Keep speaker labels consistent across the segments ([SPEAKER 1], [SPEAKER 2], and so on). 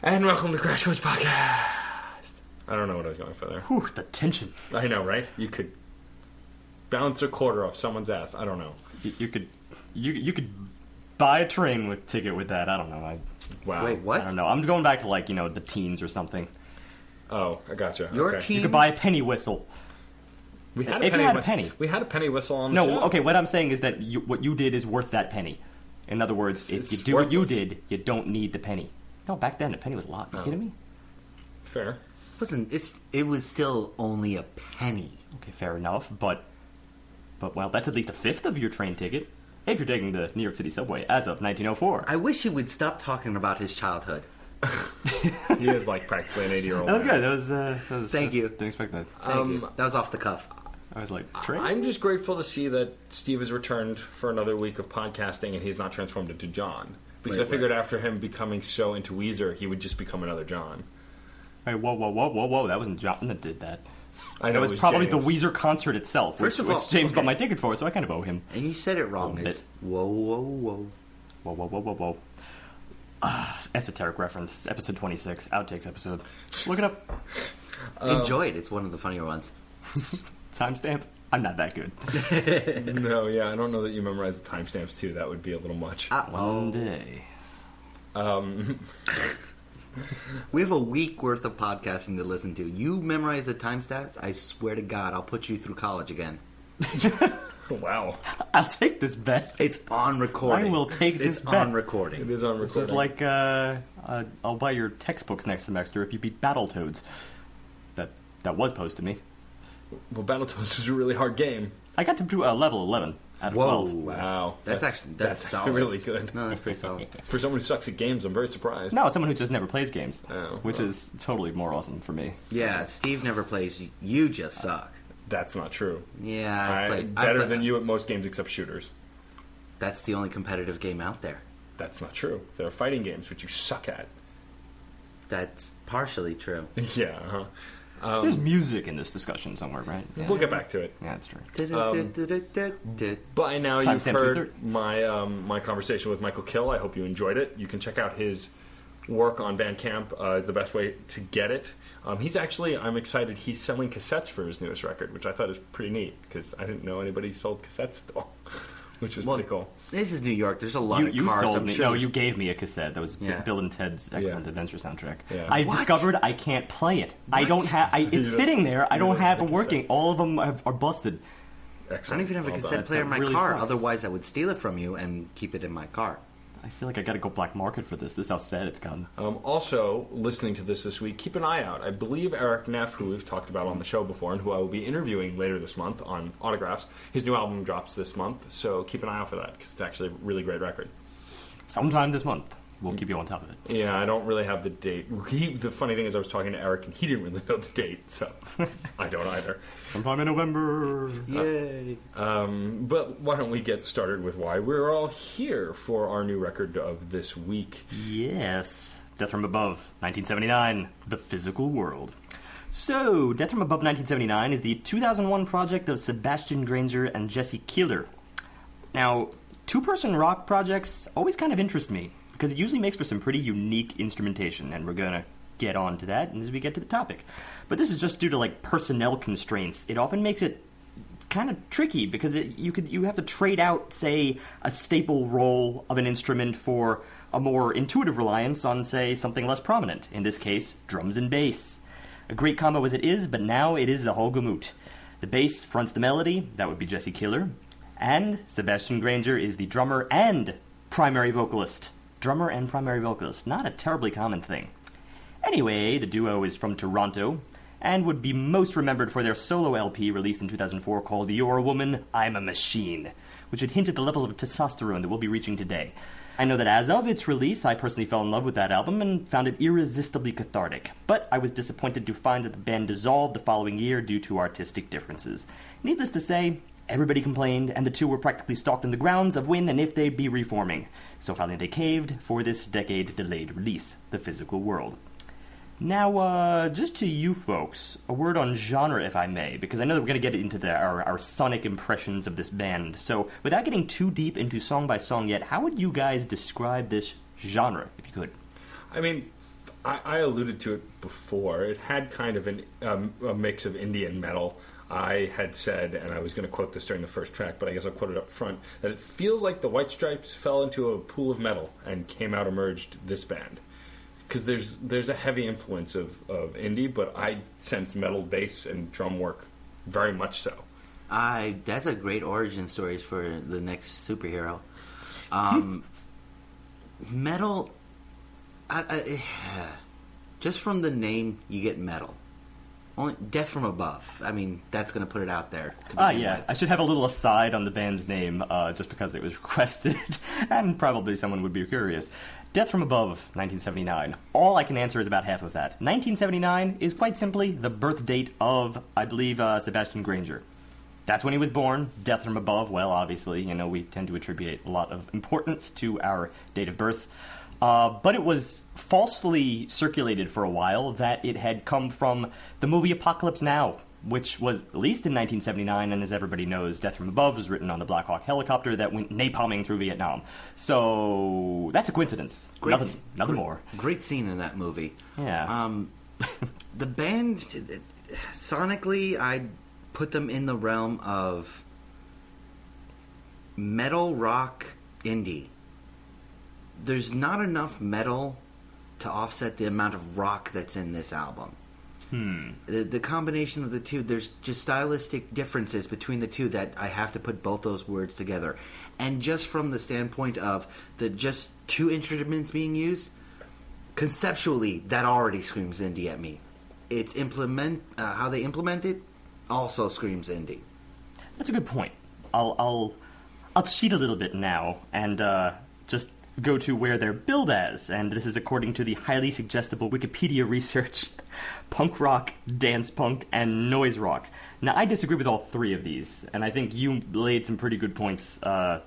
[SPEAKER 1] And welcome to Crash Course Podcast. I don't know what I was going for there.
[SPEAKER 2] Whew, the tension.
[SPEAKER 1] I know, right? You could bounce a quarter off someone's ass. I don't know.
[SPEAKER 2] You could buy a train ticket with that. I don't know.
[SPEAKER 1] Wow.
[SPEAKER 3] Wait, what?
[SPEAKER 2] I don't know. I'm going back to the teens or something.
[SPEAKER 1] Oh, I gotcha.
[SPEAKER 3] Your
[SPEAKER 1] okay.
[SPEAKER 3] teens?
[SPEAKER 2] You could buy a penny whistle.
[SPEAKER 1] We had
[SPEAKER 2] If you had a penny.
[SPEAKER 1] We had a penny whistle on the show.
[SPEAKER 2] No, okay. What I'm saying is that what you did is worth that penny. In other words, if you do what you did, you don't need the penny. No, back then a penny was a lot. Are you kidding me?
[SPEAKER 1] Fair.
[SPEAKER 3] It was still only a penny.
[SPEAKER 2] Okay, fair enough. But well, that's at least a fifth of your train ticket. If you're taking the New York City subway as of 1904.
[SPEAKER 3] I wish he would stop talking about his childhood.
[SPEAKER 1] He is like practically an 80-year-old.
[SPEAKER 2] That was good. That was.
[SPEAKER 3] Thank you.
[SPEAKER 2] Didn't expect that.
[SPEAKER 3] Thank you. That was off the cuff.
[SPEAKER 2] I was like, train?
[SPEAKER 1] I'm just grateful to see that Steve has returned for another week of podcasting and he's not transformed into John. Because I figured after him becoming so into Weezer, he would just become another John.
[SPEAKER 2] Hey, whoa. That wasn't John that did that.
[SPEAKER 1] I know
[SPEAKER 2] it was probably the Weezer concert itself, which James bought my ticket for, so I kind of owe him.
[SPEAKER 3] And you said it wrong. It's whoa.
[SPEAKER 2] Whoa. Esoteric reference, episode 26, outtakes episode. Look it up.
[SPEAKER 3] Enjoy it. It's one of the funnier ones.
[SPEAKER 2] Timestamp. I'm not that good.
[SPEAKER 1] No, yeah, I don't know that you memorize the timestamps too. That would be a little much.
[SPEAKER 2] One day.
[SPEAKER 3] We have a week worth of podcasting to listen to. You memorize the timestamps, I swear to God, I'll put you through college again.
[SPEAKER 1] Wow.
[SPEAKER 2] I'll take this bet.
[SPEAKER 3] It's on recording.
[SPEAKER 2] I will take this bet.
[SPEAKER 3] It's on recording.
[SPEAKER 1] It is on recording.
[SPEAKER 2] It's just like, I'll buy your textbooks next semester if you beat Battletoads. That was posed to me.
[SPEAKER 1] Well, Battletoads was a really hard game.
[SPEAKER 2] I got to do level 11 out of 12.
[SPEAKER 1] Wow.
[SPEAKER 3] That's solid.
[SPEAKER 1] really good.
[SPEAKER 3] No, that's pretty solid.
[SPEAKER 1] For someone who sucks at games, I'm very surprised.
[SPEAKER 2] No, someone who just never plays games, which
[SPEAKER 1] well.
[SPEAKER 2] is totally more awesome for me.
[SPEAKER 3] Yeah, Steve never plays. You just suck.
[SPEAKER 1] That's not true.
[SPEAKER 3] Yeah,
[SPEAKER 1] I'm better than you at most games except shooters.
[SPEAKER 3] That's the only competitive game out there.
[SPEAKER 1] That's not true. There are fighting games, which you suck at.
[SPEAKER 3] That's partially true.
[SPEAKER 1] Yeah, uh-huh.
[SPEAKER 2] There's music in this discussion somewhere, right? Yeah.
[SPEAKER 1] We'll get back to it.
[SPEAKER 2] Yeah, that's true.
[SPEAKER 1] By now, you've
[SPEAKER 2] Timestamp
[SPEAKER 1] heard my conversation with Michael Kill. I hope you enjoyed it. You can check out his work on Bandcamp is the best way to get it. I'm excited, he's selling cassettes for his newest record, which I thought is pretty neat, because I didn't know anybody sold cassettes still, which was pretty cool.
[SPEAKER 3] This is New York. There's a lot of cars.
[SPEAKER 2] Sold me. No, you gave me a cassette. That was Bill and Ted's Excellent Adventure soundtrack.
[SPEAKER 1] Yeah.
[SPEAKER 2] I discovered I can't play it. What? I don't have. It's sitting there. I don't have it working. All of them are busted.
[SPEAKER 1] Excellent.
[SPEAKER 3] I don't even have a cassette player in my
[SPEAKER 2] really
[SPEAKER 3] car.
[SPEAKER 2] sucks.
[SPEAKER 3] Otherwise, I would steal it from you and keep it in my car.
[SPEAKER 2] I feel like I gotta go black market for this. This is how sad it's gotten.
[SPEAKER 1] Also, listening to this week, keep an eye out. I believe Eric Neff, who we've talked about on the show before and who I will be interviewing later this month on Autographs, his new album drops this month, so keep an eye out for that, because it's actually a really great record.
[SPEAKER 2] Sometime this month. We'll keep you on top of it.
[SPEAKER 1] Yeah, I don't really have the date. The funny thing is I was talking to Eric, and he didn't really know the date, so I don't either.
[SPEAKER 2] Sometime in November.
[SPEAKER 3] Yay.
[SPEAKER 1] But why don't we get started with why we're all here for our new record of this week.
[SPEAKER 2] Yes. Death from Above, 1979, The Physical World. So, Death from Above 1979 is the 2001 project of Sebastian Granger and Jesse Keeler. Now, two-person rock projects always kind of interest me, because it usually makes for some pretty unique instrumentation, and we're going to get on to that as we get to the topic. But this is just due to personnel constraints. It often makes it kind of tricky, because you have to trade out, say, a staple role of an instrument for a more intuitive reliance on, say, something less prominent. In this case, drums and bass. A great combo as it is, but now it is the whole gamut. The bass fronts the melody, that would be Jesse Keeler, and Sebastian Granger is the drummer and primary vocalist. Drummer and primary vocalist, not a terribly common thing. Anyway, the duo is from Toronto, and would be most remembered for their solo LP released in 2004 called You're a Woman, I'm a Machine, which had hinted the levels of testosterone that we'll be reaching today. I know that as of its release, I personally fell in love with that album and found it irresistibly cathartic, but I was disappointed to find that the band dissolved the following year due to artistic differences. Needless to say, everybody complained, and the two were practically stalked in the grounds of when and if they'd be reforming. So finally they caved for this decade-delayed release, The Physical World. Now, just to you folks, a word on genre, if I may, because I know that we're going to get into our sonic impressions of this band. So, without getting too deep into song by song yet, how would you guys describe this genre, if you could?
[SPEAKER 1] I mean, I alluded to it before. It had kind of a mix of indie and metal. I had said, and I was going to quote this during the first track, but I guess I'll quote it up front, that it feels like the White Stripes fell into a pool of metal and emerged this band. Because there's a heavy influence of indie, but I sense metal bass and drum work very much so.
[SPEAKER 3] That's a great origin story for the next superhero. Metal, just from the name, you get metal. Only Death from Above. I mean, that's going to put it out there.
[SPEAKER 2] Yeah. I should have a little aside on the band's name, just because it was requested, and probably someone would be curious. Death from Above, 1979. All I can answer is about half of that. 1979 is quite simply the birth date of, I believe, Sebastian Granger. That's when he was born. Death from Above, well, obviously, we tend to attribute a lot of importance to our date of birth. But it was falsely circulated for a while that it had come from the movie Apocalypse Now, which was released in 1979, and as everybody knows, Death from Above was written on the Black Hawk helicopter that went napalming through Vietnam. So that's a coincidence. Nothing more.
[SPEAKER 3] Great scene in that movie.
[SPEAKER 2] Yeah.
[SPEAKER 3] The band, sonically, I'd put them in the realm of metal, rock, indie. There's not enough metal to offset the amount of rock that's in this album. The combination of the two, there's just stylistic differences between the two that I have to put both those words together. And just from the standpoint of the just two instruments being used, conceptually, that already screams indie at me. It's how they implement it also screams indie.
[SPEAKER 2] That's a good point. I'll cheat a little bit now and just go to where they're billed as, and this is according to the highly suggestible Wikipedia research: punk rock, dance punk, and noise rock. Now, I disagree with all three of these, and I think you laid some pretty good points as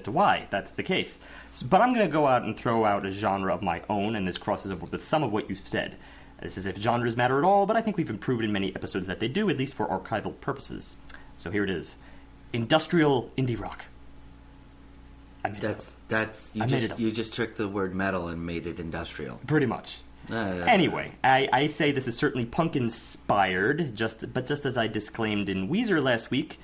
[SPEAKER 2] to why that's the case. But I'm going to go out and throw out a genre of my own, and this crosses over with some of what you said. This is if genres matter at all, but I think we've improved in many episodes that they do, at least for archival purposes. So here it is. Industrial indie rock.
[SPEAKER 3] You just took the word metal and made it industrial.
[SPEAKER 2] Pretty much. Anyway, I say this is certainly punk-inspired, but just as I disclaimed in Weezer last week,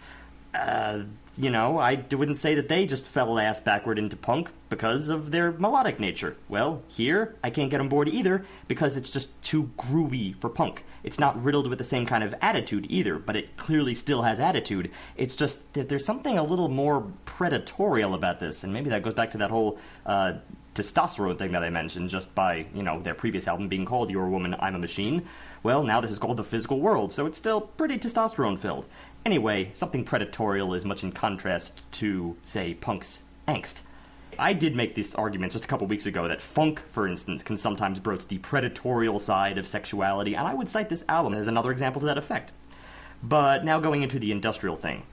[SPEAKER 2] I wouldn't say that they just fell ass backward into punk because of their melodic nature. Well, here, I can't get on board either because it's just too groovy for punk. It's not riddled with the same kind of attitude either, but it clearly still has attitude. It's just that there's something a little more predatorial about this, and maybe that goes back to that whole testosterone thing that I mentioned just by, their previous album being called You're a Woman, I'm a Machine. Well, now this is called The Physical World, so it's still pretty testosterone-filled. Anyway, something predatorial is much in contrast to, say, punk's angst. I did make this argument just a couple weeks ago that funk, for instance, can sometimes broach the predatorial side of sexuality, and I would cite this album as another example to that effect. But now going into the industrial thing,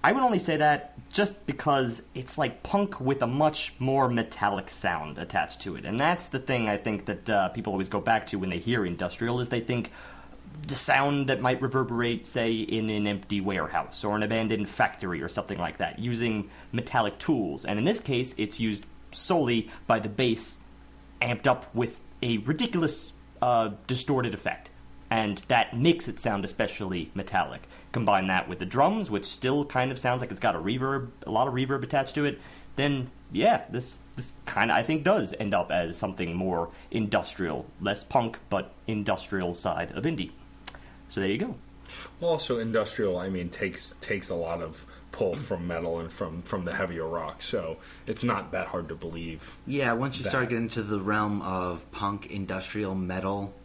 [SPEAKER 2] I would only say that just because it's like punk with a much more metallic sound attached to it. And that's the thing I think that people always go back to when they hear industrial, is they think the sound that might reverberate, say, in an empty warehouse or an abandoned factory or something like that, using metallic tools. And in this case, it's used solely by the bass amped up with a ridiculous distorted effect. And that makes it sound especially metallic. Combine that with the drums, which still kind of sounds like it's got a lot of reverb attached to it, then, yeah, this kind of, I think, does end up as something more industrial. Less punk, but industrial side of indie. So there you go.
[SPEAKER 1] Well, also industrial, takes a lot of pull from metal and from the heavier rock, so it's not that hard to believe.
[SPEAKER 3] Yeah, once you start getting into the realm of punk, industrial, metal,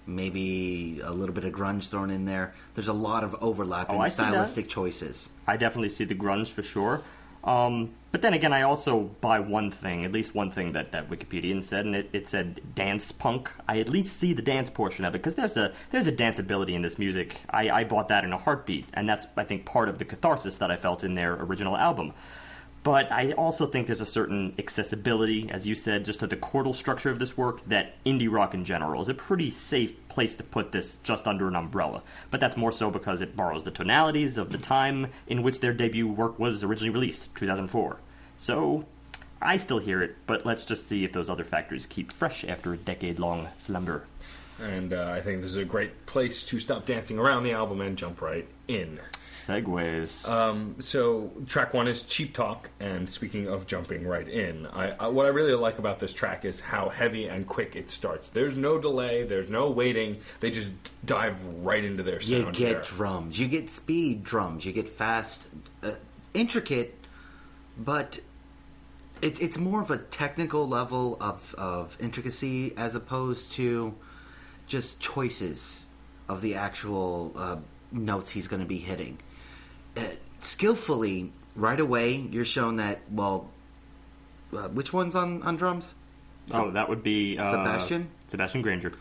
[SPEAKER 3] maybe a little bit of grunge thrown in there, there's a lot of overlapping stylistic choices.
[SPEAKER 2] I definitely see the grunge for sure. But then again, I also buy one thing, at least one thing that Wikipedian said, and it said dance punk. I at least see the dance portion of it, because there's a danceability in this music. I bought that in a heartbeat, and that's, I think, part of the catharsis that I felt in their original album. But I also think there's a certain accessibility, as you said, just to the chordal structure of this work, that indie rock in general is a pretty safe place to put this just under an umbrella. But that's more so because it borrows the tonalities of the time in which their debut work was originally released, 2004. So, I still hear it, but let's just see if those other factors keep fresh after a decade-long slumber.
[SPEAKER 1] And I think this is a great place to stop dancing around the album and jump right in.
[SPEAKER 2] Segues.
[SPEAKER 1] So track 1 is Cheap Talk, and speaking of jumping right in, what I really like about this track is how heavy and quick it starts. There's no delay, there's no waiting, they just dive right into their sound.
[SPEAKER 3] You get drums, you get speed drums, you get fast, intricate, but it's more of a technical level of intricacy as opposed to just choices of the actual notes he's going to be hitting. Skillfully, right away, you're shown that, which one's on drums?
[SPEAKER 2] That would be...
[SPEAKER 3] Sebastian?
[SPEAKER 2] Sebastian Granger.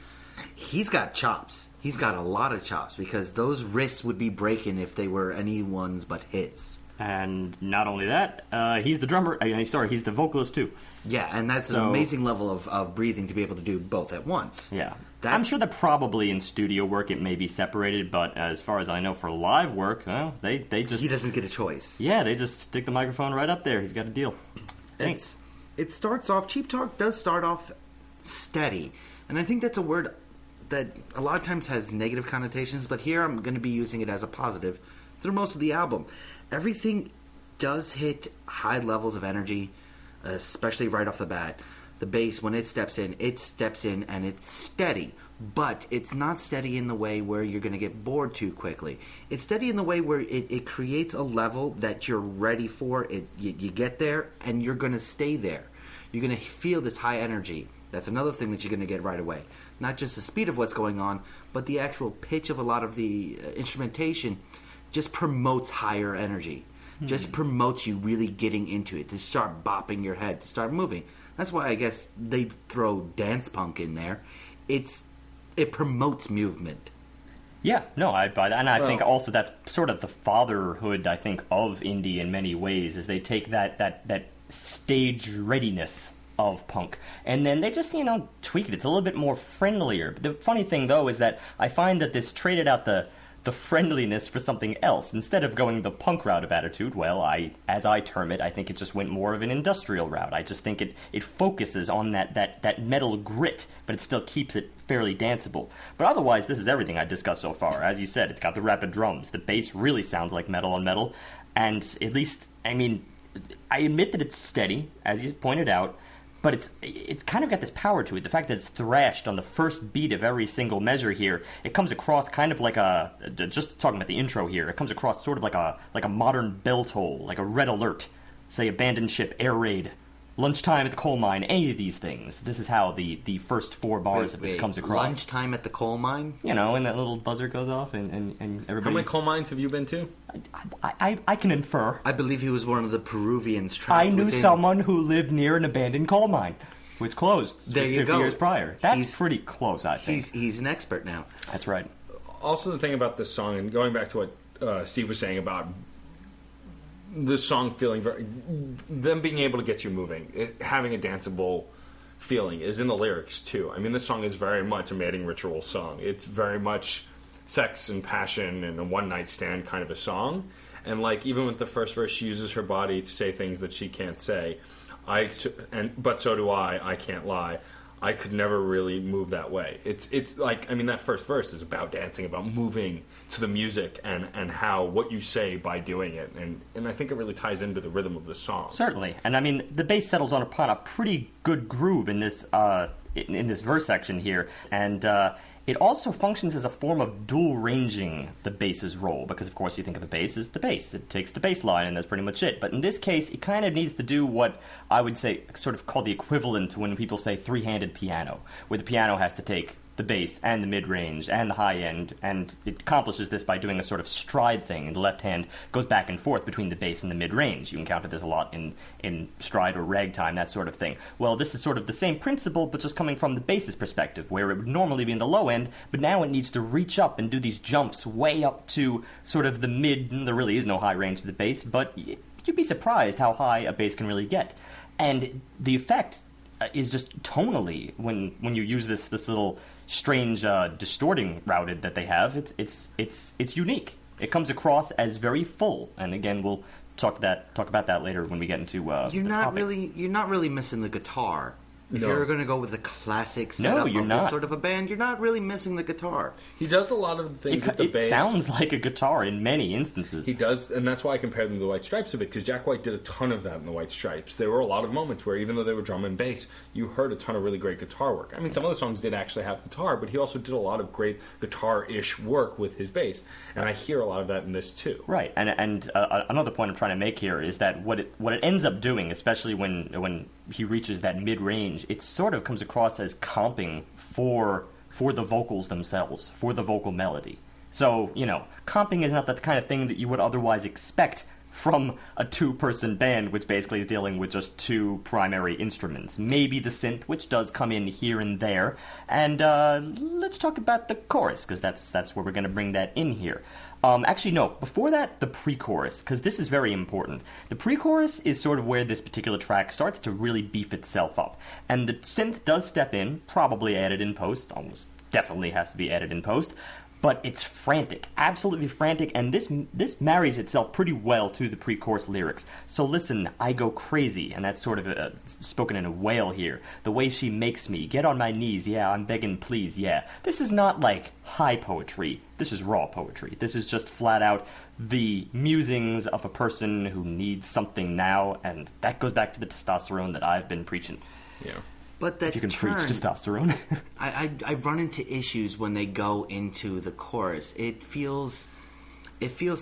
[SPEAKER 3] He's got chops. He's got a lot of chops, because those wrists would be breaking if they were anyone's but his.
[SPEAKER 2] And not only that, he's the drummer. He's the vocalist, too.
[SPEAKER 3] Yeah, and that's an amazing level of breathing to be able to do both at once.
[SPEAKER 2] Yeah. I'm sure that probably in studio work it may be separated, but as far as I know for live work, well, they just...
[SPEAKER 3] He doesn't get a choice.
[SPEAKER 2] Yeah, they just stick the microphone right up there. He's got a deal. Thanks.
[SPEAKER 3] It starts off... Cheap Talk does start off steady. And I think that's a word that a lot of times has negative connotations, but here I'm going to be using it as a positive through most of the album. Everything does hit high levels of energy, especially right off the bat. The bass, when it steps in and it's steady. But it's not steady in the way where you're going to get bored too quickly. It's steady in the way where it creates a level that you're ready for. You get there, and you're going to stay there. You're going to feel this high energy. That's another thing that you're going to get right away. Not just the speed of what's going on, but the actual pitch of a lot of the instrumentation just promotes higher energy. Just promotes you really getting into it, to start bopping your head, to start moving. That's why I guess they throw dance punk in there. It promotes movement.
[SPEAKER 2] Yeah, no, I buy that. And I think also that's sort of the fatherhood, I think, of indie in many ways, is they take that stage readiness of punk, and then they just, tweak it. It's a little bit more friendlier. The funny thing, though, is that I find that this traded out the friendliness for something else. Instead of going the punk route of attitude, as I term it, I think it just went more of an industrial route. I just think it focuses on that metal grit, but it still keeps it fairly danceable. But otherwise, this is everything I've discussed so far. As you said, it's got the rapid drums. The bass really sounds like metal on metal, and at least, I admit that it's steady, as you pointed out, but it's kind of got this power to it. The fact that it's thrashed on the first beat of every single measure here, it comes across kind of like just talking about the intro here, it comes across sort of like a modern bell toll, like a red alert, say abandoned ship, air raid, lunchtime at the coal mine, any of these things. This is how the first 4 bars of this comes across.
[SPEAKER 3] Lunchtime at the coal mine?
[SPEAKER 2] And that little buzzer goes off and everybody...
[SPEAKER 1] How many coal mines have you been to?
[SPEAKER 2] I can infer.
[SPEAKER 3] I believe he was one of the Peruvians trapped
[SPEAKER 2] I knew someone who lived near an abandoned coal mine, which closed
[SPEAKER 3] there you
[SPEAKER 2] 50
[SPEAKER 3] go.
[SPEAKER 2] years prior. That's pretty close, I think.
[SPEAKER 3] He's an expert now.
[SPEAKER 2] That's right.
[SPEAKER 1] Also, the thing about this song, and going back to what Steve was saying about the song feeling them being able to get you moving, having a danceable feeling, is in the lyrics too. This song is very much a mating ritual song. It's very much sex and passion and a one night stand kind of a song. And even with the first verse, she uses her body to say things that she can't say. But so do I can't lie. I could never really move that way. It's like, that first verse is about dancing, about moving to the music and what you say by doing it. And I think it really ties into the rhythm of the song.
[SPEAKER 2] Certainly. And the bass settles upon a pretty good groove in this verse section here. And it also functions as a form of dual ranging the bass's role, because of course you think of the bass as the bass. It takes the bass line and that's pretty much it. But in this case, it kind of needs to do what I would say sort of call the equivalent to when people say three-handed piano, where the piano has to take the bass and the mid-range and the high end, and it accomplishes this by doing a sort of stride thing, and the left hand goes back and forth between the bass and the mid-range. You encounter this a lot in stride or ragtime, that sort of thing. Well, this is sort of the same principle, but just coming from the bass's perspective, where it would normally be in the low end, but now it needs to reach up and do these jumps way up to sort of the mid, and there really is no high range to the bass, but you'd be surprised how high a bass can really get. And the effect is just tonally, when you use this little strange distorting routed that they have, it's unique. It comes across as very full, and again we'll talk about that later when we get into
[SPEAKER 3] You're not really missing the guitar. If
[SPEAKER 1] No.
[SPEAKER 3] you're going to go with the classic
[SPEAKER 2] No,
[SPEAKER 3] setup
[SPEAKER 2] you're
[SPEAKER 3] of
[SPEAKER 2] not.
[SPEAKER 3] this sort of a band, you're not really missing the guitar.
[SPEAKER 1] He does a lot of things with the
[SPEAKER 2] It
[SPEAKER 1] bass.
[SPEAKER 2] sounds like a guitar in many instances.
[SPEAKER 1] He does, and that's why I compared them to the White Stripes a bit, because Jack White did a ton of that in the White Stripes. There were a lot of moments where, even though they were drum and bass, you heard a ton of really great guitar work. I mean, some of the songs did actually have guitar, but he also did a lot of great guitar-ish work with his bass, and I hear a lot of that in this too.
[SPEAKER 2] Right, and another point I'm trying to make here is that what it ends up doing, especially when he reaches that mid-range, it sort of comes across as comping for the vocals themselves, for the vocal melody. So, comping is not the kind of thing that you would otherwise expect from a two-person band, which basically is dealing with just two primary instruments. Maybe the synth, which does come in here and there. And let's talk about the chorus, because that's where we're going to bring that in here. Actually, no, before that, the pre-chorus, because this is very important. The pre-chorus is sort of where this particular track starts to really beef itself up. And the synth does step in, probably added in post, almost definitely has to be added in post, but it's frantic, absolutely frantic, and this marries itself pretty well to the pre-chorus lyrics. So listen, I go crazy, and that's sort of spoken in a wail here. The way she makes me, get on my knees, yeah, I'm begging please, yeah. This is not like high poetry, this is raw poetry. This is just flat out the musings of a person who needs something now, and that goes back to the testosterone that I've been preaching.
[SPEAKER 1] Yeah.
[SPEAKER 3] But that
[SPEAKER 2] If you can
[SPEAKER 3] turn,
[SPEAKER 2] preach testosterone.
[SPEAKER 3] I run into issues when they go into the chorus. It feels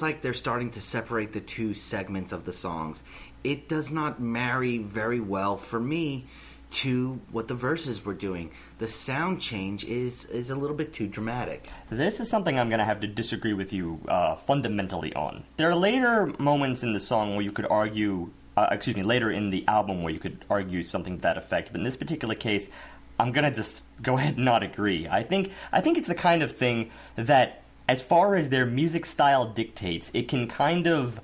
[SPEAKER 3] like they're starting to separate the two segments of the songs. It does not marry very well for me to what the verses were doing. The sound change is a little bit too dramatic.
[SPEAKER 2] This is something I'm going to have to disagree with you fundamentally on. There are later moments in the song where you could argue, later in the album where you could argue something to that effect, but in this particular case, I'm going to just go ahead and not agree. I think it's the kind of thing that, as far as their music style dictates, it can kind of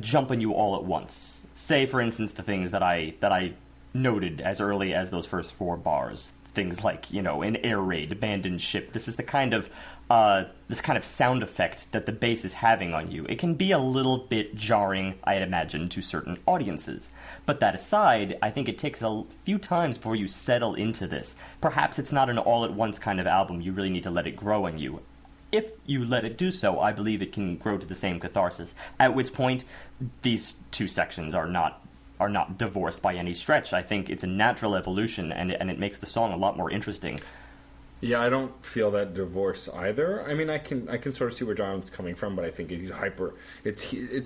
[SPEAKER 2] jump on you all at once. Say, for instance, the things that I noted as early as those first four bars. Things like, an air raid, abandoned ship. This is the kind of sound effect that the bass is having on you. It can be a little bit jarring, I'd imagine, to certain audiences. But that aside, I think it takes a few times before you settle into this. Perhaps it's not an all-at-once kind of album. You really need to let it grow on you. If you let it do so, I believe it can grow to the same catharsis. At which point, these two sections are not divorced by any stretch. I think it's a natural evolution, and it makes the song a lot more interesting.
[SPEAKER 1] Yeah, I don't feel that divorce either. I mean, I can sort of see where John's coming from, but I think it's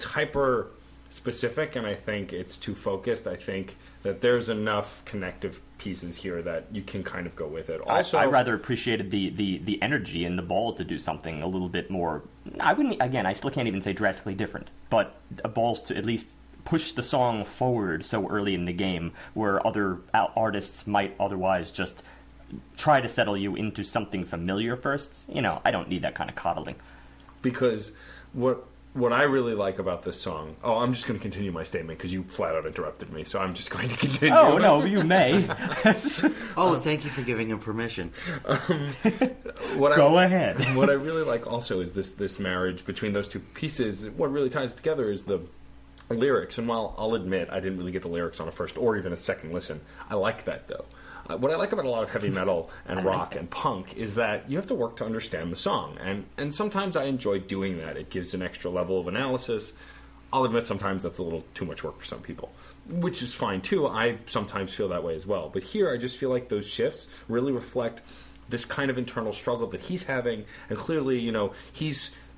[SPEAKER 1] hyper specific, and I think it's too focused. I think that there's enough connective pieces here that you can kind of go with it. Also,
[SPEAKER 2] I rather appreciated the energy and the balls to do something a little bit more. I still can't even say drastically different, but balls to at least push the song forward so early in the game, where other artists might otherwise just try to settle you into something familiar first. I don't need that kind of coddling.
[SPEAKER 1] Because what I really like about this song... Oh, I'm just going to continue my statement because you flat out interrupted me, so I'm just going to continue.
[SPEAKER 2] Oh, no, you may.
[SPEAKER 3] Oh, thank you for giving him permission.
[SPEAKER 2] Go ahead.
[SPEAKER 1] What I really like also is this marriage between those two pieces. What really ties it together is the lyrics, and while I'll admit I didn't really get the lyrics on a first or even a second listen, I like that though. What I like about a lot of heavy metal and rock and punk is that you have to work to understand the song, and sometimes I enjoy doing that. It gives an extra level of analysis. I'll admit sometimes that's a little too much work for some people, which is fine too. I sometimes feel that way as well, but here I just feel like those shifts really reflect this kind of internal struggle that he's having, and clearly,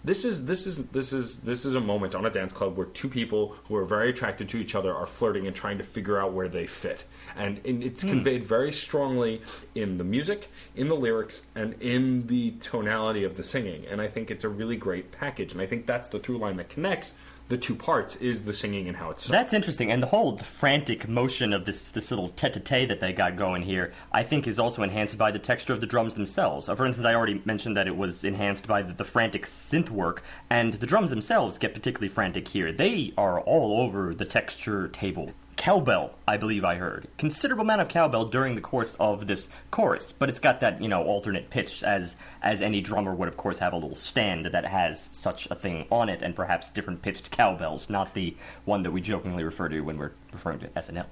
[SPEAKER 1] This is a moment on a dance club where two people who are very attracted to each other are flirting and trying to figure out where they fit. And it's conveyed very strongly in the music, in the lyrics, and in the tonality of the singing. And I think it's a really great package. And I think that's the through line that connects the two parts, is the singing and how it's sung.
[SPEAKER 2] That's interesting, and the frantic motion of this little tete-a-tete that they got going here, I think is also enhanced by the texture of the drums themselves. For instance, I already mentioned that it was enhanced by the frantic synth work, and the drums themselves get particularly frantic here. They are all over the texture table. cowbell, I believe I heard. Considerable amount of cowbell during the course of this chorus, but it's got that, alternate pitch, as any drummer would, of course, have a little stand that has such a thing on it, and perhaps different pitched cowbells, not the one that we jokingly refer to when we're referring to SNL.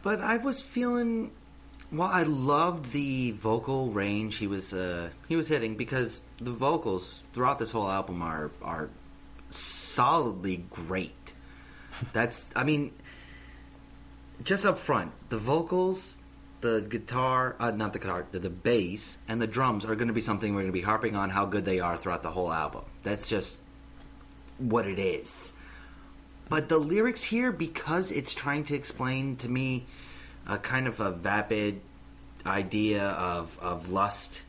[SPEAKER 3] But I was feeling... Well, I loved the vocal range he was hitting, because the vocals throughout this whole album are solidly great. Just up front, the vocals, the guitar, not the guitar, the bass, and the drums are going to be something we're going to be harping on how good they are throughout the whole album. That's just what it is. But the lyrics here, because it's trying to explain to me a kind of a vapid idea of lust,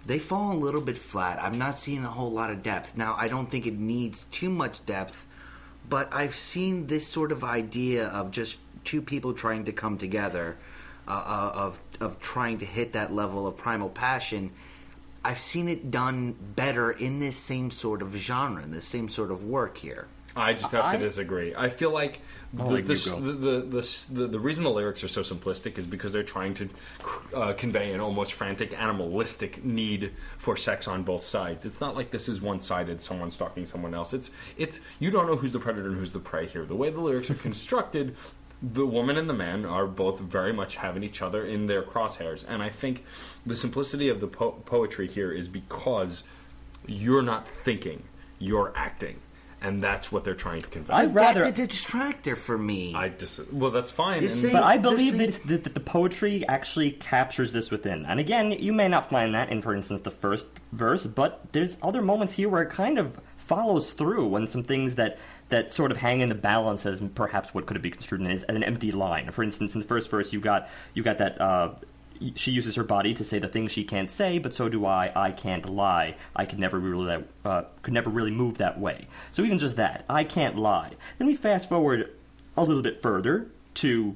[SPEAKER 3] they fall a little bit flat. I'm not seeing a whole lot of depth. Now, I don't think it needs too much depth, but I've seen this sort of idea of just two people trying to come together, of trying to hit that level of primal passion. I've seen it done better in this same sort of genre, in this same sort of work here.
[SPEAKER 1] I just have to disagree. I feel like the reason the lyrics are so simplistic is because they're trying to convey an almost frantic, animalistic need for sex on both sides. It's not like this is one-sided, someone stalking someone else. It's you don't know who's the predator and who's the prey here. The way the lyrics are constructed, the woman and the man are both very much having each other in their crosshairs. And I think the simplicity of the poetry here is because you're not thinking, you're acting. And that's what they're trying to convey.
[SPEAKER 3] That's a distractor for me.
[SPEAKER 1] Well, that's fine.
[SPEAKER 2] But I believe that the poetry actually captures this within. And again, you may not find that in, for instance, the first verse, but there's other moments here where it kind of follows through when some things that sort of hang in the balance as perhaps what could have been construed as an empty line. For instance, in the first verse, you got that... she uses her body to say the things she can't say, but so do I. I can't lie. I could never really move that way. So even just that, I can't lie. Then we fast forward a little bit further to,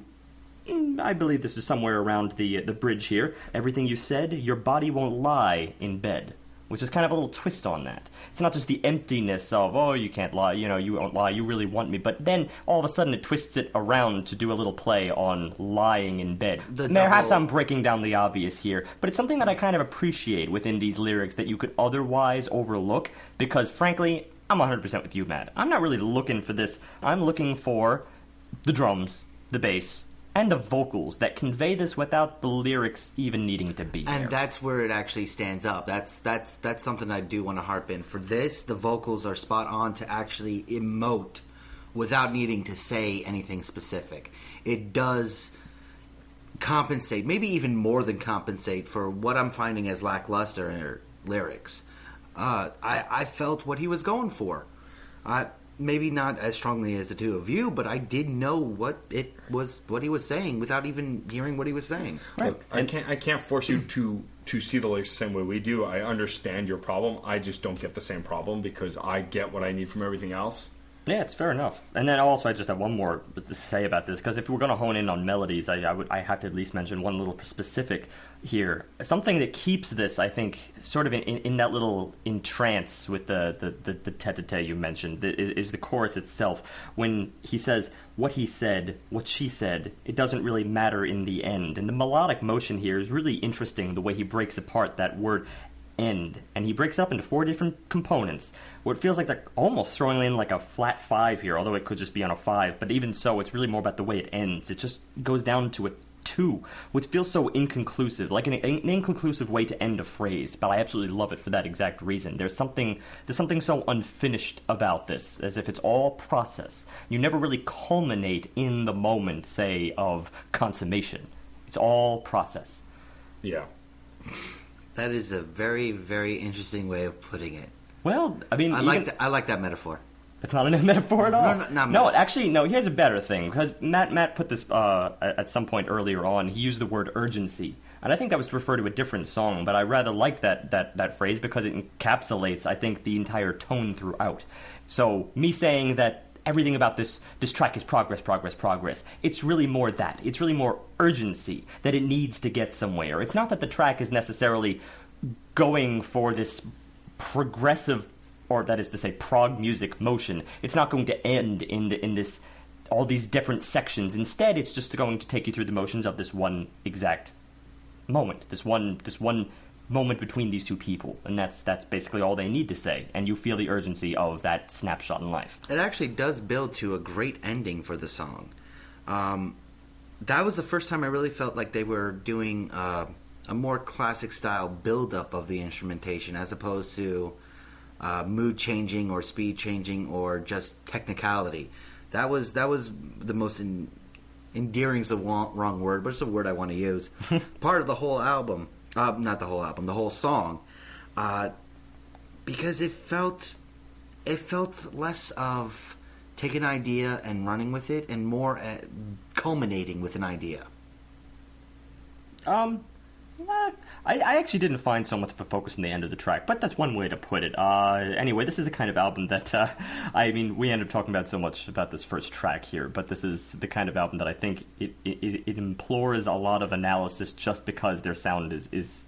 [SPEAKER 2] I believe this is somewhere around the bridge here. Everything you said, your body won't lie in bed. Which is kind of a little twist on that. It's not just the emptiness of, oh, you can't lie, you won't lie, you really want me. But then, all of a sudden, it twists it around to do a little play on lying in bed. Perhaps I'm breaking down the obvious here, but it's something that I kind of appreciate within these lyrics that you could otherwise overlook, because, frankly, I'm 100% with you, Matt. I'm not really looking for this. I'm looking for the drums, the bass, and the vocals that convey this without the lyrics even needing to be there.
[SPEAKER 3] And that's where it actually stands up. That's something I do want to harp in. For this, the vocals are spot on to actually emote without needing to say anything specific. It does compensate, maybe even more than compensate, for what I'm finding as lackluster in lyrics. I felt what he was going for. Maybe not as strongly as the two of you, but I did know what he was saying without even hearing what he was saying.
[SPEAKER 1] Right. Look, I can't force you to see the lyrics the same way we do. I understand your problem. I just don't get the same problem because I get what I need from everything else.
[SPEAKER 2] Yeah, it's fair enough. And then also, I just have one more to say about this, because if we're going to hone in on melodies, I have to at least mention one little specific here. Something that keeps this, I think, sort of in that little entrance with the tete-a-tete you mentioned, is the chorus itself. When he says, what he said, what she said, it doesn't really matter in the end. And the melodic motion here is really interesting, the way he breaks apart that word end, and he breaks up into 4 different components. What feels like they're almost throwing in like a flat 5 here, although it could just be on a 5. But even so, it's really more about the way it ends. It just goes down to a 2, which feels so inconclusive, like an inconclusive way to end a phrase. But I absolutely love it for that exact reason. There's something so unfinished about this, as if it's all process. You never really culminate in the moment, say, of consummation. It's all process.
[SPEAKER 1] Yeah.
[SPEAKER 3] That is a very, very interesting way of putting it.
[SPEAKER 2] Well, I mean...
[SPEAKER 3] I like that metaphor.
[SPEAKER 2] It's not a metaphor at all?
[SPEAKER 3] No,
[SPEAKER 2] actually, here's a better thing. Because Matt put this at some point earlier on. He used the word urgency. And I think that was to refer to a different song, but I rather like that phrase because it encapsulates, I think, the entire tone throughout. So, me saying that everything about this track is progress, progress, progress. It's really more that. It's really more urgency, that it needs to get somewhere. It's not that the track is necessarily going for this progressive, or that is to say, prog music motion. It's not going to end in this all these different sections. Instead, it's just going to take you through the motions of this one exact moment, this one moment between these two people, and that's basically all they need to say, and you feel the urgency of that snapshot in life.
[SPEAKER 3] It actually does build to a great ending for the song. That was the first time I really felt like they were doing a more classic style build-up of the instrumentation, as opposed to mood changing or speed changing or just technicality. That was the most endearing is the wrong word, but it's a word I want to use. Part of the whole album, not the whole album, the whole song, because it felt less of take an idea and running with it, and more culminating with an idea.
[SPEAKER 2] I actually didn't find so much of a focus in the end of the track, but that's one way to put it. Anyway, this is the kind of album that, we ended up talking about so much about this first track here, but this is the kind of album that I think it implores a lot of analysis just because their sound is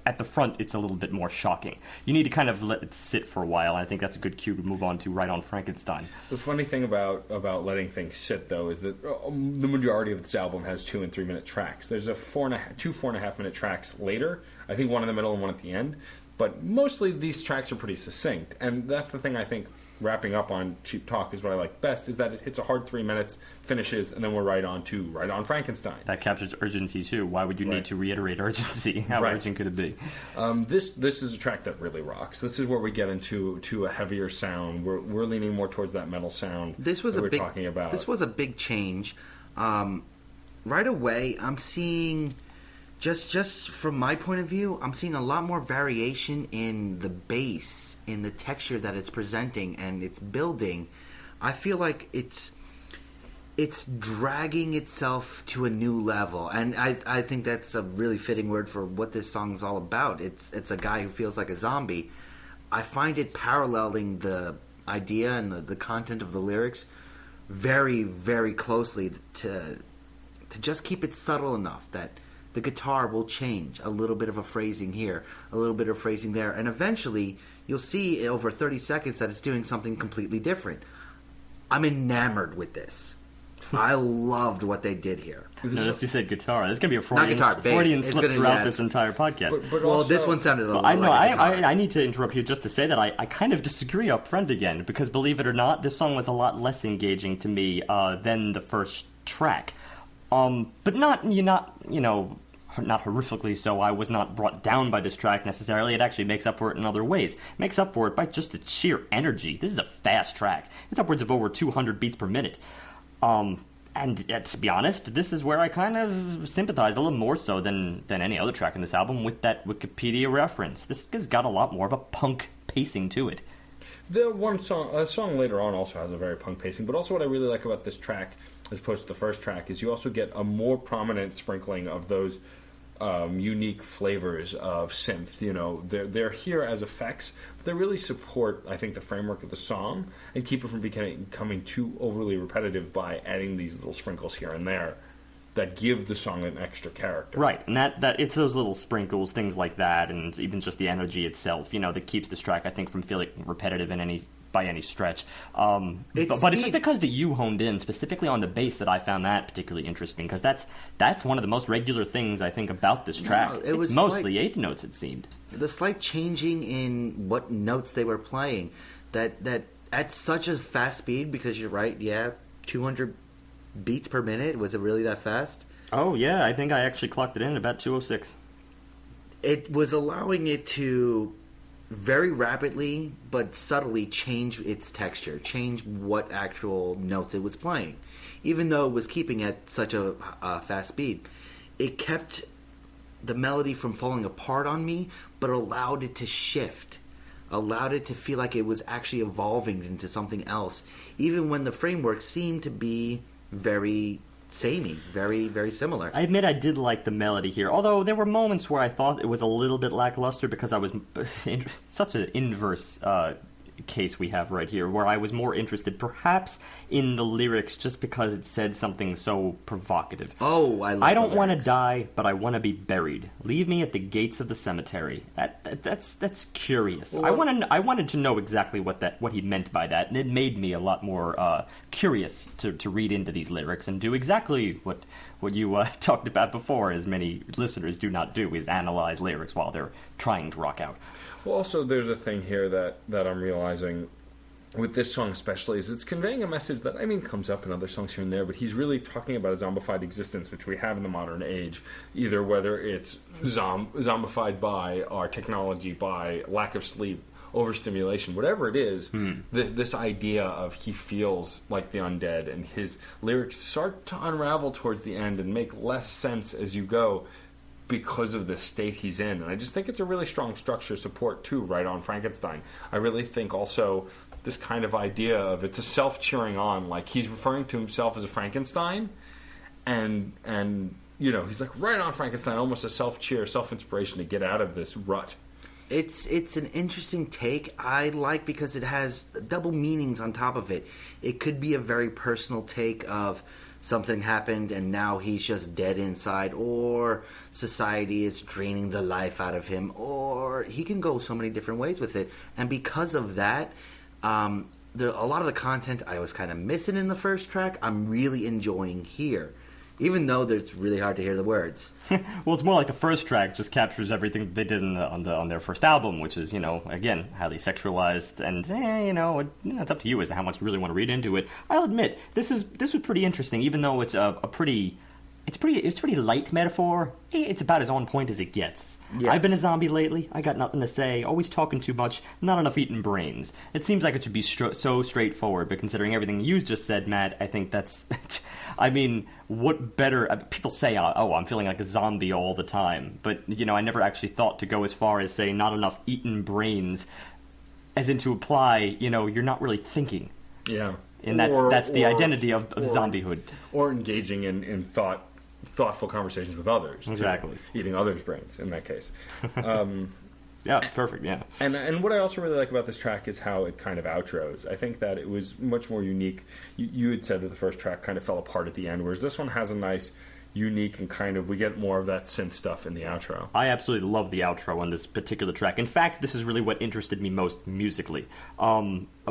[SPEAKER 2] at the front, it's a little bit more shocking. You need to kind of let it sit for a while, and I think that's a good cue to move on to Right on Frankenstein.
[SPEAKER 1] The funny thing about letting things sit, though, is that the majority of this album has 2 and 3 minute tracks. There's two 4.5 minute tracks later. I think one in the middle and one at the end. But mostly these tracks are pretty succinct, and that's the thing I think. Wrapping up on Cheap Talk is what I like best, is that it hits a hard 3 minutes, finishes, and then we're right on Frankenstein.
[SPEAKER 2] That captures urgency, too. Why would you need to reiterate urgency? How urgent could it be?
[SPEAKER 1] This is a track that really rocks. This is where we get into a heavier sound. We're leaning more towards that metal sound talking about.
[SPEAKER 3] This was a big change. Right away, I'm seeing... Just from my point of view, I'm seeing a lot more variation in the bass, in the texture that it's presenting and it's building. I feel like it's dragging itself to a new level, and I think that's a really fitting word for what this song's all about. It's a guy who feels like a zombie. I find it paralleling the idea and the content of the lyrics very, very closely to just keep it subtle enough that the guitar will change a little bit of a phrasing here, a little bit of phrasing there, and eventually you'll see over 30 seconds that it's doing something completely different. I'm enamored with this. I loved what they did here.
[SPEAKER 2] Notice you said guitar. There's going to be a Freudian slip
[SPEAKER 3] it's
[SPEAKER 2] throughout this entire podcast.
[SPEAKER 3] But well, this one sounded a little like a guitar.
[SPEAKER 2] I need to interrupt you just to say that I kind of disagree up front again, because believe it or not, this song was a lot less engaging to me than the first track. But not horrifically so. I was not brought down by this track necessarily. It actually makes up for it in other ways. It makes up for it by just the sheer energy. This is a fast track. It's upwards of over 200 beats per minute. And to be honest, this is where I kind of sympathize a little more so than any other track in this album with that Wikipedia reference. This has got a lot more of a punk pacing to it.
[SPEAKER 1] The song later on also has a very punk pacing, but also what I really like about this track, as opposed to the first track, is you also get a more prominent sprinkling of those unique flavors of synth. You know, they're here as effects, but they really support, I think, the framework of the song and keep it from becoming too overly repetitive by adding these little sprinkles here and there that give the song an extra character.
[SPEAKER 2] Right, and that it's those little sprinkles, things like that, and even just the energy itself, that keeps this track, I think, from feeling repetitive by any stretch. But it's just because that you honed in specifically on the bass that I found that particularly interesting, because that's one of the most regular things I think about this track. It's mostly eighth notes, it seemed.
[SPEAKER 3] The slight changing in what notes they were playing, that at such a fast speed, because you're right, 200 beats per minute. Was it really that fast?
[SPEAKER 2] Oh yeah, I think I actually clocked it in at about 206.
[SPEAKER 3] It was allowing it to very rapidly but subtly change its texture, change what actual notes it was playing. Even though it was keeping at such a fast speed, it kept the melody from falling apart on me, but allowed it to shift, allowed it to feel like it was actually evolving into something else, even when the framework seemed to be very samey, very, very similar.
[SPEAKER 2] I admit I did like the melody here, although there were moments where I thought it was a little bit lackluster because I was in such an inverse case we have right here, where I was more interested perhaps in the lyrics just because it said something so provocative.
[SPEAKER 3] Oh, I love
[SPEAKER 2] I don't
[SPEAKER 3] the
[SPEAKER 2] want to
[SPEAKER 3] lyrics.
[SPEAKER 2] die, but I want to be buried. Leave me at the gates of the cemetery. That's curious.
[SPEAKER 1] Well,
[SPEAKER 2] I wanted to know exactly what he meant by that, and it made me a lot more curious to read into these lyrics and do exactly what you talked about before, as many listeners do not do, is analyze lyrics while they're trying to rock out.
[SPEAKER 1] Well, also, there's a thing here that I'm realizing with this song especially, is it's conveying a message that, I mean, comes up in other songs here and there, but he's really talking about a zombified existence, which we have in the modern age, either whether it's zombified by our technology, by lack of sleep, overstimulation, whatever it is, this idea of he feels like the undead, and his lyrics start to unravel towards the end and make less sense as you go because of the state he's in. And I just think it's a really strong structure support too, right on Frankenstein. I really think also this kind of idea of it's a self-cheering on, like he's referring to himself as a Frankenstein, and you know, he's like right on Frankenstein, almost a self-cheer, self-inspiration to get out of this rut.
[SPEAKER 3] It's an interesting take. I like because it has double meanings on top of it. It could be a very personal take of something happened and now he's just dead inside, or society is draining the life out of him, or he can go so many different ways with it. And because of that, a lot of the content I was kind of missing in the first track, I'm really enjoying here. Even though it's really hard to hear the words.
[SPEAKER 2] Well, it's more like the first track just captures everything that they did on their first album, which is, you know, again, highly sexualized, and it's up to you as to how much you really want to read into it. I'll admit this was pretty interesting, even though it's a pretty light metaphor. It's about as on point as it gets.
[SPEAKER 3] Yes.
[SPEAKER 2] I've been a zombie lately. I got nothing to say. Always talking too much. Not enough eating brains. It seems like it should be so straightforward, but considering everything you just said, Matt, I think that's. I mean, what better? People say, "Oh, I'm feeling like a zombie all the time," but you know, I never actually thought to go as far as say not enough eaten brains, as in to imply, you know, you're not really thinking.
[SPEAKER 1] Yeah,
[SPEAKER 2] And that's the identity of zombiehood.
[SPEAKER 1] Or engaging in thoughtful conversations with others.
[SPEAKER 2] Exactly.
[SPEAKER 1] Too. Eating others' brains, in that case.
[SPEAKER 2] Yeah, perfect, yeah.
[SPEAKER 1] And what I also really like about this track is how it kind of outros. I think that it was much more unique. You had said that the first track kind of fell apart at the end, whereas this one has a nice, unique, and kind of, we get more of that synth stuff in the outro.
[SPEAKER 2] I absolutely love the outro on this particular track. In fact, this is really what interested me most musically.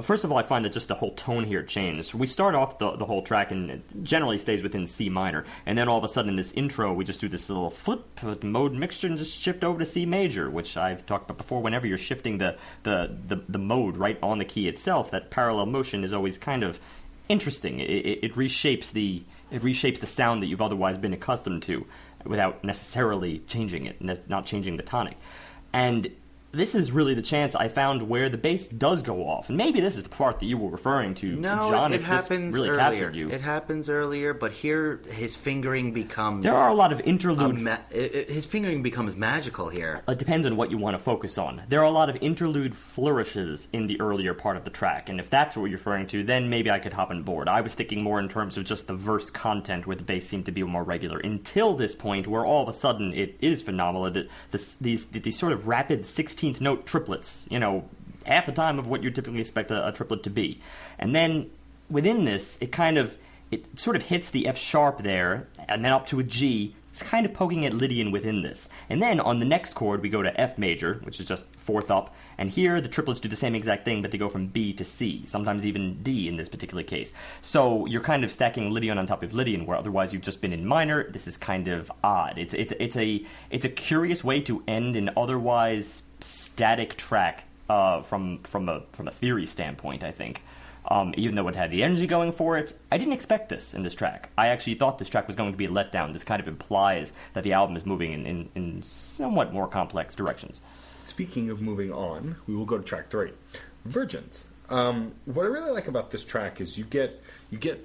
[SPEAKER 2] First of all, I find that just the whole tone here changed. We start off the whole track and it generally stays within C minor, and then all of a sudden in this intro we just do this little flip mode mixture and just shift over to C major, which I've talked about before. Whenever you're shifting the mode right on the key itself, that parallel motion is always kind of interesting. It reshapes the sound that you've otherwise been accustomed to without necessarily changing it, not changing the tonic. And this is really the chance I found where the bass does go off. And maybe this is the part that you were referring to,
[SPEAKER 3] No,
[SPEAKER 2] John,
[SPEAKER 3] it
[SPEAKER 2] if
[SPEAKER 3] happens
[SPEAKER 2] this really
[SPEAKER 3] earlier.
[SPEAKER 2] captured you.
[SPEAKER 3] It happens earlier, but here his fingering becomes...
[SPEAKER 2] There are a lot of interlude...
[SPEAKER 3] his fingering becomes magical here.
[SPEAKER 2] It depends on what you want to focus on. There are a lot of interlude flourishes in the earlier part of the track, and if that's what you're referring to, then maybe I could hop on board. I was thinking more in terms of just the verse content, where the bass seemed to be more regular, until this point where all of a sudden it is phenomenal that these sort of rapid 16th note triplets, you know, half the time of what you typically expect a triplet to be. And then within this, it sort of hits the F sharp there, and then up to a G. It's kind of poking at Lydian within this. And then on the next chord, we go to F major, which is just fourth up. And here, the triplets do the same exact thing, but they go from B to C, sometimes even D in this particular case. So you're kind of stacking Lydian on top of Lydian, where otherwise you've just been in minor. This is kind of odd. It's a curious way to end an otherwise static track from a theory standpoint, I think. Even though it had the energy going for it, I didn't expect this in this track. I actually thought this track was going to be a letdown. This kind of implies that the album is moving in somewhat more complex directions.
[SPEAKER 1] Speaking of moving on, we will go to track 3, Virgins. What I really like about this track is you get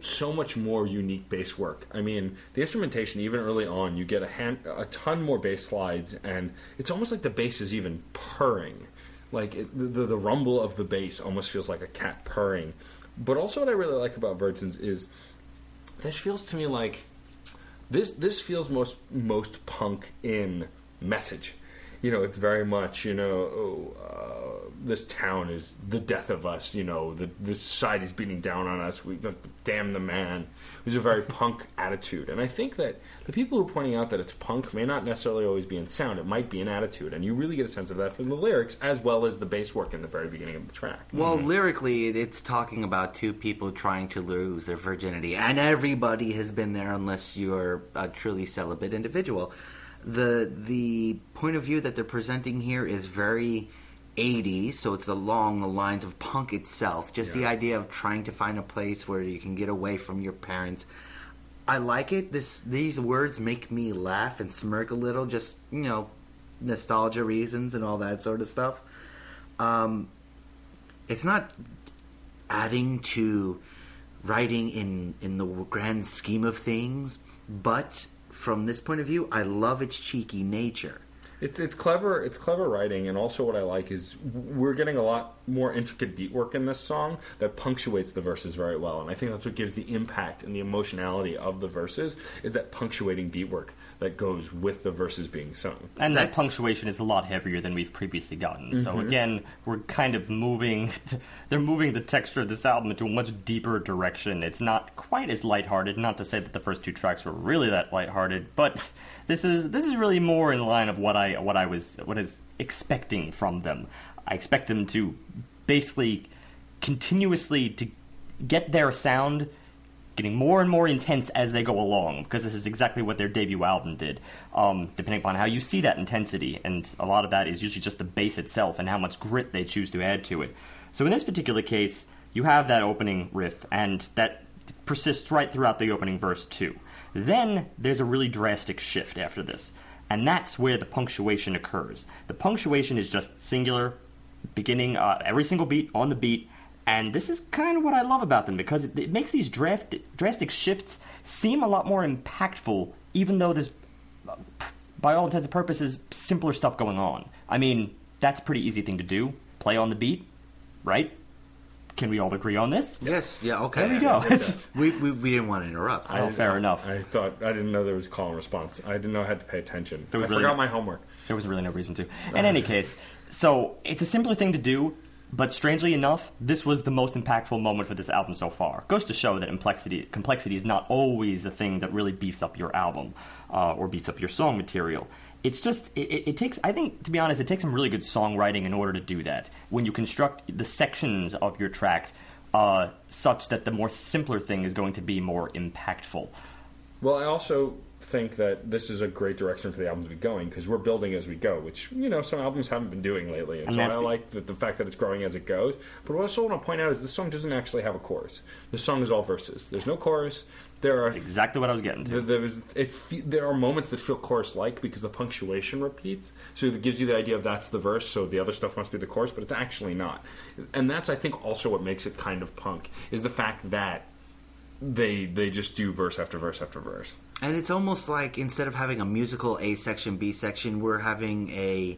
[SPEAKER 1] so much more unique bass work. I mean, the instrumentation, even early on, you get a ton more bass slides, and it's almost like the bass is even purring. Like the rumble of the bass almost feels like a cat purring. But also what I really like about Virgins is this feels to me like this feels most punk in message. it's very much, this town is the death of us, the society's beating down on us, we damn the man. It was a very punk attitude. And I think that the people who are pointing out that it's punk may not necessarily always be in sound. It might be in attitude. And you really get a sense of that from the lyrics as well as the bass work in the very beginning of the track.
[SPEAKER 3] Well, lyrically, it's talking about two people trying to lose their virginity. And everybody has been there unless you're a truly celibate individual. The point of view that they're presenting here is very 80s, so it's along the lines of punk itself. Just the idea of trying to find a place where you can get away from your parents. I like it. These words make me laugh and smirk a little, just, nostalgia reasons and all that sort of stuff. It's not adding to writing in the grand scheme of things, but from this point of view, I love its cheeky nature.
[SPEAKER 1] It's clever. It's clever writing, and also what I like is we're getting a lot more intricate beat work in this song that punctuates the verses very well, and I think that's what gives the impact and the emotionality of the verses is that punctuating beat work that goes with the verses being sung.
[SPEAKER 2] And that punctuation is a lot heavier than we've previously gotten. Mm-hmm. So again, we're kind of they're moving the texture of this album into a much deeper direction. It's not quite as lighthearted. Not to say that the first two tracks were really that lighthearted, but this is really more in line of what I was expecting from them. I expect them to basically continuously to get their sound getting more and more intense as they go along, because this is exactly what their debut album did, depending upon how you see that intensity, and a lot of that is usually just the bass itself and how much grit they choose to add to it. So in this particular case, you have that opening riff, and that persists right throughout the opening verse too. Then there's a really drastic shift after this, and that's where the punctuation occurs. The punctuation is just singular, beginning every single beat on the beat, and this is kind of what I love about them, because it makes these drastic shifts seem a lot more impactful, even though there's, by all intents and purposes, simpler stuff going on. I mean, that's a pretty easy thing to do. Play on the beat, right? Can we all agree on this?
[SPEAKER 3] Yes. Yeah, okay.
[SPEAKER 2] There we go.
[SPEAKER 3] We didn't want to interrupt.
[SPEAKER 2] Fair enough.
[SPEAKER 1] I didn't know there was a call and response. I didn't know I had to pay attention. I
[SPEAKER 2] really
[SPEAKER 1] forgot my homework.
[SPEAKER 2] There was really no reason to. In any case, so it's a simpler thing to do, but strangely enough, this was the most impactful moment for this album so far. Goes to show that complexity is not always the thing that really beefs up your album or beefs up your song material. It's just, it takes, I think, to be honest, it takes some really good songwriting in order to do that. When you construct the sections of your track such that the more simpler thing is going to be more impactful.
[SPEAKER 1] Well, I also think that this is a great direction for the album to be going, because we're building as we go, which, some albums haven't been doing lately. And so I like the fact that it's growing as it goes. But what I also want to point out is this song doesn't actually have a chorus. This song is all verses. There's no chorus.
[SPEAKER 2] That's exactly what I was getting to.
[SPEAKER 1] There are moments that feel chorus-like because the punctuation repeats. So it gives you the idea of that's the verse, so the other stuff must be the chorus, but it's actually not. And that's, I think, also what makes it kind of punk, is the fact that they just do verse after verse after verse.
[SPEAKER 3] And it's almost like instead of having a musical A section, B section, we're having a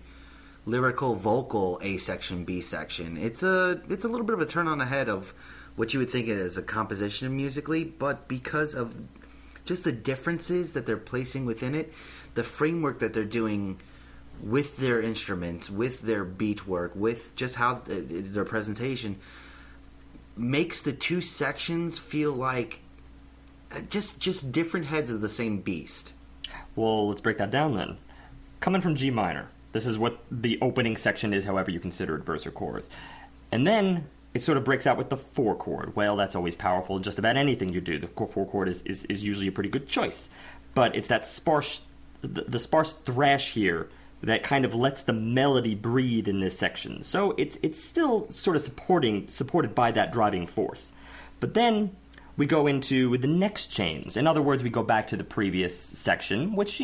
[SPEAKER 3] lyrical vocal A section, B section. It's a little bit of a turn on the head of what you would think it is a composition musically, but because of just the differences that they're placing within it, the framework that they're doing with their instruments, with their beat work, with just how their presentation makes the two sections feel like just different heads of the same beast.
[SPEAKER 2] Well, let's break that down then. Coming from G minor, this is what the opening section is, however you consider it, verse or chorus. And then it sort of breaks out with the 4 chord. Well, that's always powerful. Just about anything you do, the 4 chord is usually a pretty good choice. But it's that sparse thrash here that kind of lets the melody breathe in this section. So it's still sort of supported by that driving force. But then we go into the next chains. In other words, we go back to the previous section, which,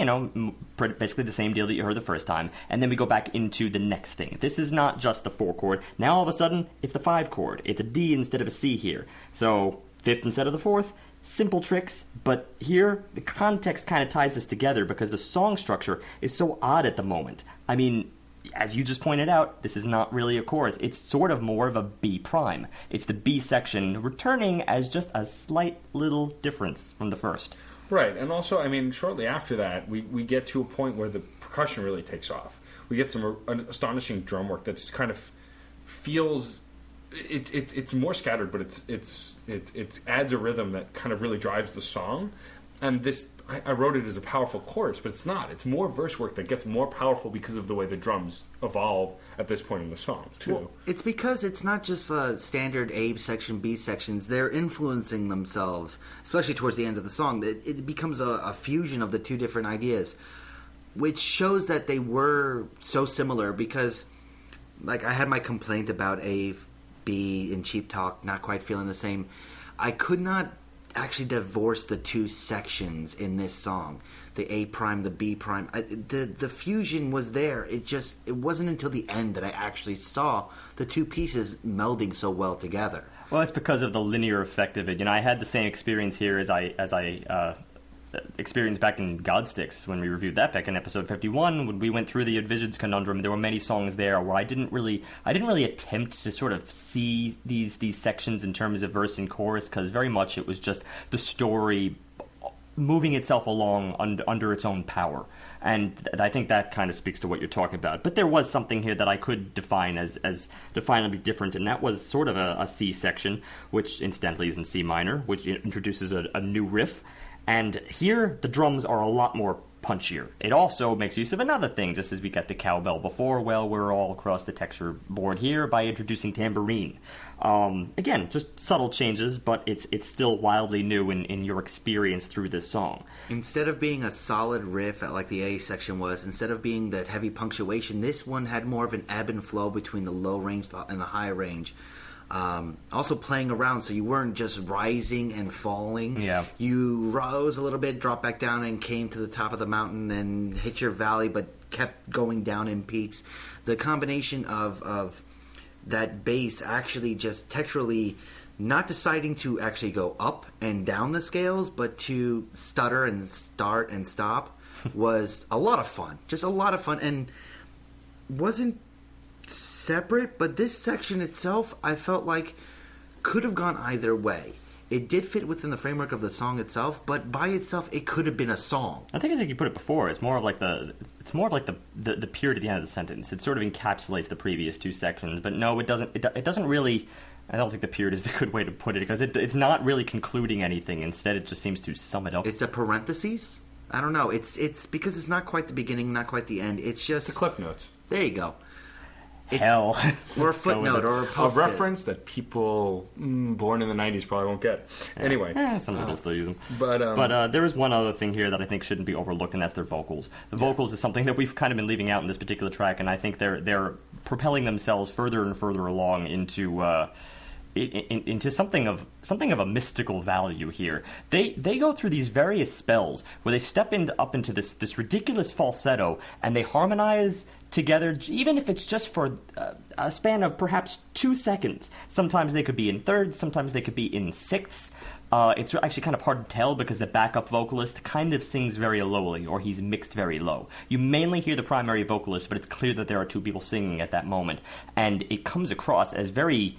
[SPEAKER 2] basically the same deal that you heard the first time, and then we go back into the next thing. This is not just the 4 chord. Now, all of a sudden, it's the 5 chord. It's a D instead of a C here. So, 5th instead of the 4th. Simple tricks, but here, the context kind of ties this together because the song structure is so odd at the moment. I mean, as you just pointed out, this is not really a chorus. It's sort of more of a B prime. It's the B section returning as just a slight little difference from the first. Right,
[SPEAKER 1] and also, shortly after that, we get to a point where the percussion really takes off. we get some astonishing drum work that just kind of feels it's more scattered, but it adds a rhythm that kind of really drives the song. And this, I wrote it as a powerful chorus, but it's not. It's more verse work that gets more powerful because of the way the drums evolve at this point in the song, too.
[SPEAKER 3] Well, it's because it's not just standard A section, B sections. They're influencing themselves, especially towards the end of the song. It becomes a fusion of the two different ideas, which shows that they were so similar because, like, I had my complaint about A, B, and Cheap Talk not quite feeling the same. I could not actually divorce the two sections in this song, the A prime, the B prime. The fusion was there. It wasn't until the end that I actually saw the two pieces melding so well together.
[SPEAKER 2] Well, it's because of the linear effect of it. I had the same experience here as I experienced back in Godsticks when we reviewed that back in episode 51 when we went through the Visions Conundrum. There were many songs there where I didn't really attempt to sort of see these sections in terms of verse and chorus, because very much it was just the story moving itself along under its own power. And I think that kind of speaks to what you're talking about. But there was something here that I could define as definably different, and that was sort of a C section, which incidentally is in C minor, which introduces a new riff. And here, the drums are a lot more punchier. It also makes use of another thing, just as we got the cowbell before. Well, we're all across the texture board here by introducing tambourine. Again, just subtle changes, but it's still wildly new in your experience through this song.
[SPEAKER 3] Instead of being a solid riff like the A section was, instead of being that heavy punctuation, this one had more of an ebb and flow between the low range and the high range. Also playing around, so you weren't just rising and falling.
[SPEAKER 2] Yeah.
[SPEAKER 3] You rose a little bit, dropped back down, and came to the top of the mountain and hit your valley, but kept going down in peaks. The combination of that bass actually just texturally not deciding to actually go up and down the scales, but to stutter and start and stop was a lot of fun. Just a lot of fun, and wasn't separate, but this section itself I felt like could have gone either way. It did fit within the framework of the song itself, but by itself it could have been a song.
[SPEAKER 2] I think as you put it before, it's more of like the period at the end of the sentence. It sort of encapsulates the previous two sections, but no, it doesn't. It doesn't really. I don't think the period is the good way to put it, because it's not really concluding anything. Instead, it just seems to sum it up.
[SPEAKER 3] It's a parentheses. I don't know. It's because it's not quite the beginning, not quite the end. It's just
[SPEAKER 1] The Cliff Notes.
[SPEAKER 3] There you go.
[SPEAKER 2] Hell.
[SPEAKER 3] Or a footnote, or a
[SPEAKER 1] A
[SPEAKER 3] post-it.
[SPEAKER 1] reference that people born in the 90s probably won't get. Anyway.
[SPEAKER 2] Some people still use them.
[SPEAKER 1] But
[SPEAKER 2] there is one other thing here that I think shouldn't be overlooked, and that's their vocals. The vocals is something that we've kind of been leaving out in this particular track, and I think they're propelling themselves further and further along into something of a mystical value here. They go through these various spells where they step up into this ridiculous falsetto, and they harmonize together, even if it's just for a span of perhaps 2 seconds. Sometimes they could be in thirds, sometimes they could be in sixths. It's actually kind of hard to tell because the backup vocalist kind of sings very lowly, or he's mixed very low. You mainly hear the primary vocalist, but it's clear that there are two people singing at that moment, and it comes across as very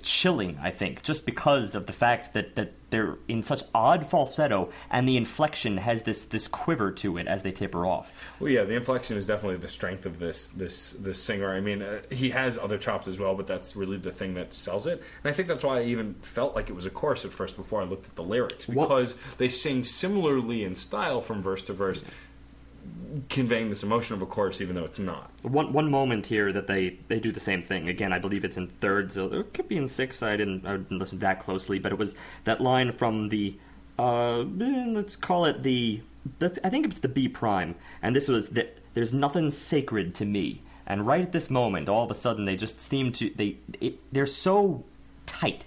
[SPEAKER 2] chilling, I think, just because of the fact that they're in such odd falsetto, and the inflection has this quiver to it as they taper off.
[SPEAKER 1] Well, yeah, the inflection is definitely the strength of this singer. I mean, he has other chops as well, but that's really the thing that sells it. And I think that's why I even felt like it was a chorus at first before I looked at the lyrics, because they sing similarly in style from verse to verse, conveying this emotion of a chorus even though it's not.
[SPEAKER 2] One moment here that they do the same thing. Again, I believe it's in thirds. It could be in sixths. I didn't listen that closely, but it was that line from the let's call it I think it's the B prime, and this was that there's nothing sacred to me. And right at this moment, all of a sudden, they just seem to they're so tight.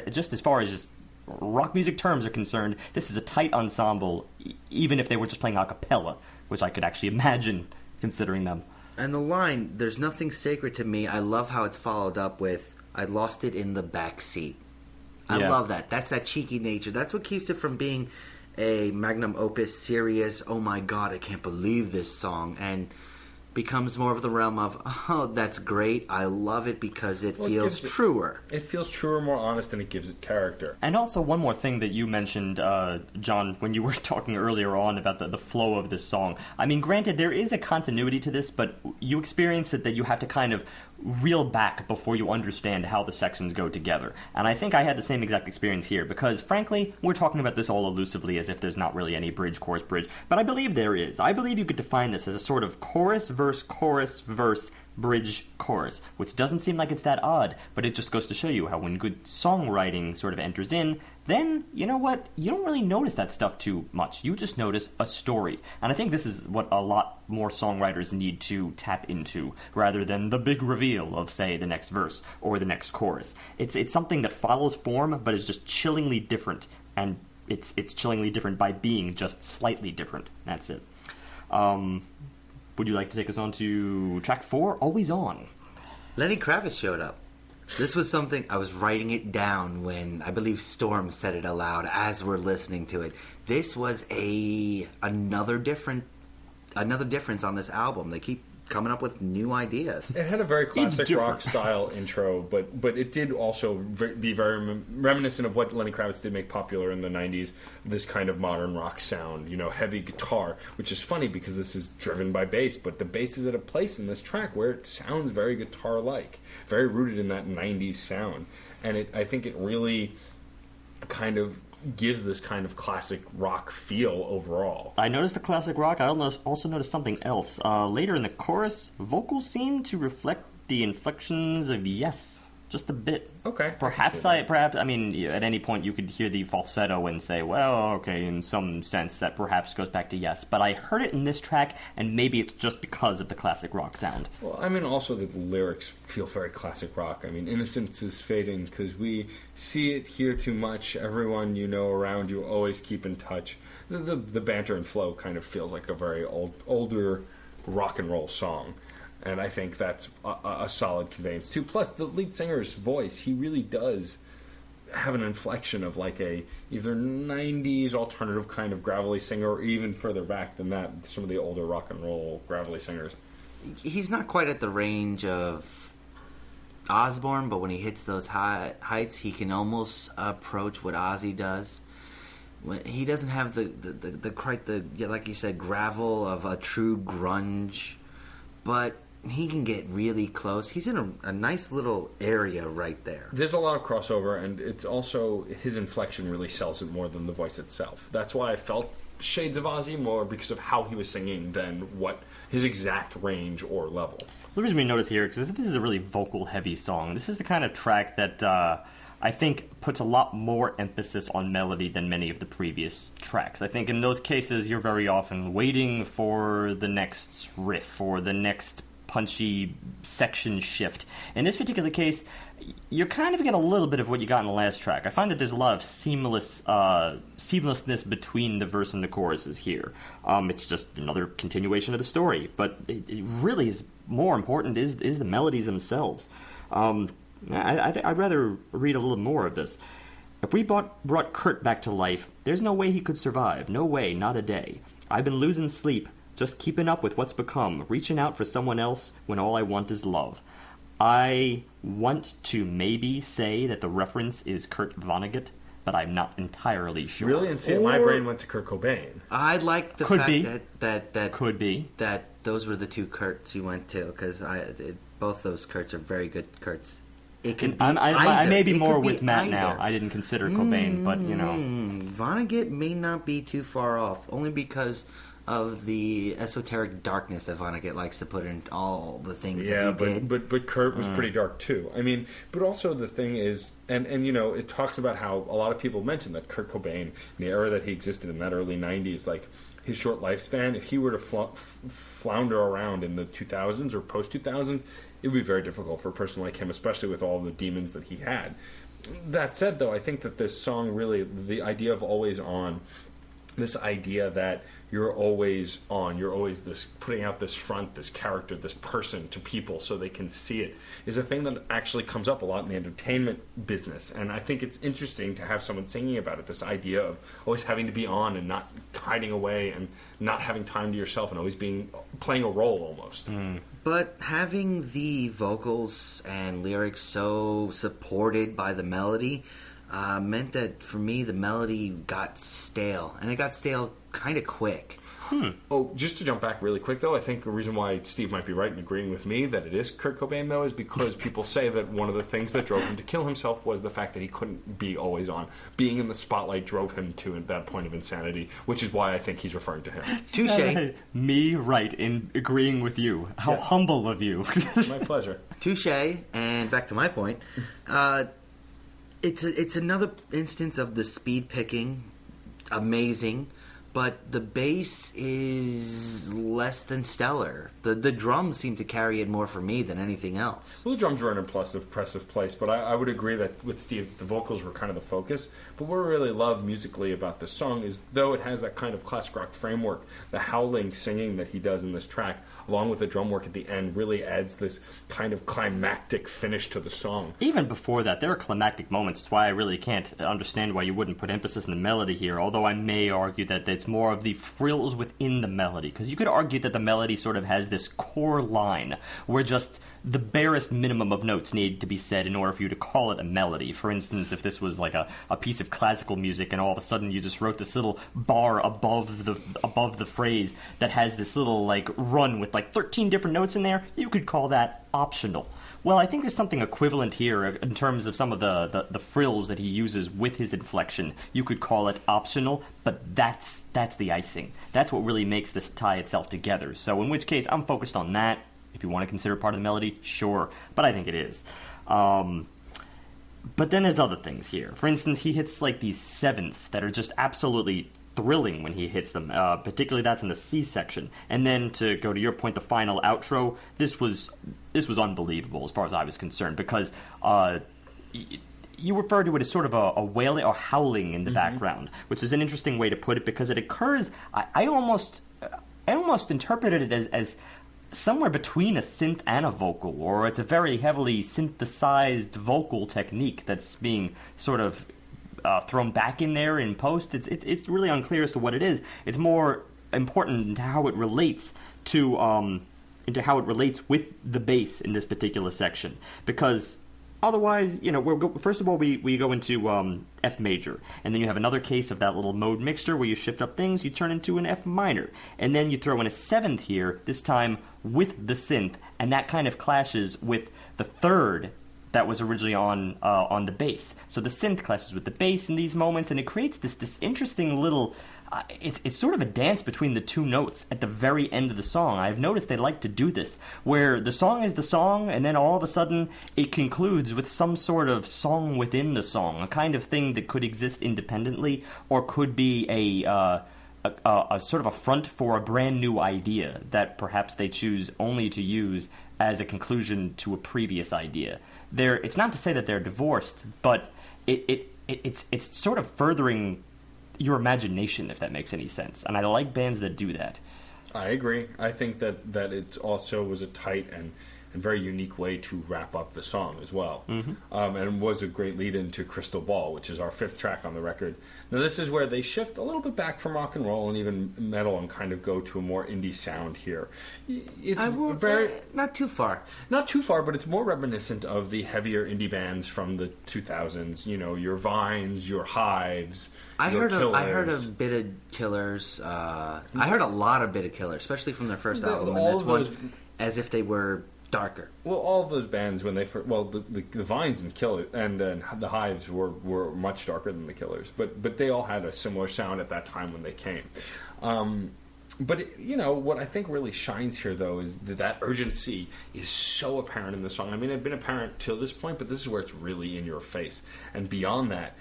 [SPEAKER 2] Just as far as just rock music terms are concerned, this is a tight ensemble, even if they were just playing a cappella, which I could actually imagine considering them.
[SPEAKER 3] And the line, there's nothing sacred to me, I love how it's followed up with, I lost it in the back seat. I love that. That's that cheeky nature. That's what keeps it from being a magnum opus, serious, oh my god, I can't believe this song. And becomes more of the realm of, oh, that's great, I love it because it feels truer.
[SPEAKER 1] It feels truer, more honest, and it gives it character.
[SPEAKER 2] And also, one more thing that you mentioned, John, when you were talking earlier on about the flow of this song. I mean, granted, there is a continuity to this, but you experience it that you have to kind of reel back before you understand how the sections go together. And I think I had the same exact experience here, because, frankly, we're talking about this all elusively as if there's not really any bridge, chorus, bridge. But I believe there is. I believe you could define this as a sort of chorus, verse, bridge, chorus, which doesn't seem like it's that odd, but it just goes to show you how when good songwriting sort of enters in, then, you know what, you don't really notice that stuff too much. You just notice a story. And I think this is what a lot more songwriters need to tap into, rather than the big reveal of, say, the next verse or the next chorus. It's something that follows form, but is just chillingly different, and it's chillingly different by being just slightly different. That's it. Would you like to take us on to track 4, Always On?
[SPEAKER 3] Lenny Kravitz showed up. This was something, I was writing it down when I believe Storm said it aloud as we're listening to it. This was another difference on this album. They keep coming up with new ideas.
[SPEAKER 1] It had a very classic rock style intro, but it did also be very reminiscent of what Lenny Kravitz did make popular in the 90s, this kind of modern rock sound, heavy guitar, which is funny because this is driven by bass, but the bass is at a place in this track where it sounds very guitar-like, very rooted in that 90s sound. And I think it really kind of gives this kind of classic rock feel overall.
[SPEAKER 2] I noticed the classic rock. I also noticed something else. Later in the chorus, vocals seem to reflect the inflections of yes, just a bit.
[SPEAKER 1] Okay.
[SPEAKER 2] Perhaps at any point you could hear the falsetto and say, well, okay, in some sense that perhaps goes back to yes. But I heard it in this track, and maybe it's just because of the classic rock sound.
[SPEAKER 1] Well, I mean, also the lyrics feel very classic rock. I mean, innocence is fading because we see it here too much. Everyone you know around you always keep in touch. The banter and flow kind of feels like a very older rock and roll song. And I think that's a solid conveyance, too. Plus, the lead singer's voice, he really does have an inflection of like a either 90s alternative kind of gravelly singer, or even further back than that, some of the older rock and roll gravelly singers.
[SPEAKER 3] He's not quite at the range of Osbourne, but when he hits those heights, he can almost approach what Ozzy does. He doesn't have the like you said, gravel of a true grunge, but he can get really close. He's in a nice little area right there.
[SPEAKER 1] There's a lot of crossover, and it's also his inflection really sells it more than the voice itself. That's why I felt shades of Ozzy more, because of how he was singing than what his exact range or level.
[SPEAKER 2] The reason we notice here, because this is a really vocal-heavy song. This is the kind of track that I think puts a lot more emphasis on melody than many of the previous tracks. I think in those cases, you're very often waiting for the next riff or the next punchy section shift. In this particular case, you're kind of getting a little bit of what you got in the last track. I find that there's a lot of seamlessness between the verse and the choruses here. It's just another continuation of the story, but it really is more important is the melodies themselves. I'd rather read a little more of this. If we brought Kurt back to life, there's no way he could survive. No way, not a day. I've been losing sleep, just keeping up with what's become, reaching out for someone else when all I want is love. I want to maybe say that the reference is Kurt Vonnegut, but I'm not entirely sure.
[SPEAKER 1] Really? And see, my brain went to Kurt Cobain.
[SPEAKER 3] I like the
[SPEAKER 2] Could
[SPEAKER 3] fact
[SPEAKER 2] be.
[SPEAKER 3] that
[SPEAKER 2] Could be.
[SPEAKER 3] that those were the two Kurts you went to, because both those Kurts are very good Kurts. It could be
[SPEAKER 2] I may be
[SPEAKER 3] It
[SPEAKER 2] more
[SPEAKER 3] could
[SPEAKER 2] with
[SPEAKER 3] be
[SPEAKER 2] Matt
[SPEAKER 3] either.
[SPEAKER 2] now. I didn't consider Cobain, but you know.
[SPEAKER 3] Vonnegut may not be too far off, only because of the esoteric darkness that Vonnegut likes to put in all the things that he did.
[SPEAKER 1] But Kurt was pretty dark too. I mean, but also the thing is, and it talks about how a lot of people mention that Kurt Cobain, in the era that he existed in that early 90s, like his short lifespan, if he were to flounder around in the 2000s or post-2000s, it would be very difficult for a person like him, especially with all the demons that he had. That said, though, I think that this song really, the idea of Always On, this idea that you're always on. You're always this putting out this front, this character, this person to people so they can see it, is a thing that actually comes up a lot in the entertainment business. And I think it's interesting to have someone singing about it, this idea of always having to be on and not hiding away and not having time to yourself and always playing a role almost.
[SPEAKER 3] But having the vocals and lyrics so supported by the melody meant that for me the melody got stale, and it got stale kind of quick.
[SPEAKER 1] Oh, just to jump back really quick, though, I think the reason why Steve might be right in agreeing with me that it is Kurt Cobain, though, is because people say that one of the things that drove him to kill himself was the fact that he couldn't be always on. Being in the spotlight drove him to that point of insanity, which is why I think he's referring to him.
[SPEAKER 3] Touche.
[SPEAKER 2] Me right in agreeing with you. How humble of you.
[SPEAKER 1] My pleasure.
[SPEAKER 3] Touche. And back to my point, it's another instance of the speed picking, amazing, but the bass is less than stellar. The drums seem to carry it more for me than anything else.
[SPEAKER 1] Well, the drums were in an impressive place, but I would agree that with Steve, the vocals were kind of the focus. But what I really love musically about this song is, though it has that kind of classic rock framework, the howling singing that he does in this track, along with the drum work at the end, really adds this kind of climactic finish to the song.
[SPEAKER 2] Even before that, there are climactic moments. That's why I really can't understand why you wouldn't put emphasis on the melody here, although I may argue that it's more of the frills within the melody, because you could argue that the melody sort of has this core line where just the barest minimum of notes need to be said in order for you to call it a melody. For instance, if this was like a piece of classical music and all of a sudden you just wrote this little bar above the phrase that has this little like run with like 13 different notes in there, you could call that optional. Well, I think there's something equivalent here in terms of some of the frills that he uses with his inflection. You could call it optional, but that's the icing. That's what really makes this tie itself together. So in which case, I'm focused on that. If you want to consider part of the melody, sure, but I think it is. But then there's other things here. For instance, he hits like these sevenths that are just absolutely thrilling when he hits them, particularly that's in the C section. And then to go to your point, the final outro, this was unbelievable as far as I was concerned, because you refer to it as sort of a wailing or howling in the background, which is an interesting way to put it, because it occurs, I almost interpreted it as somewhere between a synth and a vocal, or it's a very heavily synthesized vocal technique that's being sort of thrown back in there in post. It's really unclear as to what it is. It's more important into how it relates to with the bass in this particular section, because otherwise, first of all, we go into F major, and then you have another case of that little mode mixture where you shift up things, you turn into an F minor, and then you throw in a seventh here, this time with the synth, and that kind of clashes with the third that was originally on the bass. So the synth clashes with the bass in these moments, and it creates this interesting little. It's sort of a dance between the two notes at the very end of the song. I've noticed they like to do this, where the song is the song, and then all of a sudden it concludes with some sort of song within the song, a kind of thing that could exist independently, or could be a sort of a front for a brand new idea that perhaps they choose only to use as a conclusion to a previous idea. It's not to say that they're divorced, but it's sort of furthering your imagination, if that makes any sense. And I like bands that do that.
[SPEAKER 1] I agree. I think that it also was a tight and very unique way to wrap up the song as well. And was a great lead-in to Crystal Ball, which is our fifth track on the record. Now, this is where they shift a little bit back from rock and roll and even metal and kind of go to a more indie sound here. It's
[SPEAKER 3] not too far.
[SPEAKER 1] Not too far, but it's more reminiscent of the heavier indie bands from the 2000s. Your Vines, your Hives.
[SPEAKER 3] I heard a bit of Killers. I heard a lot of bit of Killers, especially from their first album. And this one, as if they were darker.
[SPEAKER 1] Well, all of those bands, when they first, the Vines and Killers and the Hives were much darker than the Killers, but they all had a similar sound at that time when they came. But what I think really shines here, though, is that urgency is so apparent in the song. I mean, it had been apparent till this point, but this is where it's really in your face. And beyond that,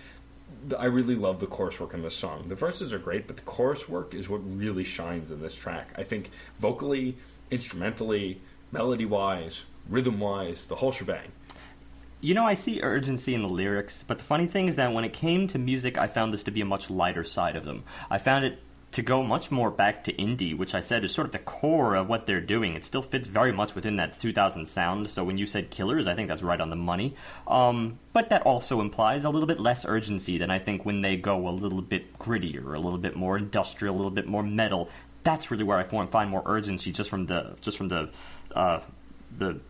[SPEAKER 1] I really love the chorus work in this song. The verses are great, but the chorus work is what really shines in this track. I think vocally, instrumentally, melody-wise, rhythm-wise, the whole shebang.
[SPEAKER 2] I see urgency in the lyrics, but the funny thing is that when it came to music, I found this to be a much lighter side of them. I found it to go much more back to indie, which I said is sort of the core of what they're doing. It still fits very much within that 2000 sound, so when you said Killers, I think that's right on the money. But that also implies a little bit less urgency than I think when they go a little bit grittier, a little bit more industrial, a little bit more metal. That's really where I find more urgency just from the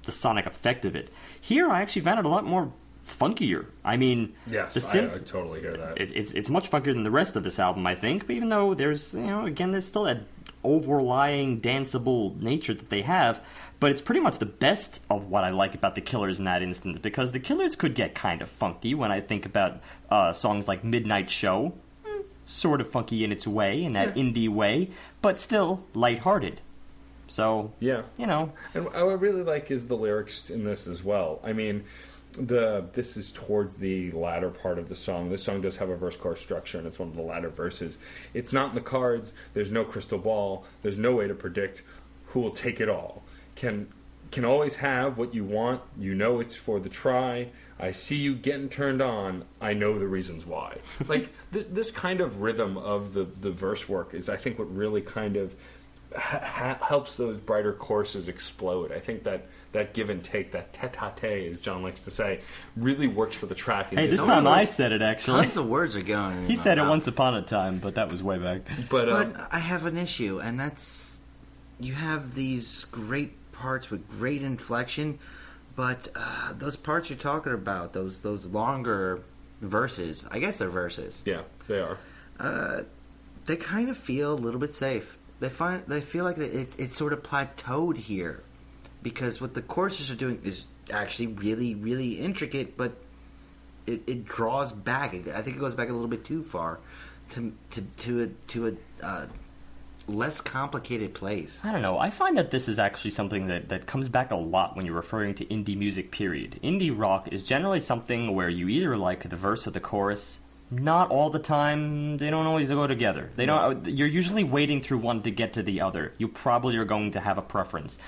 [SPEAKER 2] sonic effect of it. Here, I actually found it a lot more funkier. I mean,
[SPEAKER 1] yes,
[SPEAKER 2] the synth,
[SPEAKER 1] I totally hear that.
[SPEAKER 2] It's much funkier than the rest of this album, I think. But even though there's, again, there's still that overlying danceable nature that they have. But it's pretty much the best of what I like about the Killers in that instance, because the Killers could get kind of funky when I think about songs like Midnight Show. Sort of funky in its way, in that indie way, but still lighthearted. So,
[SPEAKER 1] yeah.
[SPEAKER 2] And
[SPEAKER 1] what I really like is the lyrics in this as well. I mean, this is towards the latter part of the song. This song does have a verse-chorus structure, and it's one of the latter verses. It's not in the cards. There's no crystal ball. There's no way to predict who will take it all. Can always have what you want. You know it's for the try. I see you getting turned on. I know the reasons why. Like, this kind of rhythm of the verse work is, I think, what really kind of helps those brighter choruses explode. I think that give and take, that tete-a-tete, as John likes to say, really works for the track.
[SPEAKER 2] Hey, this time I said it, actually.
[SPEAKER 3] Tons of words are going in
[SPEAKER 2] He said it
[SPEAKER 3] mouth.
[SPEAKER 2] once upon a time, but that was way back.
[SPEAKER 1] But
[SPEAKER 3] I have an issue, and that's... You have these great parts with great inflection, but those parts you're talking about, those longer verses, I guess they're verses.
[SPEAKER 1] yeah, they are.
[SPEAKER 3] They kind of feel a little bit safe. They feel like it's sort of plateaued here, because what the choruses are doing is actually really, really intricate, but it draws back. I think it goes back a little bit too far to a less complicated place.
[SPEAKER 2] I don't know. I find that this is actually something that comes back a lot when you're referring to indie music, period. Indie rock is generally something where you either like the verse or the chorus. Not all the time. They don't always go together. They don't. You're usually waiting through one to get to the other. You probably are going to have a preference.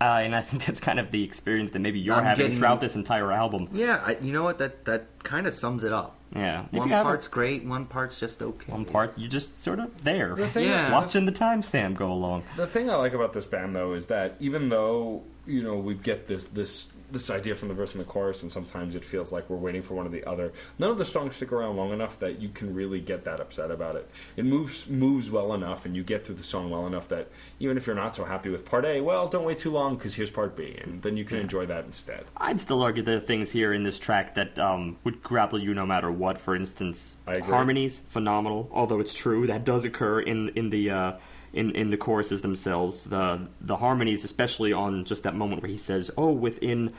[SPEAKER 2] And I think that's kind of the experience that maybe you're having throughout this entire album.
[SPEAKER 3] Yeah, you know what? That kind of sums it up.
[SPEAKER 2] Yeah.
[SPEAKER 3] One part's great, one part's just okay.
[SPEAKER 2] One part, you're just sort of there.
[SPEAKER 3] Yeah.
[SPEAKER 2] Watching the timestamp go along.
[SPEAKER 1] The thing I like about this band, though, is that even though, we get this idea from the verse and the chorus, and sometimes it feels like we're waiting for one or the other, none of the songs stick around long enough that you can really get that upset about it. It moves well enough, and you get through the song well enough that even if you're not so happy with part A, well, don't wait too long, because here's part B, and then you can enjoy that instead.
[SPEAKER 2] I'd still argue there are things here in this track that would grapple you no matter what. For instance, harmonies, phenomenal. Although it's true that does occur in the choruses themselves. The harmonies, especially on just that moment where he says, "Oh, within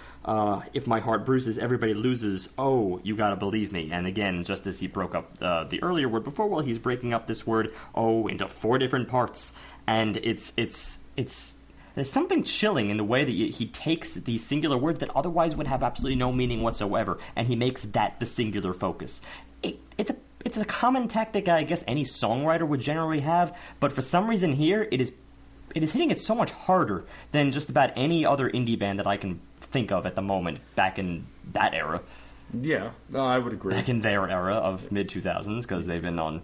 [SPEAKER 2] if my heart bruises, everybody loses. Oh, you gotta believe me." And again, just as he broke up the earlier word before, well, he's breaking up this word "oh" into 4 different parts, and it's there's something chilling in the way that he takes these singular words that otherwise would have absolutely no meaning whatsoever, and he makes that the singular focus. It's a common tactic I guess any songwriter would generally have, but for some reason here it is hitting it so much harder than just about any other indie band that I can think of at the moment back in that era.
[SPEAKER 1] Yeah, no, I would agree.
[SPEAKER 2] Back in their era of mid-2000s, because they've been on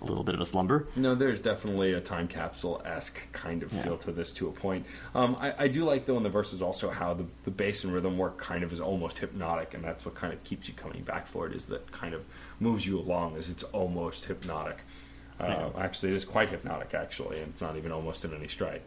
[SPEAKER 2] a little bit of a slumber.
[SPEAKER 1] No, there's definitely a time capsule-esque kind of feel to this to a point. I do like, though, in the verses also how the bass and rhythm work kind of is almost hypnotic, and that's what kind of keeps you coming back for it, is that kind of moves you along, as it's almost hypnotic. Actually, it is quite hypnotic, actually, and it's not even almost in any stride.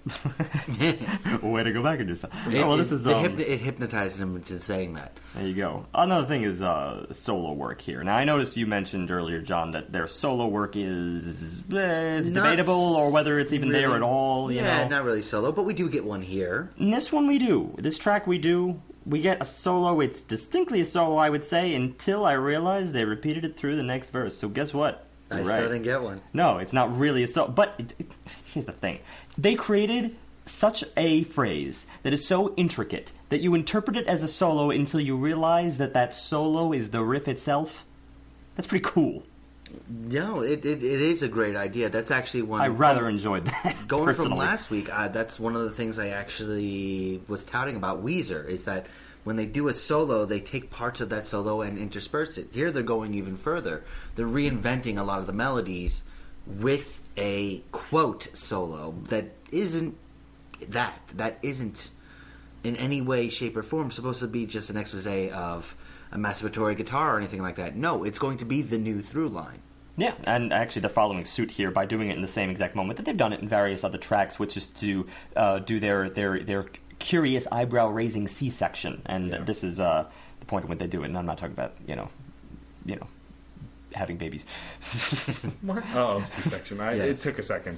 [SPEAKER 2] Way to go back and do something.
[SPEAKER 3] It hypnotizes him into saying that.
[SPEAKER 2] There you go. Another thing is solo work here. Now, I noticed you mentioned earlier, John, that their solo work is it's debatable, or whether it's even there at all.
[SPEAKER 3] Yeah, not really solo, but we do get one here.
[SPEAKER 2] In this one we do. This track we do. We get a solo. It's distinctly a solo, I would say, until I realized they repeated it through the next verse. So guess what?
[SPEAKER 3] I still didn't get one.
[SPEAKER 2] No, it's not really a solo. But here's the thing. They created such a phrase that is so intricate that you interpret it as a solo until you realize that solo is the riff itself. That's pretty cool.
[SPEAKER 3] No, it is a great idea. That's actually one...
[SPEAKER 2] I rather enjoyed that,
[SPEAKER 3] Going
[SPEAKER 2] personally.
[SPEAKER 3] from last week, that's one of the things I actually was touting about Weezer, is that when they do a solo, they take parts of that solo and intersperse it. Here they're going even further. They're reinventing a lot of the melodies with a quote solo that isn't in any way, shape, or form supposed to be just an expose of a masturbatory guitar or anything like that. No, it's going to be the new through line.
[SPEAKER 2] Yeah, and actually they're following suit here by doing it in the same exact moment that they've done it in various other tracks, which is to do their curious eyebrow-raising C-section. And this is the point of when they do it, and I'm not talking about, you know, having babies.
[SPEAKER 1] Oh, C-section. It took a second.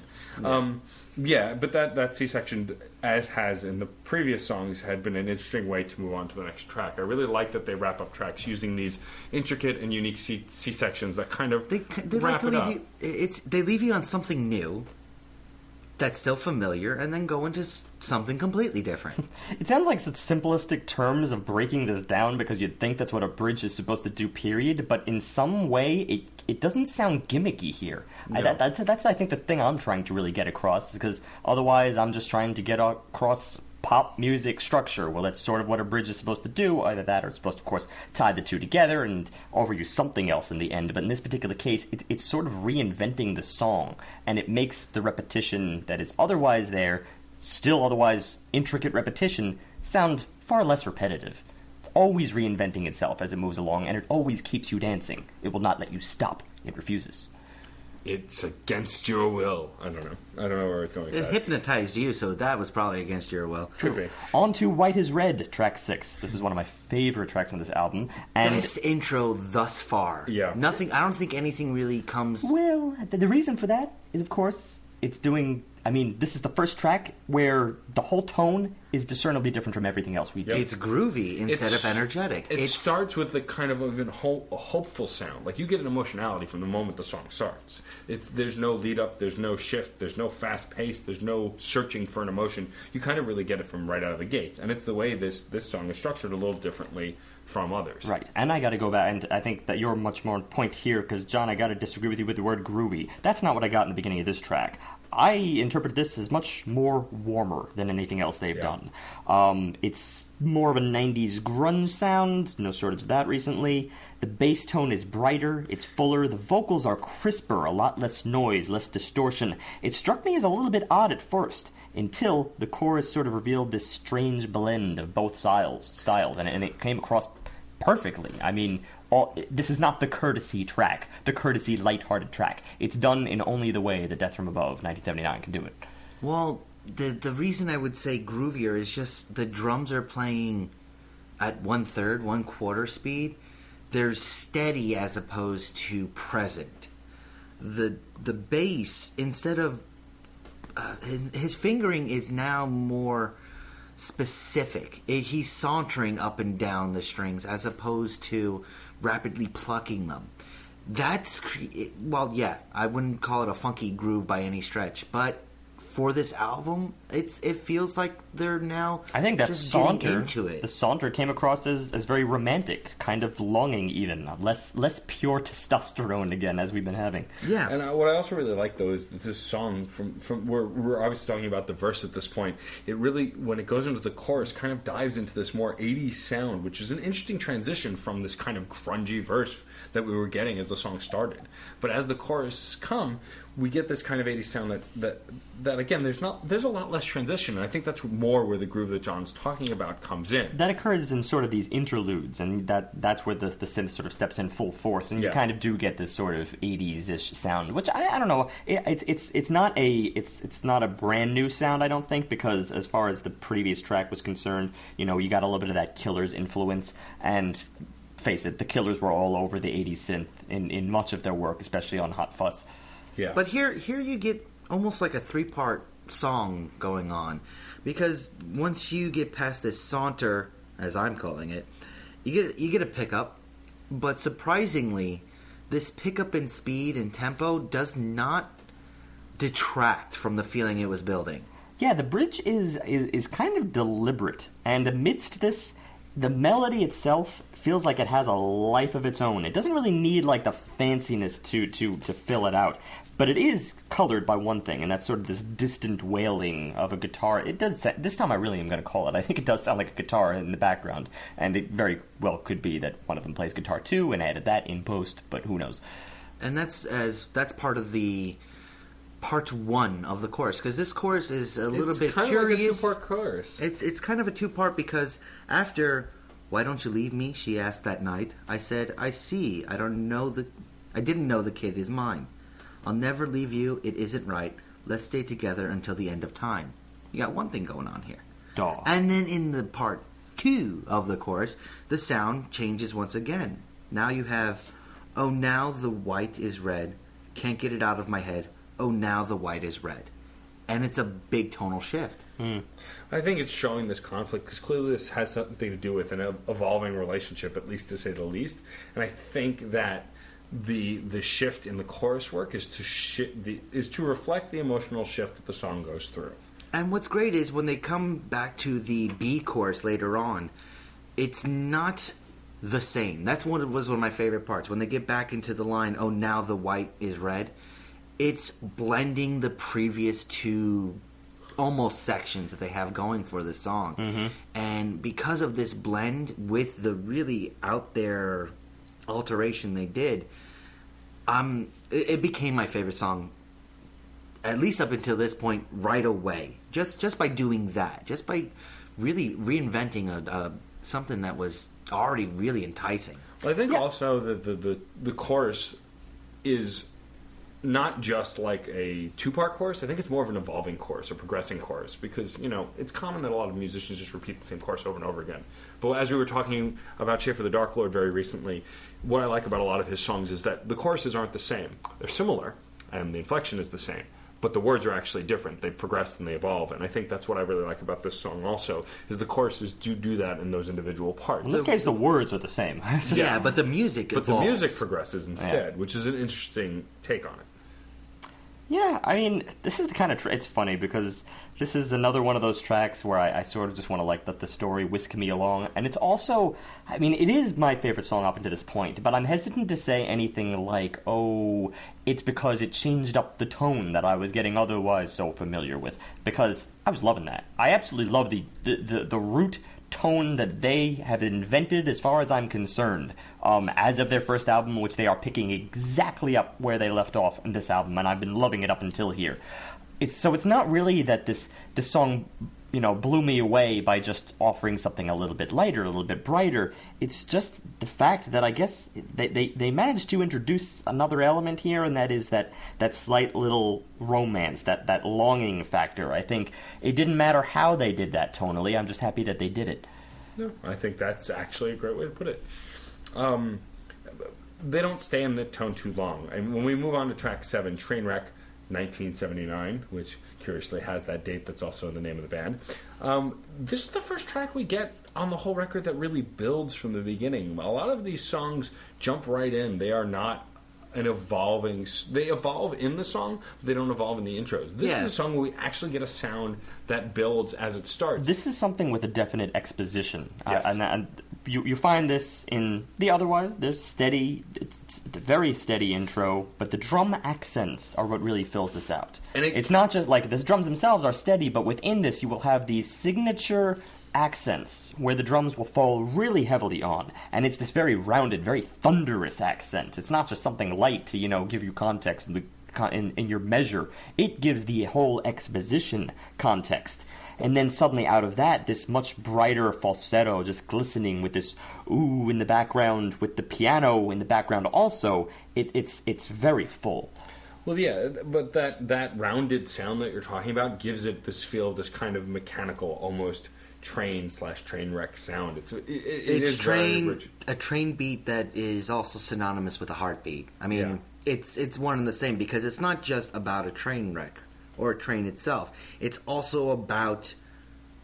[SPEAKER 3] Yes.
[SPEAKER 1] But that C-section, as has in the previous songs, had been an interesting way to move on to the next track. I really like that they wrap up tracks using these intricate and unique C-sections that kind of
[SPEAKER 3] they
[SPEAKER 1] wrap
[SPEAKER 3] like
[SPEAKER 1] it up.
[SPEAKER 3] They leave you on something new that's still familiar, and then go into something completely different.
[SPEAKER 2] It sounds like such simplistic terms of breaking this down because you'd think that's what a bridge is supposed to do, period, but in some way it doesn't sound gimmicky here.
[SPEAKER 1] No.
[SPEAKER 2] That's I think the thing I'm trying to really get across, because otherwise I'm just trying to get across pop music structure. Well, that's sort of what a bridge is supposed to do. Either that or it's supposed to, of course, tie the two together and overuse something else in the end. But in this particular case, it's sort of reinventing the song, and it makes the repetition that is otherwise there, still otherwise intricate repetition, sound far less repetitive. It's always reinventing itself as it moves along, and it always keeps you dancing. It will not let you stop. It refuses.
[SPEAKER 1] It's against your will. I don't know where it's going with
[SPEAKER 3] It
[SPEAKER 1] that.
[SPEAKER 3] hypnotized you, so that was probably against your will.
[SPEAKER 1] Could be.
[SPEAKER 2] On to White is Red, track 6. This is one of my favorite tracks on this album. And
[SPEAKER 3] Best intro thus far.
[SPEAKER 1] Yeah.
[SPEAKER 3] Nothing. I don't think anything really comes.
[SPEAKER 2] well, the reason for that is, of course, it's doing... I mean, this is the first track where the whole tone is discernibly different from everything else we do.
[SPEAKER 3] It's groovy instead of energetic.
[SPEAKER 1] It starts with the kind of even a hopeful sound. Like, you get an emotionality from the moment the song starts. There's no lead up, there's no shift, there's no fast pace, there's no searching for an emotion. You kind of really get it from right out of the gates. And it's the way this song is structured a little differently from others.
[SPEAKER 2] Right, and I got to go back, and I think that you're much more on point here, because, John, I got to disagree with you with the word groovy. That's not what I got in the beginning of this track. I interpret this as much more warmer than anything else they've done. It's more of a 90s grunge sound, no shortage of that recently. The bass tone is brighter, it's fuller, the vocals are crisper, a lot less noise, less distortion. It struck me as a little bit odd at first, until the chorus sort of revealed this strange blend of both styles, and it came across perfectly. I mean, this is not the courtesy track, the courtesy lighthearted track. It's done in only the way that Death from Above 1979 can do it.
[SPEAKER 3] Well, the reason I would say groovier is just the drums are playing at 1/3, 1/4 speed. They're steady as opposed to present. The bass, instead of his fingering is now more specific. He's sauntering up and down the strings as opposed to rapidly plucking them. That's I wouldn't call it a funky groove by any stretch, but for this album, it feels like they're now
[SPEAKER 2] I think that
[SPEAKER 3] just
[SPEAKER 2] saunter,
[SPEAKER 3] getting into it.
[SPEAKER 2] the saunter came across as very romantic, kind of longing even, less pure testosterone again, as we've been having.
[SPEAKER 3] Yeah.
[SPEAKER 1] And what I also really like, though, is this song from we're obviously talking about the verse at this point. It really, when it goes into the chorus, kind of dives into this more 80s sound, which is an interesting transition from this kind of grungy verse that we were getting as the song started. But as the choruses come, we get this kind of 80s sound that again, there's a lot less transition, and I think that's more where the groove that John's talking about comes in.
[SPEAKER 2] That occurs in sort of these interludes, and that's where the synth sort of steps in full force, and you kind of do get this sort of 80s-ish sound, which I don't know. It's not a brand new sound, I don't think, because as far as the previous track was concerned, you got a little bit of that Killers influence, and face it, the Killers were all over the 80s synth in much of their work, especially on Hot Fuss.
[SPEAKER 1] Yeah.
[SPEAKER 3] But here you get almost like a 3-part song going on, because once you get past this saunter, as I'm calling it, you get a pickup, but surprisingly, this pickup in speed and tempo does not detract from the feeling it was building.
[SPEAKER 2] Yeah, the bridge is kind of deliberate, and amidst this, the melody itself feels like it has a life of its own. It doesn't really need like the fanciness to fill it out, but it is colored by one thing, and that's sort of this distant wailing of a guitar. It does. This time, I really am going to call it. I think it does sound like a guitar in the background, and it very well could be that one of them plays guitar too, and added that in post. But who knows?
[SPEAKER 3] And that's part of the part one of the chorus, because this chorus is a little bit
[SPEAKER 1] kind
[SPEAKER 3] curious.
[SPEAKER 1] of like a two-part chorus.
[SPEAKER 3] It's kind of a two-part, because after "Why don't you leave me?" she asked that night, I said, "I see. I didn't know the kid is mine. I'll never leave you. It isn't right. Let's stay together until the end of time." You got one thing going on here.
[SPEAKER 2] Duh.
[SPEAKER 3] And then in the part two of the chorus, the sound changes once again. Now you have, "Oh, now the white is red. Can't get it out of my head. Oh, now the white is red." And it's a big tonal shift.
[SPEAKER 1] I think it's showing this conflict because clearly this has something to do with an evolving relationship, at least to say the least. And I think that the shift in the chorus work is to reflect the emotional shift that the song goes through.
[SPEAKER 3] And what's great is when they come back to the B chorus later on, it's not the same. That's was one of my favorite parts. When they get back into the line, "Oh, now the white is red," it's blending the previous two almost sections that they have going for the song.
[SPEAKER 2] Mm-hmm.
[SPEAKER 3] And because of this blend with the really out there alteration they did, it became my favorite song, at least up until this point, right away. Just by doing that, just by really reinventing something that was already really enticing.
[SPEAKER 1] Well, I think also that the chorus is not just like a two-part chorus. I think it's more of an evolving chorus, a progressing chorus, because, it's common that a lot of musicians just repeat the same chorus over and over again. But as we were talking about Schaefer the Dark Lord very recently, what I like about a lot of his songs is that the choruses aren't the same. They're similar, and the inflection is the same, but the words are actually different. They progress and they evolve, and I think that's what I really like about this song also, is the choruses do that in those individual parts.
[SPEAKER 2] In this case, the words are the same.
[SPEAKER 3] Yeah, but the music evolves.
[SPEAKER 1] But the music progresses instead, which is an interesting take on it.
[SPEAKER 2] Yeah, I mean, this is the kind of... it's funny because this is another one of those tracks where I sort of just want to let the story whisk me along. And it's also... I mean, it is my favorite song up until this point, but I'm hesitant to say anything like, oh, it's because it changed up the tone that I was getting otherwise so familiar with. Because I was loving that. I absolutely love the root tone that they have invented, as far as I'm concerned, as of their first album, which they are picking exactly up where they left off in this album, and I've been loving it up until here. It's not really that this song, blew me away by just offering something a little bit lighter, a little bit brighter. It's just the fact that I guess they managed to introduce another element here, and that is that slight little romance, that longing factor. I think it didn't matter how they did that tonally. I'm just happy that they did it.
[SPEAKER 1] No, I think that's actually a great way to put it. They don't stay in the tone too long. And when we move on to track 7, Trainwreck, 1979, which curiously has that date that's also in the name of the band. This is the first track we get on the whole record that really builds from the beginning. A lot of these songs jump right in. They are not an evolving... They evolve in the song, but they don't evolve in the intros. This is a song where we actually get a sound that builds as it starts.
[SPEAKER 2] This is something with a definite exposition.
[SPEAKER 1] Yes.
[SPEAKER 2] And you find this in the otherwise. There's steady... It's a very steady intro, but the drum accents are what really fills this out. And it's not just like... The drums themselves are steady, but within this you will have these signature accents where the drums will fall really heavily on, and it's this very rounded, very thunderous accent. It's not just something light to give you context in your measure. It gives the whole exposition context, and then suddenly out of that, this much brighter falsetto just glistening with this ooh in the background, with the piano in the background also. It's very full.
[SPEAKER 1] Well, yeah, but that rounded sound that you're talking about gives it this feel of this kind of mechanical, almost train/train wreck sound. It's
[SPEAKER 3] a train beat that is also synonymous with a heartbeat. I mean, it's one and the same, because it's not just about a train wreck or a train itself. It's also about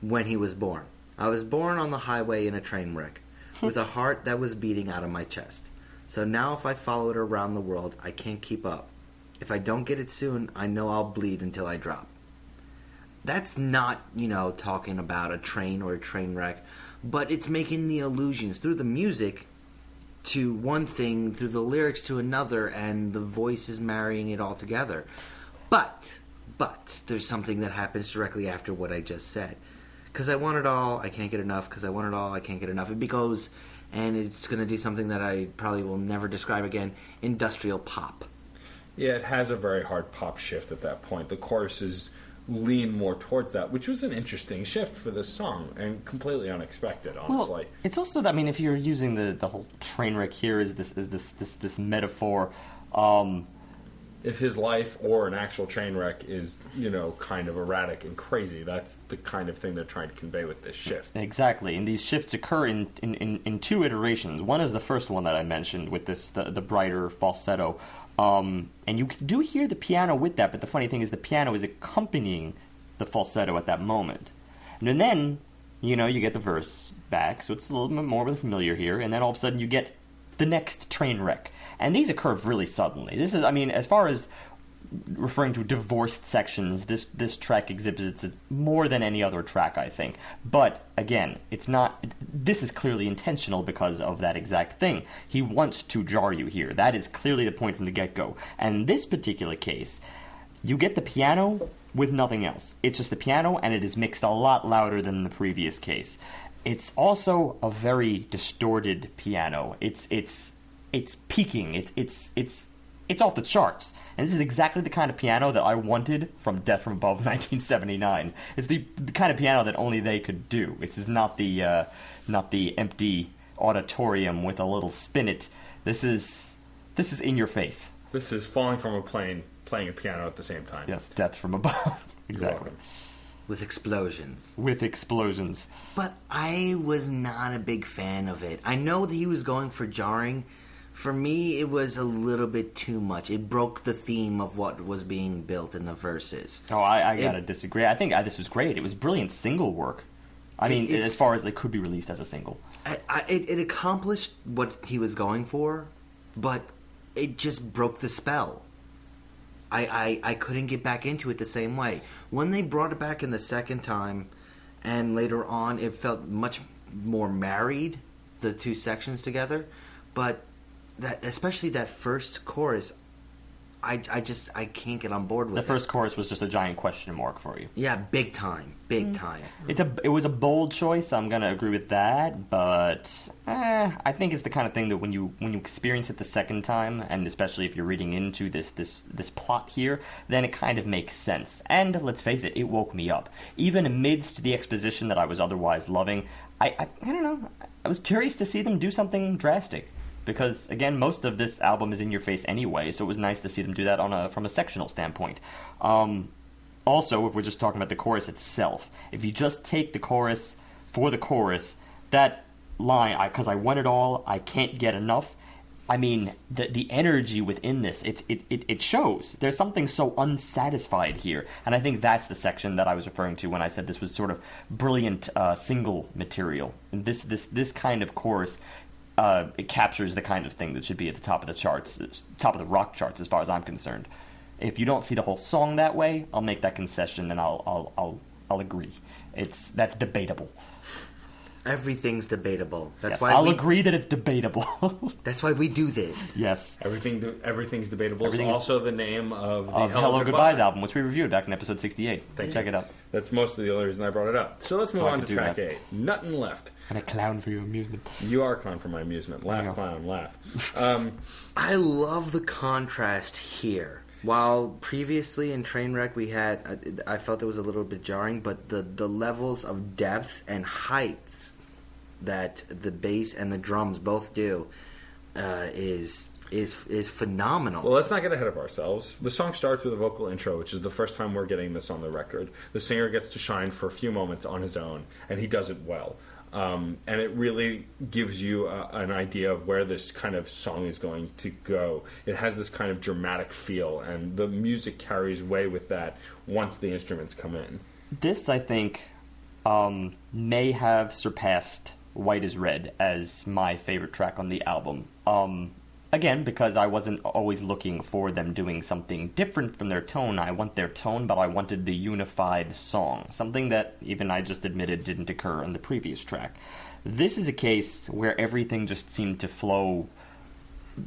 [SPEAKER 3] when he was born. I was born on the highway in a train wreck with a heart that was beating out of my chest. So now if I follow it around the world, I can't keep up. If I don't get it soon, I know I'll bleed until I drop. That's not, talking about a train or a train wreck, but it's making the allusions through the music to one thing, through the lyrics to another, and the voice is marrying it all together. But there's something that happens directly after what I just said. Because I want it all, I can't get enough. Because I want it all, I can't get enough. It goes, and it's going to do something that I probably will never describe again, industrial pop.
[SPEAKER 1] Yeah, it has a very hard pop shift at that point. The choruses lean more towards that, which was an interesting shift for this song and completely unexpected, honestly.
[SPEAKER 2] Well, it's also that, I mean, if you're using the whole train wreck here as this metaphor,
[SPEAKER 1] if his life or an actual train wreck is, kind of erratic and crazy, that's the kind of thing they're trying to convey with this shift.
[SPEAKER 2] Exactly, and these shifts occur in two iterations. One is the first one that I mentioned with the brighter falsetto, and you do hear the piano with that, but the funny thing is the piano is accompanying the falsetto at that moment. And then, you get the verse back, so it's a little bit more familiar here, and then all of a sudden you get the next train wreck. And these occur really suddenly. This is, I mean, as far as referring to divorced sections, this track exhibits it more than any other track, I think. But, again, it's not... This is clearly intentional because of that exact thing. He wants to jar you here. That is clearly the point from the get-go. And in this particular case, you get the piano with nothing else. It's just the piano, and it is mixed a lot louder than the previous case. It's also a very distorted piano. It's peaking. It's off the charts. And this is exactly the kind of piano that I wanted from Death from Above 1979. It's the kind of piano that only they could do. This is not the empty auditorium with a little spinet. This is in your face.
[SPEAKER 1] This is falling from a plane, playing a piano at the same time.
[SPEAKER 2] Yes, Death from Above. Exactly.
[SPEAKER 3] With explosions.
[SPEAKER 2] With explosions.
[SPEAKER 3] But I was not a big fan of it. I know that he was going for jarring. For me, it was a little bit too much. It broke the theme of what was being built in the verses.
[SPEAKER 2] Oh, I gotta disagree. I think this was great. It was brilliant single work. I mean, as far as they could be released as a single.
[SPEAKER 3] It accomplished what he was going for, but it just broke the spell. I couldn't get back into it the same way. When they brought it back in the second time, and later on, it felt much more married, the two sections together. But especially that first chorus, I can't get on board with it.
[SPEAKER 2] The first chorus was just a giant question mark for you.
[SPEAKER 3] Yeah, big time.
[SPEAKER 2] It was a bold choice. I'm gonna agree with that, but I think it's the kind of thing that when you experience it the second time, and especially if you're reading into this plot here, then it kind of makes sense. And let's face it, it woke me up. Even amidst the exposition that I was otherwise loving, I don't know. I was curious to see them do something drastic. Because, again, most of this album is in your face anyway, so it was nice to see them do that from a sectional standpoint. Also, if we're just talking about the chorus itself, if you just take the chorus for the chorus, that line, because I want it all, I can't get enough, I mean, the energy within this, it shows. There's something so unsatisfied here, and I think that's the section that I was referring to when I said this was sort of brilliant single material. And this kind of chorus... it captures the kind of thing that should be at the top of the charts, top of the rock charts, as far as I'm concerned. If you don't see the whole song that way, I'll make that concession and I'll agree. That's debatable.
[SPEAKER 3] Everything's debatable. That's
[SPEAKER 2] yes,
[SPEAKER 3] why
[SPEAKER 2] I'll agree that it's debatable.
[SPEAKER 3] That's why we do this.
[SPEAKER 2] Yes.
[SPEAKER 1] Everything's debatable. It's also the name of the
[SPEAKER 2] Hello Goodbyes album, which we reviewed back in episode 68. Check it out.
[SPEAKER 1] That's mostly the only reason I brought it up. So let's move on to track 8. Nothing Left.
[SPEAKER 2] And a clown for your amusement.
[SPEAKER 1] You are a clown for my amusement. Laugh, clown, laugh.
[SPEAKER 3] I love the contrast here. While previously in Trainwreck we had, I felt it was a little bit jarring, but the levels of depth and heights that the bass and the drums both do is phenomenal.
[SPEAKER 1] Well, let's not get ahead of ourselves. The song starts with a vocal intro, which is the first time we're getting this on the record. The singer gets to shine for a few moments on his own, and he does it well. And it really gives you an idea of where this kind of song is going to go. It has this kind of dramatic feel, and the music carries way with that once the instruments come in.
[SPEAKER 2] This, I think, may have surpassed White is Red as my favorite track on the album. Again, because I wasn't always looking for them doing something different from their tone. I want their tone, but I wanted the unified song. Something that even I just admitted didn't occur on the previous track. This is a case where everything just seemed to flow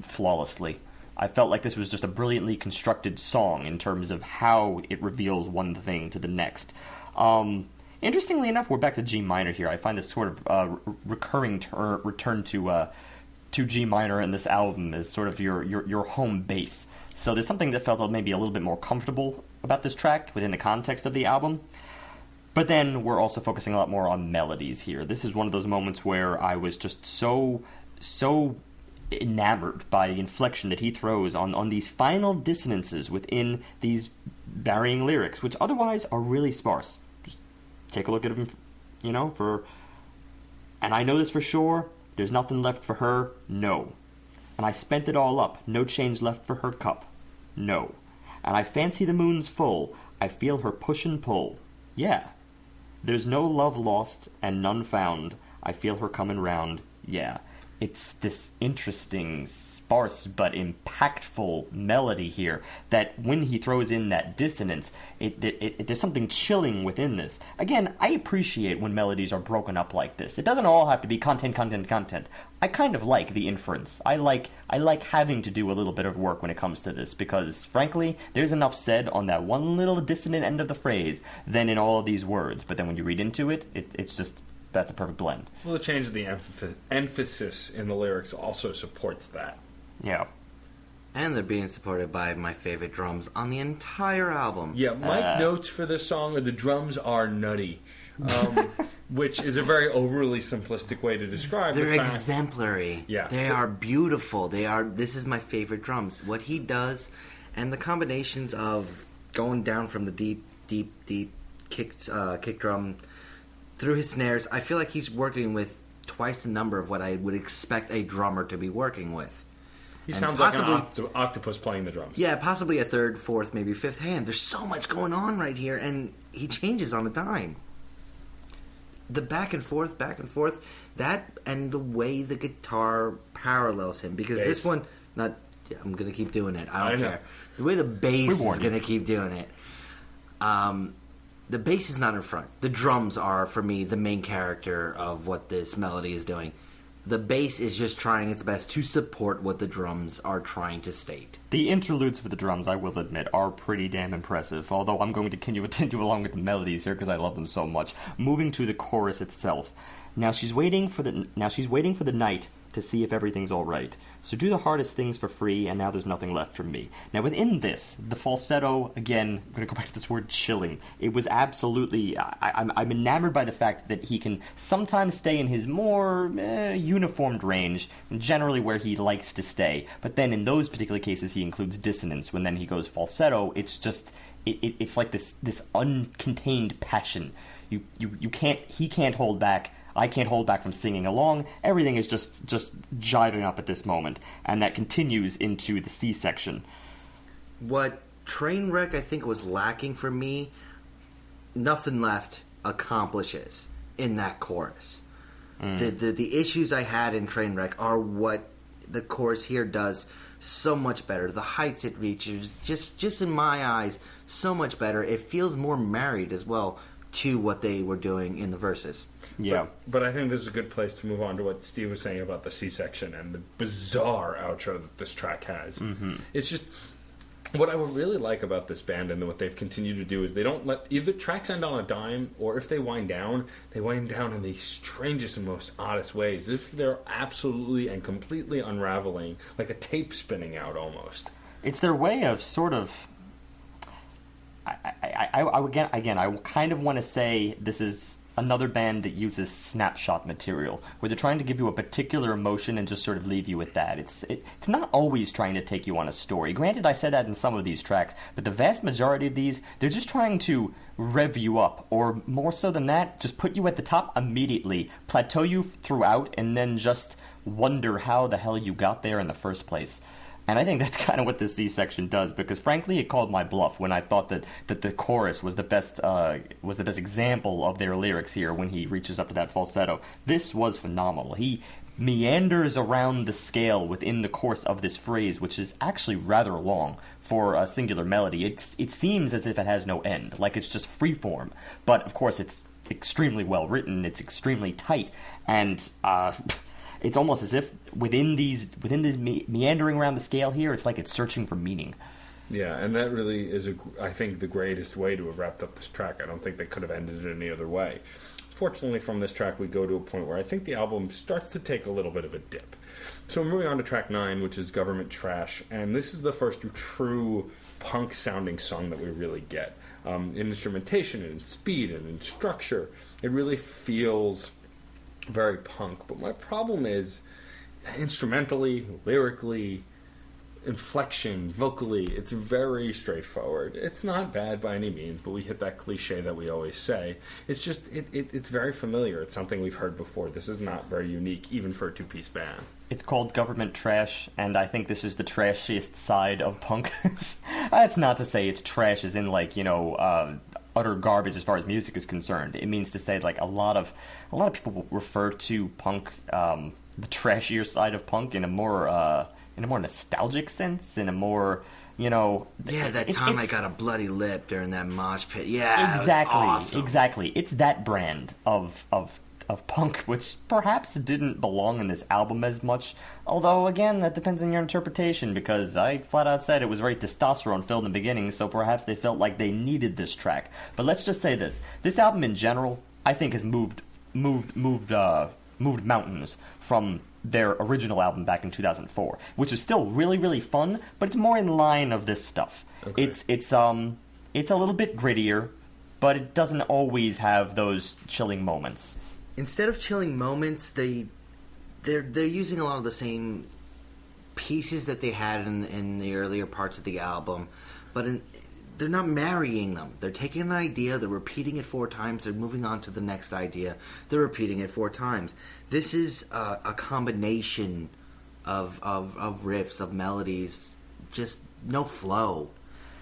[SPEAKER 2] flawlessly. I felt like this was just a brilliantly constructed song in terms of how it reveals one thing to the next. Interestingly enough, we're back to G minor here. I find this sort of recurring return to G minor in this album as sort of your home base. So there's something that felt maybe a little bit more comfortable about this track within the context of the album. But then we're also focusing a lot more on melodies here. This is one of those moments where I was just so enamored by the inflection that he throws on these final dissonances within these varying lyrics, which otherwise are really sparse. Just take a look at him, and I know this for sure, there's nothing left for her, no. And I spent it all up, no change left for her cup, no. And I fancy the moon's full, I feel her push and pull, yeah. There's no love lost and none found, I feel her coming round, yeah. It's this interesting, sparse, but impactful melody here that when he throws in that dissonance, there's something chilling within this. Again, I appreciate when melodies are broken up like this. It doesn't all have to be content. I kind of like the inference. I like having to do a little bit of work when it comes to this because, frankly, there's enough said on that one little dissonant end of the phrase than in all of these words. But then when you read into it, it's just... that's a perfect blend.
[SPEAKER 1] Well, the change of the emphasis in the lyrics also supports that.
[SPEAKER 2] Yeah.
[SPEAKER 3] And they're being supported by my favorite drums on the entire album.
[SPEAKER 1] Yeah, my notes for this song are the drums are nutty, which is a very overly simplistic way to describe
[SPEAKER 3] They're
[SPEAKER 1] the fact.
[SPEAKER 3] exemplary.
[SPEAKER 1] Yeah.
[SPEAKER 3] They are beautiful. This is my favorite drums. What he does, and the combinations of going down from the deep kick drum through his snares, I feel like he's working with twice the number of what I would expect a drummer to be working with.
[SPEAKER 1] He
[SPEAKER 3] And
[SPEAKER 1] sounds like an octopus playing the drums.
[SPEAKER 3] Yeah, possibly a third, fourth, maybe fifth hand. There's so much going on right here, and he changes on a dime. The back and forth, that, and the way the guitar parallels him. Because
[SPEAKER 1] Bass.
[SPEAKER 3] this one, I'm going to keep doing it. I don't
[SPEAKER 1] know.
[SPEAKER 3] care. The way the bass is going to keep doing it. The bass is not in front. The drums are, for me, the main character of what this melody is doing. The bass is just trying its best to support what the drums are trying to state.
[SPEAKER 2] The interludes for the drums, I will admit, are pretty damn impressive, although I'm going to continue along with the melodies here because I love them so much. Moving to the chorus itself. Now she's waiting for the night to see if everything's all right. So do the hardest things for free, and now there's nothing left for me. Now within this, the falsetto, again, I'm going to go back to this word chilling. It was absolutely... I'm enamored by the fact that he can sometimes stay in his more uniformed range, generally where he likes to stay. But then in those particular cases, he includes dissonance. When then he goes falsetto, it's just... It's like this uncontained passion. He can't hold back. I can't hold back from singing along. Everything is just jiving up at this moment. And that continues into the C section.
[SPEAKER 3] What Trainwreck, I think, was lacking for me, Nothing Left accomplishes in that chorus. The issues I had in Trainwreck are what the chorus here does so much better. The heights it reaches, just in my eyes, so much better. It feels more married as well to what they were doing in the verses.
[SPEAKER 2] Yeah.
[SPEAKER 1] But I think this is a good place to move on to what Steve was saying about the C-section and the bizarre outro that this track has. Mm-hmm. It's just... What I would really like about this band and what they've continued to do is they don't let either tracks end on a dime, or if they wind down in the strangest and most oddest ways. If they're absolutely and completely unraveling, like a tape spinning out almost.
[SPEAKER 2] It's their way of sort of... I kind of want to say this is another band that uses snapshot material, where they're trying to give you a particular emotion and just sort of leave you with that. It's not always trying to take you on a story. Granted, I said that in some of these tracks, but the vast majority of these, they're just trying to rev you up, or more so than that, just put you at the top immediately, plateau you throughout, and then just wonder how the hell you got there in the first place. And I think that's kind of what this C section does, because frankly, it called my bluff when I thought that the chorus was the best example of their lyrics here when he reaches up to that falsetto. This was phenomenal. He meanders around the scale within the course of this phrase, which is actually rather long for a singular melody. It seems as if it has no end, like it's just freeform. But of course, it's extremely well written. It's extremely tight, and it's almost as if within these meandering around the scale here, it's like it's searching for meaning.
[SPEAKER 1] Yeah, and that really is, I think, the greatest way to have wrapped up this track. I don't think they could have ended it any other way. Fortunately, from this track, we go to a point where I think the album starts to take a little bit of a dip. So we're moving on to track 9, which is Government Trash, and this is the first true punk-sounding song that we really get. In instrumentation, and in speed, and in structure, it really feels very punk. But my problem is, instrumentally, lyrically, inflection, vocally, it's very straightforward. It's not bad by any means, but we hit that cliche that we always say. It's just, it's very familiar. It's something we've heard before. This is not very unique, even for a two-piece band.
[SPEAKER 2] It's called Government Trash, and I think this is the trashiest side of punk. That's not to say it's trash as in, like, utter garbage as far as music is concerned. It means to say, like, a lot of people refer to punk, the trashier side of punk, in a more nostalgic sense, in a more,
[SPEAKER 3] Yeah, that time I got a bloody lip during that mosh pit. Yeah,
[SPEAKER 2] exactly,
[SPEAKER 3] that was awesome.
[SPEAKER 2] Exactly. It's that brand of punk, which perhaps didn't belong in this album as much. Although, again, that depends on your interpretation, because I flat out said it was very testosterone-filled in the beginning, so perhaps they felt like they needed this track. But let's just say this. This album in general, I think, has moved mountains from their original album back in 2004, which is still really, really fun, but it's more in line of this stuff. Okay. It's a little bit grittier, but it doesn't always have those chilling moments.
[SPEAKER 3] Instead of chilling moments, they're using a lot of the same pieces that they had in the earlier parts of the album, but they're not marrying them. They're taking an idea, they're repeating it 4 times, they're moving on to the next idea, they're repeating it 4 times. This is a combination of riffs, of melodies, just no flow.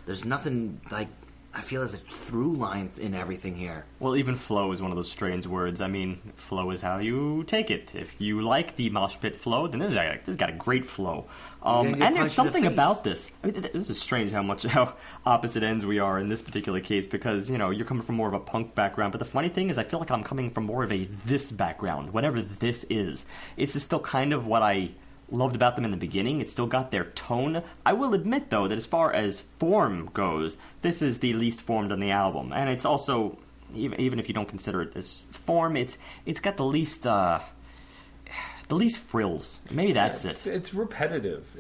[SPEAKER 3] There's nothing, like, I feel there's a through line in everything here.
[SPEAKER 2] Well, even flow is one of those strange words. I mean, flow is how you take it. If you like the mosh pit flow, then this has got a great flow. And there's something about this. I mean, this is strange how opposite ends we are in this particular case, because, you're coming from more of a punk background, but the funny thing is I feel like I'm coming from more of a this background, whatever this is. It's still kind of what I loved about them in the beginning. It's still got their tone. I will admit, though, that as far as form goes, this is the least formed on the album, and it's also, even if you don't consider it as form, it's got the least frills. Maybe that's it.
[SPEAKER 1] It's repetitive.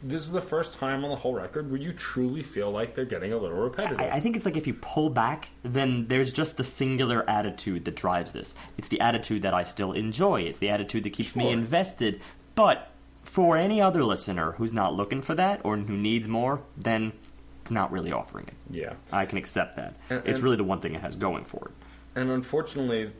[SPEAKER 1] This is the first time on the whole record where you truly feel like they're getting a little repetitive.
[SPEAKER 2] I think it's like if you pull back, then there's just the singular attitude that drives this. It's the attitude that I still enjoy. It's the attitude that keeps me invested. But for any other listener who's not looking for that or who needs more, then it's not really offering it.
[SPEAKER 1] Yeah.
[SPEAKER 2] I can accept that. It's really the one thing it has going for it.
[SPEAKER 1] And unfortunately,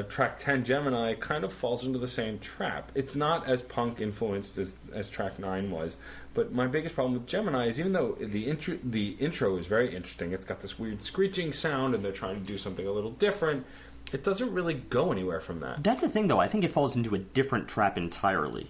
[SPEAKER 1] track 10, Gemini, kind of falls into the same trap. It's not as punk influenced as track 9 was, but my biggest problem with Gemini is, even though the intro is very interesting, it's got this weird screeching sound and they're trying to do something a little different, it doesn't really go anywhere from that.
[SPEAKER 2] That's the thing, though. I think it falls into a different trap entirely,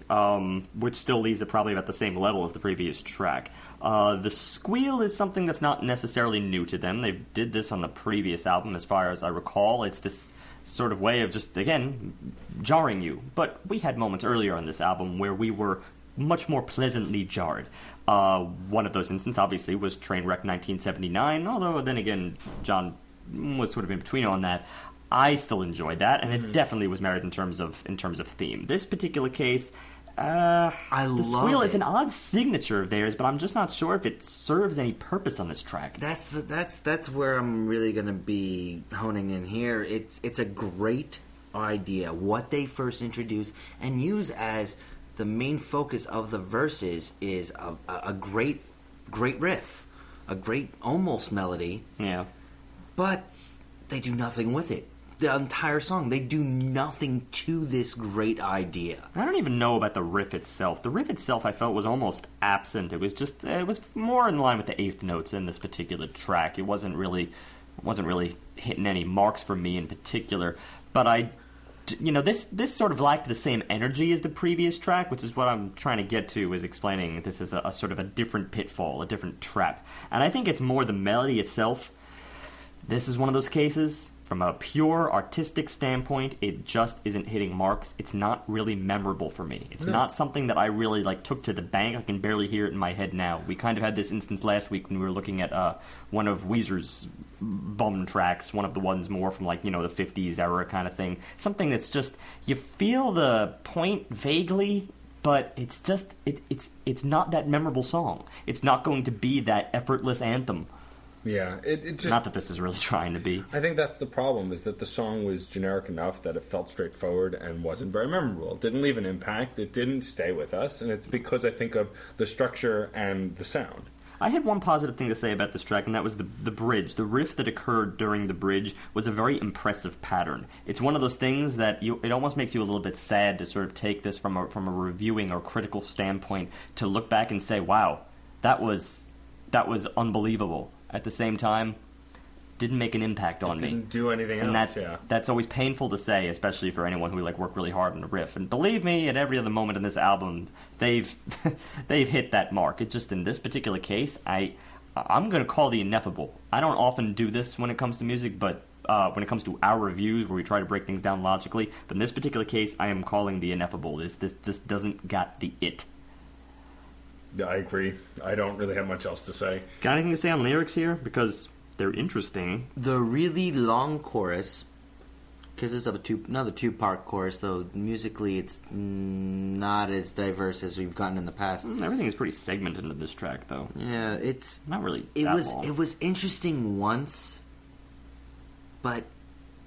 [SPEAKER 2] which still leaves it probably about the same level as the previous track. The squeal is something that's not necessarily new to them. They did this on the previous album, as far as I recall. It's this sort of way of just, again, jarring you. But we had moments earlier on this album where we were much more pleasantly jarred. One of those instances, obviously, was Trainwreck 1979, although then again, John was sort of in between on that. I still enjoyed that, and it definitely was merit in terms of theme. This particular case,
[SPEAKER 3] I
[SPEAKER 2] the
[SPEAKER 3] love
[SPEAKER 2] squeal,
[SPEAKER 3] it.
[SPEAKER 2] It's an odd signature of theirs, but I'm just not sure if it serves any purpose on this track.
[SPEAKER 3] That's where I'm really going to be honing in here. It's a great idea. What they first introduce and use as the main focus of the verses is a great riff, a great almost melody.
[SPEAKER 2] Yeah.
[SPEAKER 3] But they do nothing with it. The entire song, they do nothing to this great idea.
[SPEAKER 2] I don't even know about the riff itself. The riff itself, I felt, was almost absent. It was more in line with the eighth notes in this particular track. It wasn't really hitting any marks for me in particular. But this sort of lacked the same energy as the previous track, which is what I'm trying to get to, is explaining this is a sort of a different pitfall, a different trap. And I think it's more the melody itself. This is one of those cases. From a pure artistic standpoint, it just isn't hitting marks. It's not really memorable for me. It's not something that I really took to the bank. I can barely hear it in my head now. We kind of had this instance last week when we were looking at one of Weezer's bum tracks, one of the ones more from the 50s era kind of thing. Something that's just, you feel the point vaguely, but it's just it's not that memorable song. It's not going to be that effortless anthem.
[SPEAKER 1] Yeah, it just...
[SPEAKER 2] Not that this is really trying to be.
[SPEAKER 1] I think that's the problem, is that the song was generic enough that it felt straightforward and wasn't very memorable. It didn't leave an impact. It didn't stay with us, and it's because I think of the structure and the sound.
[SPEAKER 2] I had one positive thing to say about this track, and that was the bridge. The riff that occurred during the bridge was a very impressive pattern. It's one of those things that it almost makes you a little bit sad to sort of take this from a reviewing or critical standpoint, to look back and say, wow, that was unbelievable. At the same time, didn't make an impact on me.
[SPEAKER 1] Didn't do anything else,
[SPEAKER 2] That's always painful to say, especially for anyone who worked really hard on a riff. And believe me, at every other moment in this album, they've hit that mark. It's just in this particular case, I'm going to call the ineffable. I don't often do this when it comes to music, but when it comes to our reviews, where we try to break things down logically, but in this particular case, I am calling the ineffable. This just doesn't got the it.
[SPEAKER 1] I agree. I don't really have much else to say.
[SPEAKER 2] Got anything to say on lyrics here? Because they're interesting.
[SPEAKER 3] The really long chorus, because it's another two-part chorus, though musically it's not as diverse as we've gotten in the past.
[SPEAKER 2] Everything is pretty segmented in this track, though.
[SPEAKER 3] Yeah, it's
[SPEAKER 2] not really.
[SPEAKER 3] It was interesting once, but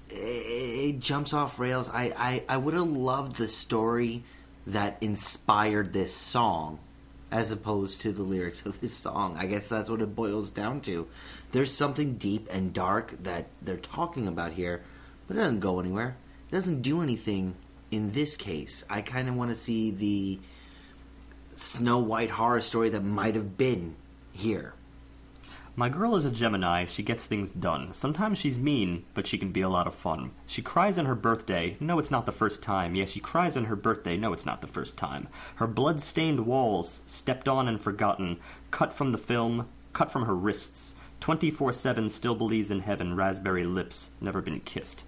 [SPEAKER 3] it jumps off rails. I would have loved the story that inspired this song, as opposed to the lyrics of this song. I guess that's what it boils down to. There's something deep and dark that they're talking about here, but it doesn't go anywhere. It doesn't do anything in this case. I kind of want to see the Snow White horror story that might have been here.
[SPEAKER 2] My girl is a Gemini. She gets things done. Sometimes she's mean, but she can be a lot of fun. She cries on her birthday. No, it's not the first time. Yes, she cries on her birthday. No, it's not the first time. Her blood-stained walls, stepped on and forgotten, cut from the film, cut from her wrists. 24/7 still believes in heaven. Raspberry lips, never been kissed.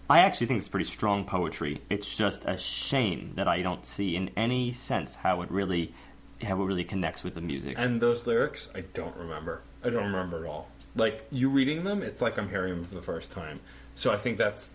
[SPEAKER 2] I actually think it's pretty strong poetry. It's just a shame that I don't see in any sense how it really connects with the music.
[SPEAKER 1] And those lyrics, I don't remember. I don't remember at all. Like, you reading them, it's like I'm hearing them for the first time. So I think that's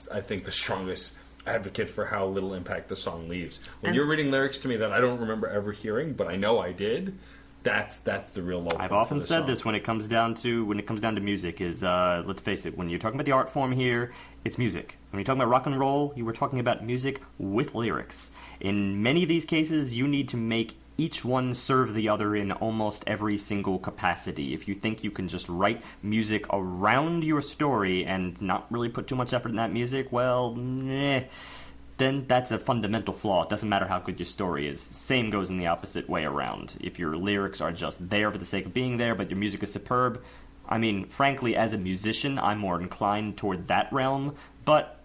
[SPEAKER 1] I think the strongest advocate for how little impact the song leaves. When you're reading lyrics to me that I don't remember ever hearing, but I know I did, that's the real low point.
[SPEAKER 2] I've often said
[SPEAKER 1] song.
[SPEAKER 2] This when it comes down to music is let's face it, when you're talking about the art form here, it's music. When you're talking about rock and roll, you were talking about music with lyrics. In many of these cases, you need to make each one serve the other in almost every single capacity. If you think you can just write music around your story and not really put too much effort in that music, well, then that's a fundamental flaw. It doesn't matter how good your story is. Same goes in the opposite way around. If your lyrics are just there for the sake of being there, but your music is superb, I mean, frankly, as a musician, I'm more inclined toward that realm, but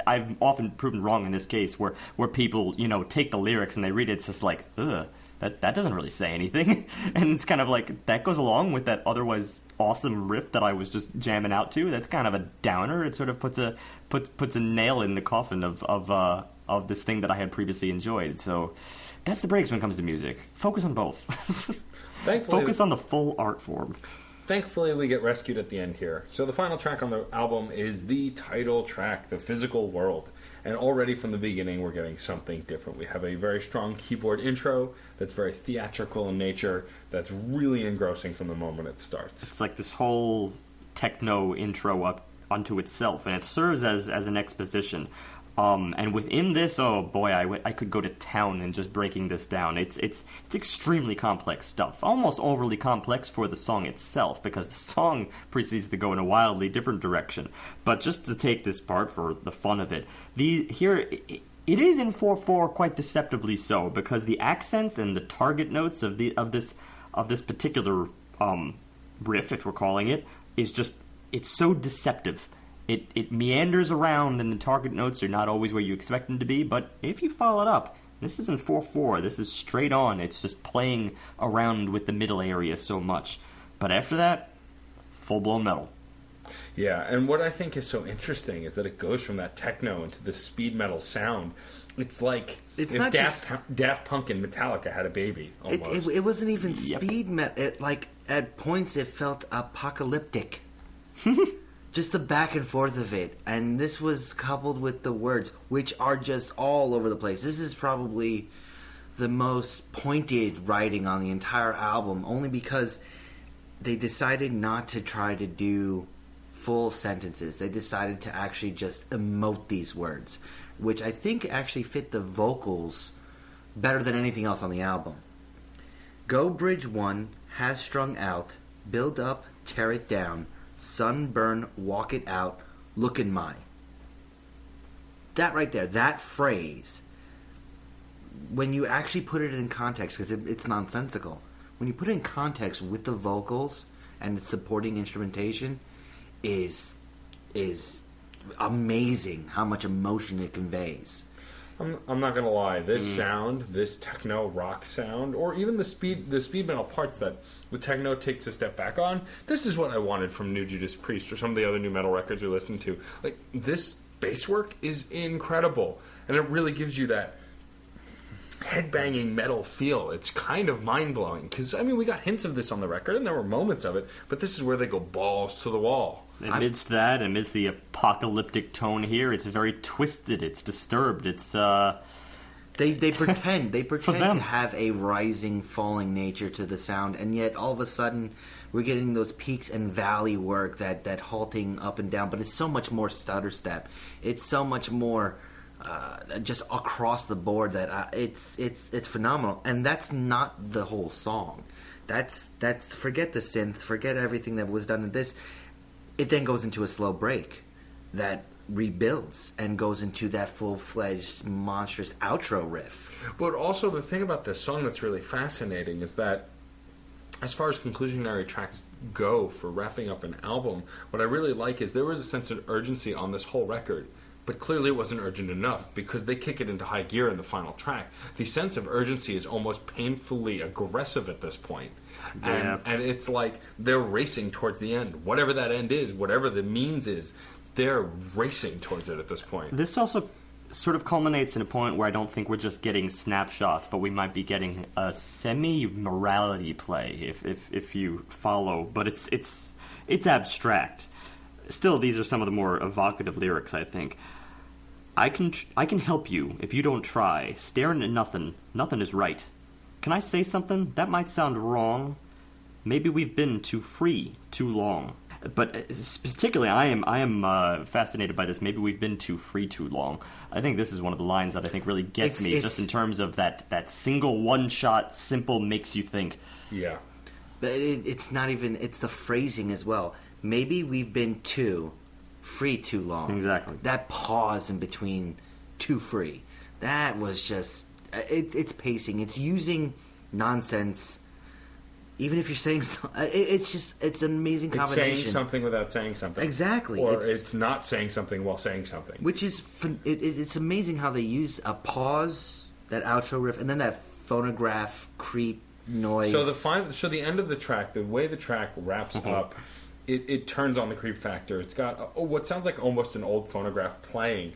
[SPEAKER 2] I've often proven wrong in this case where people, take the lyrics and they read it, it's just like, ugh, that doesn't really say anything. And it's kind of like, that goes along with that otherwise awesome riff that I was just jamming out to. That's kind of a downer. It sort of puts a nail in the coffin of this thing that I had previously enjoyed. So that's the breaks when it comes to music. Focus on both. Focus on the full art form.
[SPEAKER 1] Thankfully, we get rescued at the end here. So the final track on the album is the title track, The Physical World. And already from the beginning, we're getting something different. We have a very strong keyboard intro that's very theatrical in nature, that's really engrossing from the moment it starts.
[SPEAKER 2] It's like this whole techno intro up unto itself, and it serves as an exposition. And within this, oh boy, I could go to town in just breaking this down. It's extremely complex stuff, almost overly complex for the song itself, because the song proceeds to go in a wildly different direction. But just to take this part for the fun of it, it is in 4/4 quite deceptively so, because the accents and the target notes of this particular riff, if we're calling it, is just, it's so deceptive. It meanders around, and the target notes are not always where you expect them to be, but if you follow it up, this isn't 4/4, this is straight on. It's just playing around with the middle area so much. But after that, full-blown metal.
[SPEAKER 1] Yeah, and what I think is so interesting is that it goes from that techno into the speed metal sound. It's like
[SPEAKER 3] It's
[SPEAKER 1] if
[SPEAKER 3] not
[SPEAKER 1] Daft Punk and Metallica had a baby, almost.
[SPEAKER 3] It wasn't even
[SPEAKER 2] Yep.
[SPEAKER 3] speed metal. Like at points, it felt apocalyptic. Just the back and forth of it, and this was coupled with the words, which are just all over the place. This is probably the most pointed writing on the entire album, only because they decided not to try to do full sentences. They decided to actually just emote these words, which I think actually fit the vocals better than anything else on the album. Go Bridge 1, has strung out, build up, tear it down, sunburn, walk it out, look in my. That right there, that phrase, when you actually put it in context, because it's nonsensical, when you put it in context with the vocals and its supporting instrumentation, is amazing how much emotion it conveys.
[SPEAKER 1] I'm not gonna lie. This sound, this techno rock sound, or even the speed metal parts that the techno takes a step back on. This is what I wanted from New Judas Priest or some of the other new metal records we listened to. Like, this bass work is incredible, and it really gives you that headbanging metal feel. It's kind of mind blowing because I mean we got hints of this on the record, and there were moments of it, but this is where they go balls to the wall.
[SPEAKER 2] Amidst the apocalyptic tone here, it's very twisted. It's disturbed. It's
[SPEAKER 3] They pretend
[SPEAKER 2] them.
[SPEAKER 3] to have a rising, falling nature to the sound, and yet all of a sudden we're getting those peaks and valley work, that halting up and down. But it's so much more stutter step. It's so much more just across the board that it's phenomenal. And that's not the whole song. That's forget the synth, forget everything that was done in this. It then goes into a slow break that rebuilds and goes into that full-fledged monstrous outro riff.
[SPEAKER 1] But also the thing about this song that's really fascinating is that as far as conclusionary tracks go for wrapping up an album, what I really like is there was a sense of urgency on this whole record, but clearly it wasn't urgent enough because they kick it into high gear in the final track. The sense of urgency is almost painfully aggressive at this point.
[SPEAKER 2] Yeah.
[SPEAKER 1] And it's like they're racing towards the end. Whatever that end is, whatever the means is, they're racing towards it at this point.
[SPEAKER 2] This also sort of culminates in a point where I don't think we're just getting snapshots, but we might be getting a semi-morality play, if you follow. But it's abstract. Still, these are some of the more evocative lyrics, I think. I can help you if you don't try. Staring at nothing is right. Can I say something? That might sound wrong. Maybe we've been too free too long. But particularly, I am fascinated by this. Maybe we've been too free too long. I think this is one of the lines that I think really gets me, just in terms of that single one-shot, simple, makes you think.
[SPEAKER 1] Yeah.
[SPEAKER 3] But it's not even, it's the phrasing as well. Maybe we've been too free too long.
[SPEAKER 2] Exactly.
[SPEAKER 3] That pause in between too free. That was just, it's pacing. It's using nonsense. Even if you're saying it's an amazing
[SPEAKER 1] It's
[SPEAKER 3] combination.
[SPEAKER 1] saying something without saying something.
[SPEAKER 3] Exactly.
[SPEAKER 1] Or it's not saying something while saying something.
[SPEAKER 3] Which is, it's amazing how they use a pause, that outro riff, and then that phonograph creep noise.
[SPEAKER 1] So the end of the track, the way the track wraps up, it turns on the creep factor. It's got what sounds like almost an old phonograph playing,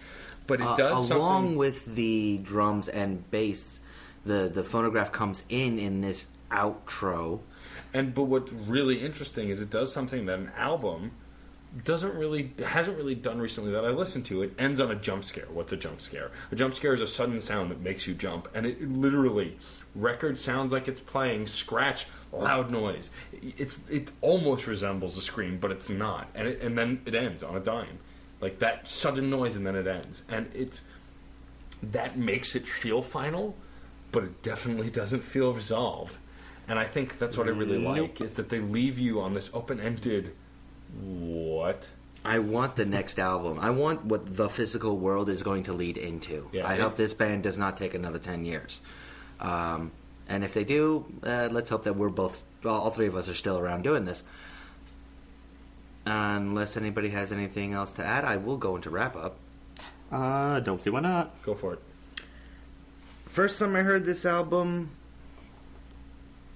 [SPEAKER 1] but it does
[SPEAKER 3] along
[SPEAKER 1] something
[SPEAKER 3] with the drums and bass. The phonograph comes in this outro.
[SPEAKER 1] But what's really interesting is it does something that an album hasn't really done recently that I listened to. It ends on a jump scare. What's a jump scare? A jump scare is a sudden sound that makes you jump, and it literally, record sounds like it's playing, scratch, loud noise. It almost resembles a scream, but it's not. And then it ends on a dime, like that sudden noise, and then it ends, and that makes it feel final, but it definitely doesn't feel resolved. And I think that's what I really like, is that they leave you on this open-ended, what?
[SPEAKER 3] I want the next album. I want what the physical world is going to lead into.
[SPEAKER 1] Yeah,
[SPEAKER 3] I hope this band does not take another 10 years. And if they do, let's hope that all three of us are still around doing this. Unless anybody has anything else to add, I will go into wrap-up.
[SPEAKER 2] Don't see why not.
[SPEAKER 1] Go for it.
[SPEAKER 3] First time I heard this album,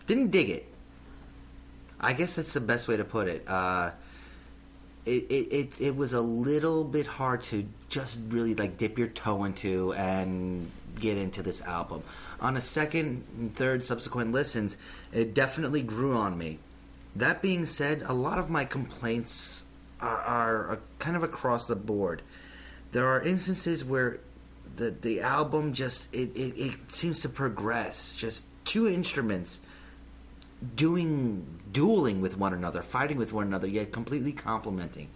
[SPEAKER 3] didn't dig it. I guess that's the best way to put it. it was a little bit hard to just really like dip your toe into and get into this album. On a second and third subsequent listens, it definitely grew on me. That being said, a lot of my complaints are kind of across the board. There are instances where the album just it seems to progress. Just two instruments dueling with one another, fighting with one another, yet completely complementing.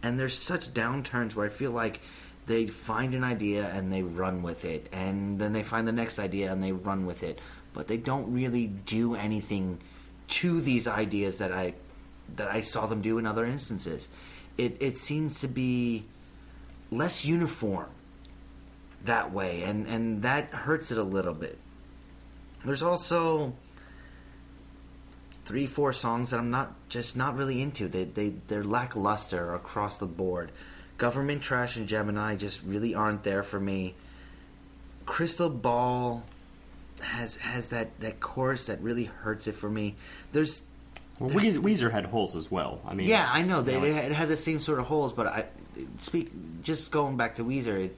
[SPEAKER 3] And there's such downturns where I feel like they find an idea and they run with it, and then they find the next idea and they run with it, but they don't really do anything to these ideas that I saw them do in other instances. It seems to be less uniform that way, and that hurts it a little bit. There's also 3-4 songs that I'm not really into. They're lackluster across the board. Government Trash and Gemini just really aren't there for me. Crystal Ball has that chorus that really hurts it for me.
[SPEAKER 2] Weezer had holes as well. I mean,
[SPEAKER 3] yeah, I know it had the same sort of holes, but just going back to Weezer,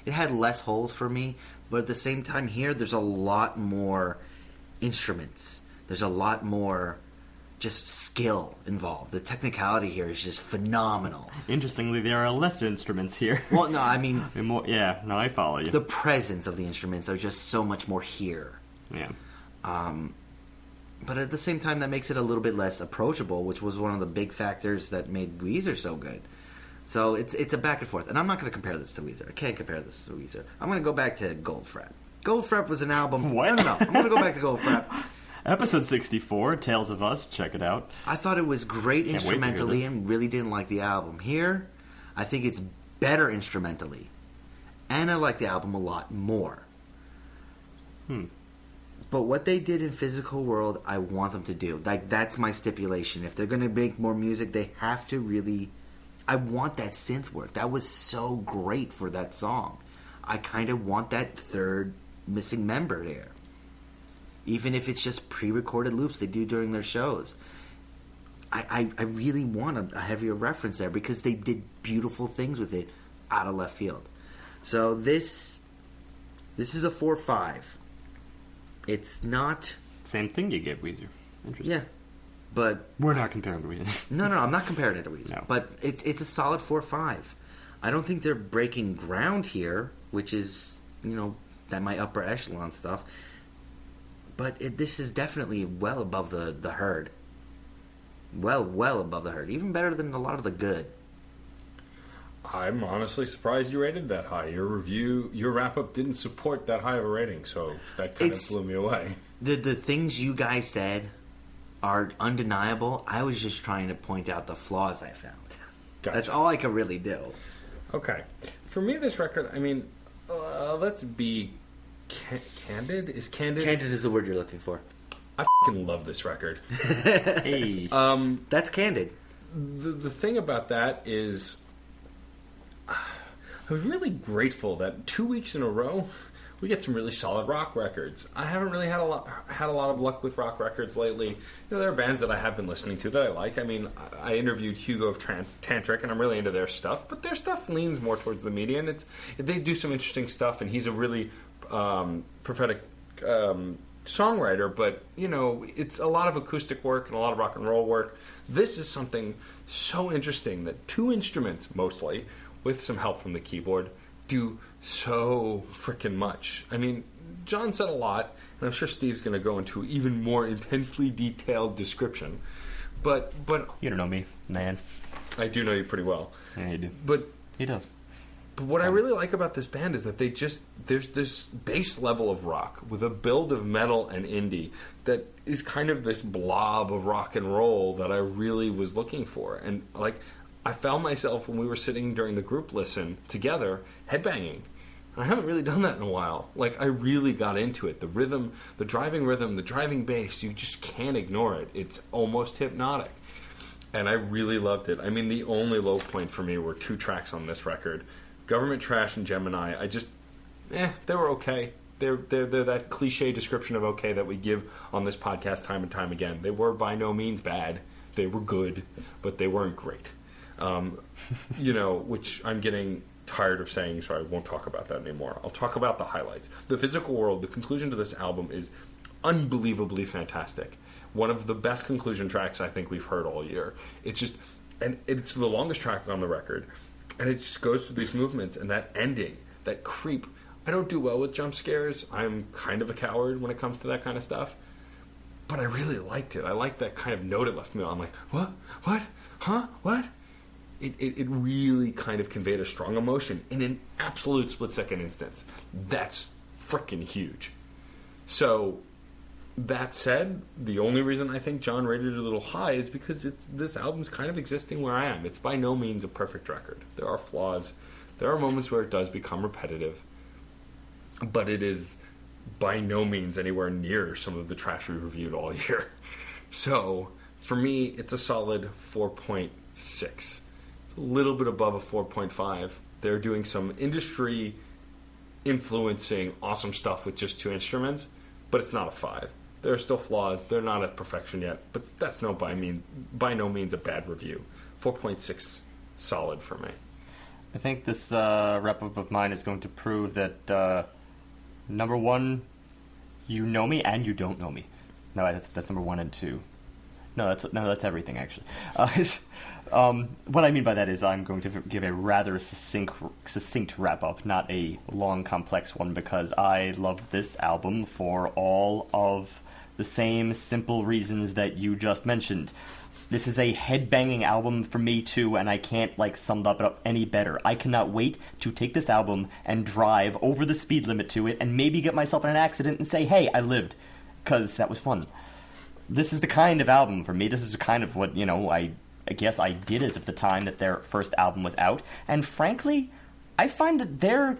[SPEAKER 3] it had less holes for me. But at the same time, here there's a lot more instruments. There's a lot more just skill involved. The technicality here is just phenomenal.
[SPEAKER 2] Interestingly, there are less instruments here.
[SPEAKER 3] Well, no, I mean...
[SPEAKER 2] I follow you.
[SPEAKER 3] The presence of the instruments are just so much more here.
[SPEAKER 2] Yeah.
[SPEAKER 3] But at the same time, that makes it a little bit less approachable, which was one of the big factors that made Weezer so good. So it's a back and forth. And I'm not going to compare this to Weezer. I can't compare this to Weezer. I'm going to go back to Goldfrapp. Goldfrapp was an album...
[SPEAKER 2] What?
[SPEAKER 3] No. I'm going to go back to Goldfrapp.
[SPEAKER 2] Episode 64, Tales of Us. Check it out.
[SPEAKER 3] I thought it was great instrumentally and really didn't like the album. Here, I think it's better instrumentally. And I like the album a lot more. But what they did in Physical World, I want them to do. Like, that's my stipulation. If they're going to make more music, they have to really... I want that synth work. That was so great for that song. I kind of want that third missing member there. Even if it's just pre-recorded loops they do during their shows. I really want a heavier reference there because they did beautiful things with it out of left field. So this is a 4-5. It's not...
[SPEAKER 2] Same thing you gave Weezer. Interesting.
[SPEAKER 3] Yeah. But...
[SPEAKER 2] We're not comparing to Weezer.
[SPEAKER 3] No, I'm not comparing it to Weezer.
[SPEAKER 2] No.
[SPEAKER 3] But it's a solid 4-5. I don't think they're breaking ground here, which is, that my upper echelon stuff. But this is definitely well above the herd. Well above the herd. Even better than a lot of the good.
[SPEAKER 1] I'm honestly surprised you rated that high. Your wrap-up didn't support that high of a rating, so that kind of blew me away.
[SPEAKER 3] The things you guys said are undeniable. I was just trying to point out the flaws I found.
[SPEAKER 1] Gotcha.
[SPEAKER 3] That's all I could really do.
[SPEAKER 1] Okay. For me, this record, I mean, let's be... Candid? Is candid?
[SPEAKER 3] Candid is the word you're looking for.
[SPEAKER 1] I fucking love this record.
[SPEAKER 2] Hey.
[SPEAKER 3] That's candid.
[SPEAKER 1] The thing about that is, I was really grateful that 2 weeks in a row we get some really solid rock records. I haven't really had a lot of luck with rock records lately. There are bands that I have been listening to that I like. I mean, I interviewed Hugo of Tantric, and I'm really into their stuff. But their stuff leans more towards the median. They do some interesting stuff, and he's a really prophetic songwriter, but it's a lot of acoustic work and a lot of rock and roll work. This is something so interesting that two instruments, mostly, with some help from the keyboard, do so freaking much. I mean, John said a lot, and I'm sure Steve's going to go into even more intensely detailed description. But
[SPEAKER 2] you don't know me, man.
[SPEAKER 1] I do know you pretty well.
[SPEAKER 2] Yeah, you do.
[SPEAKER 1] But
[SPEAKER 2] he does.
[SPEAKER 1] But what I really like about this band is that there's this base level of rock with a build of metal and indie that is kind of this blob of rock and roll that I really was looking for. And I found myself when we were sitting during the group listen together headbanging. I haven't really done that in a while. I really got into it. The rhythm, the driving bass, you just can't ignore it. It's almost hypnotic. And I really loved it. I mean, the only low point for me were 2 tracks on this record. Government Trash and Gemini, they were okay. They're that cliche description of okay that we give on this podcast time and time again. They were by no means bad. They were good, but they weren't great. Which I'm getting tired of saying, so I won't talk about that anymore. I'll talk about the highlights. The Physical World, the conclusion to this album is unbelievably fantastic. One of the best conclusion tracks I think we've heard all year. And it's the longest track on the record, and it just goes through these movements, and that ending, that creep. I don't do well with jump scares. I'm kind of a coward when it comes to that kind of stuff. But I really liked it. I liked that kind of note it left me on. I'm like, what? What? Huh? What? It really kind of conveyed a strong emotion in an absolute split-second instance. That's freaking huge. So, that said, the only reason I think John rated it a little high is because this album's kind of existing where I am. It's by no means a perfect record. There are flaws. There are moments where it does become repetitive. But it is by no means anywhere near some of the trash we reviewed all year. So, for me, it's a solid 4.6. It's a little bit above a 4.5. They're doing some industry-influencing awesome stuff with just 2 instruments, but it's not a 5. There are still flaws. They're not at perfection yet, but that's by no means a bad review. 4.6 solid for me.
[SPEAKER 2] I think this wrap-up of mine is going to prove that, number 1, you know me and you don't know me. No, that's number 1 and 2. No, that's everything, actually. What I mean by that is I'm going to give a rather succinct wrap-up, not a long, complex one, because I love this album for all of the same simple reasons that you just mentioned. This is a head-banging album for me, too, and I can't, sum that up any better. I cannot wait to take this album and drive over the speed limit to it and maybe get myself in an accident and say, hey, I lived, because that was fun. This is the kind of album for me. This is the kind of what, I guess I did as of the time that their first album was out. And frankly, I find that they're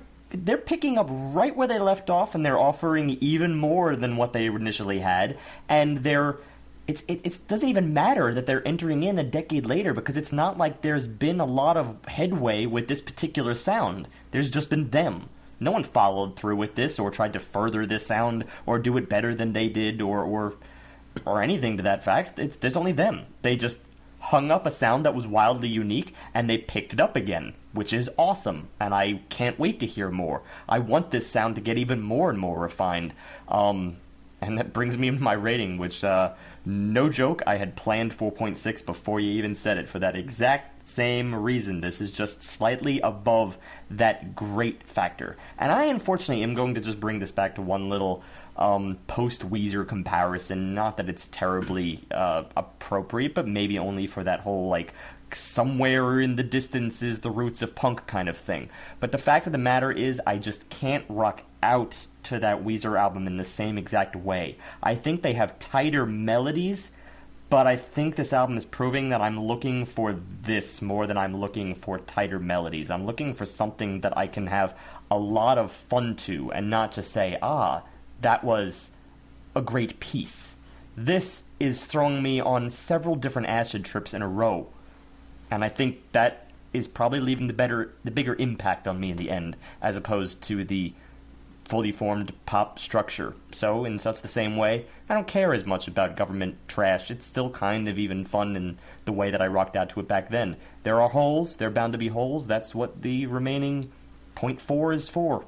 [SPEAKER 2] picking up right where they left off, and they're offering even more than what they initially had. And it doesn't even matter that they're entering in a decade later, because it's not like there's been a lot of headway with this particular sound. There's just been them. No one followed through with this or tried to further this sound or do it better than they did or anything to that fact. There's only them. They just hung up a sound that was wildly unique, and they picked it up again, which is awesome, and I can't wait to hear more. I want this sound to get even more and more refined. And that brings me into my rating, which, no joke, I had planned 4.6 before you even said it, for that exact same reason. This is just slightly above that great factor. And I, unfortunately, am going to just bring this back to one little post-Weezer comparison. Not that it's terribly appropriate, but maybe only for that whole, somewhere in the distance is the roots of punk kind of thing. But the fact of the matter is, I just can't rock out to that Weezer album in the same exact way. I think they have tighter melodies, but I think this album is proving that I'm looking for this more than I'm looking for tighter melodies. I'm looking for something that I can have a lot of fun to, and not just say, that was a great piece. This is throwing me on several different acid trips in a row, and I think that is probably leaving the bigger impact on me in the end, as opposed to the fully formed pop structure. So, in such the same way, I don't care as much about government trash. It's still kind of even fun in the way that I rocked out to it back then. There are holes. There are bound to be holes. That's what the remaining 0.4 is for.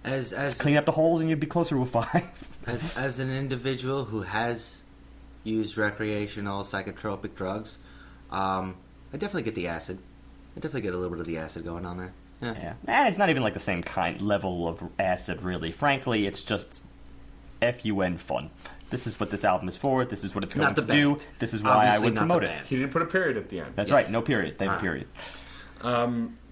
[SPEAKER 2] Just clean up the holes and you'd be closer to a 5.
[SPEAKER 3] As an individual who has used recreational psychotropic drugs, I definitely get the acid. I definitely get a little bit of the acid going on there. Yeah.
[SPEAKER 2] And it's not even the same level of acid, really. Frankly, it's just FUN fun. This is what this album is for. This is what it's going to do. This is why
[SPEAKER 3] Obviously
[SPEAKER 2] I would promote it.
[SPEAKER 1] He didn't put a period at the end.
[SPEAKER 2] That's right. No period. They have a period.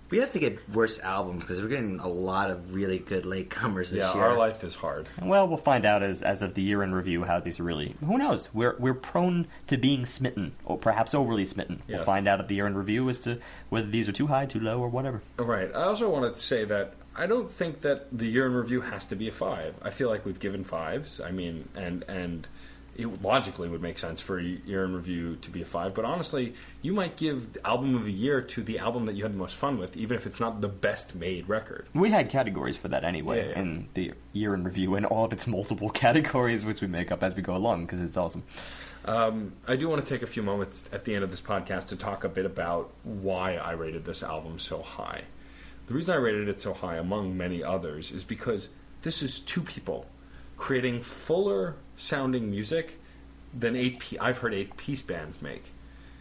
[SPEAKER 3] We have to get worse albums because we're getting a lot of really good latecomers this year.
[SPEAKER 1] Yeah, our life is hard.
[SPEAKER 2] Well, we'll find out as of the year in review how these are really. Who knows? We're prone to being smitten, or perhaps overly smitten. Yes. We'll find out at the year in review as to whether these are too high, too low, or whatever.
[SPEAKER 1] Right. I also want to say that I don't think that the year in review has to be a 5. I feel like we've given 5s. I mean, and it logically would make sense for Year in Review to be a 5. But honestly, you might give Album of the Year to the album that you had the most fun with, even if it's not the best made record.
[SPEAKER 2] We had categories for that anyway in the Year in Review and all of its multiple categories, which we make up as we go along because it's awesome.
[SPEAKER 1] I do want to take a few moments at the end of this podcast to talk a bit about why I rated this album so high. The reason I rated it so high, among many others, is because this is two people creating fuller sounding music than I've heard 8-piece bands make.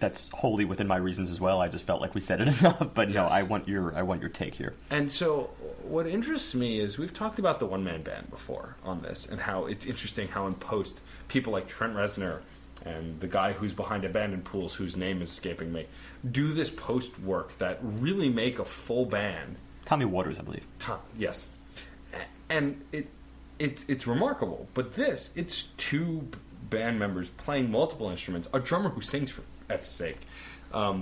[SPEAKER 2] That's wholly within my reasons as well. I just felt like we said it enough, but no, I want your take here.
[SPEAKER 1] And so, what interests me is we've talked about the one-man band before on this, and how it's interesting how in post people like Trent Reznor and the guy who's behind Abandoned Pools, whose name is escaping me, do this post work that really make a full band.
[SPEAKER 2] Tommy Waters, I believe.
[SPEAKER 1] Yes, and it's remarkable. But it's two band members playing multiple instruments, a drummer who sings for F's sake.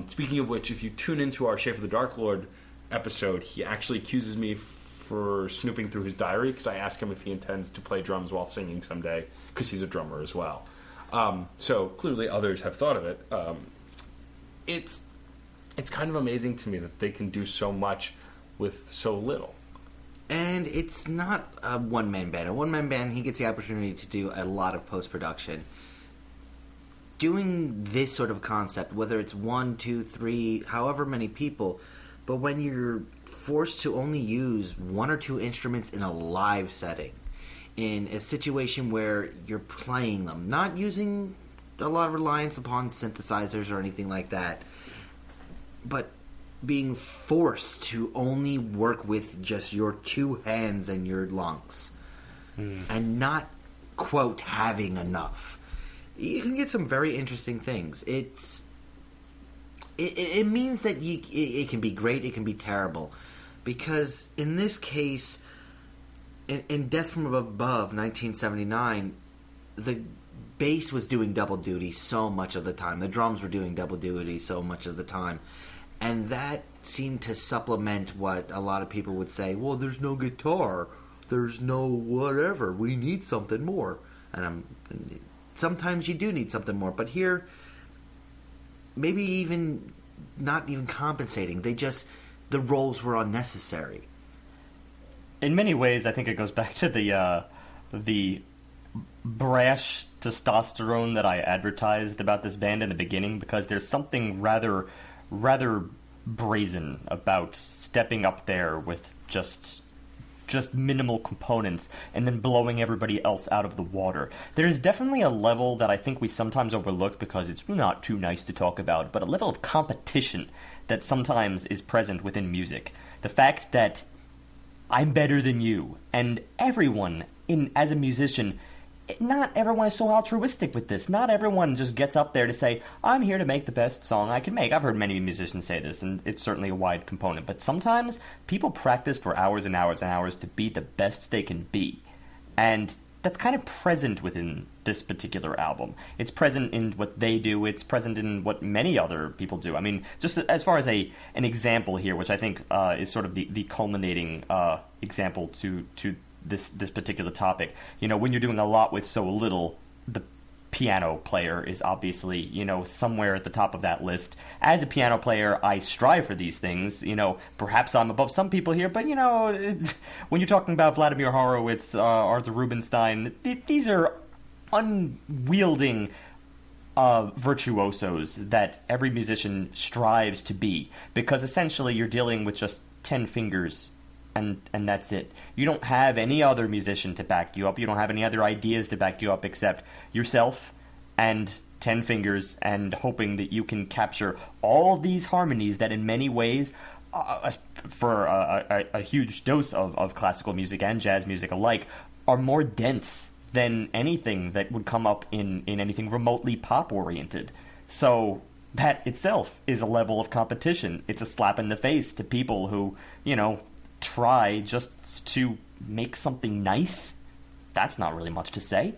[SPEAKER 1] Speaking of which, if you tune into our Shape of the Dark Lord episode, he actually accuses me for snooping through his diary because I ask him if he intends to play drums while singing someday, because he's a drummer as well. So clearly others have thought of it. It's kind of amazing to me that they can do so much with so little.
[SPEAKER 3] And it's not a one-man band. A one-man band, he gets the opportunity to do a lot of post-production. Doing this sort of concept, whether it's 1, 2, 3, however many people, but when you're forced to only use 1 or 2 instruments in a live setting, in a situation where you're playing them, not using a lot of reliance upon synthesizers or anything like that, but being forced to only work with just your 2 hands and your lungs, and not, quote, having enough. You can get some very interesting things. It means that it can be great, it can be terrible, because in this case, in Death from Above, 1979, the bass was doing double duty so much of the time. The drums were doing double duty so much of the time. And that seemed to supplement what a lot of people would say, well, there's no guitar, there's no whatever, we need something more. And sometimes you do need something more, but here, maybe even not even compensating. The roles were unnecessary.
[SPEAKER 2] In many ways, I think it goes back to the brash testosterone that I advertised about this band in the beginning, because there's something rather brazen about stepping up there with just minimal components and then blowing everybody else out of the water. There's definitely a level that I think we sometimes overlook because it's not too nice to talk about, but a level of competition that sometimes is present within music. The fact that I'm better than you, and everyone as a musician, not everyone is so altruistic with this. Not everyone just gets up there to say, I'm here to make the best song I can make. I've heard many musicians say this, and it's certainly a wide component. But sometimes people practice for hours and hours and hours to be the best they can be. And that's kind of present within this particular album. It's present in what they do. It's present in what many other people do. I mean, just as far as an example here, which I think is sort of the culminating example to this particular topic. You know, when you're doing a lot with so little, the piano player is obviously, you know, somewhere at the top of that list. As a piano player, I strive for these things. You know, perhaps I'm above some people here, but, you know, when you're talking about Vladimir Horowitz, Arthur Rubinstein, these are unwielding virtuosos that every musician strives to be, because essentially you're dealing with just 10 fingers and that's it. You don't have any other musician to back you up. You don't have any other ideas to back you up except yourself and 10 fingers, and hoping that you can capture all these harmonies that in many ways, for a huge dose of classical music and jazz music alike, are more dense than anything that would come up in anything remotely pop-oriented. So that itself is a level of competition. It's a slap in the face to people who, you know, try just to make something nice. That's not really much to say.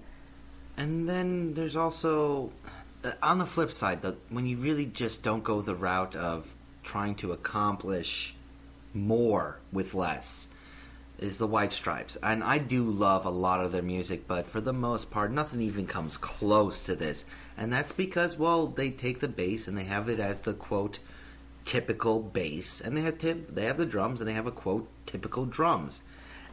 [SPEAKER 3] And then there's also, on the flip side, when you really just don't go the route of trying to accomplish more with less, is the White Stripes. And I do love a lot of their music, but for the most part, nothing even comes close to this. And that's because, well, they take the bass and they have it as the, quote, typical bass. And they have the drums and they have a, quote, typical drums.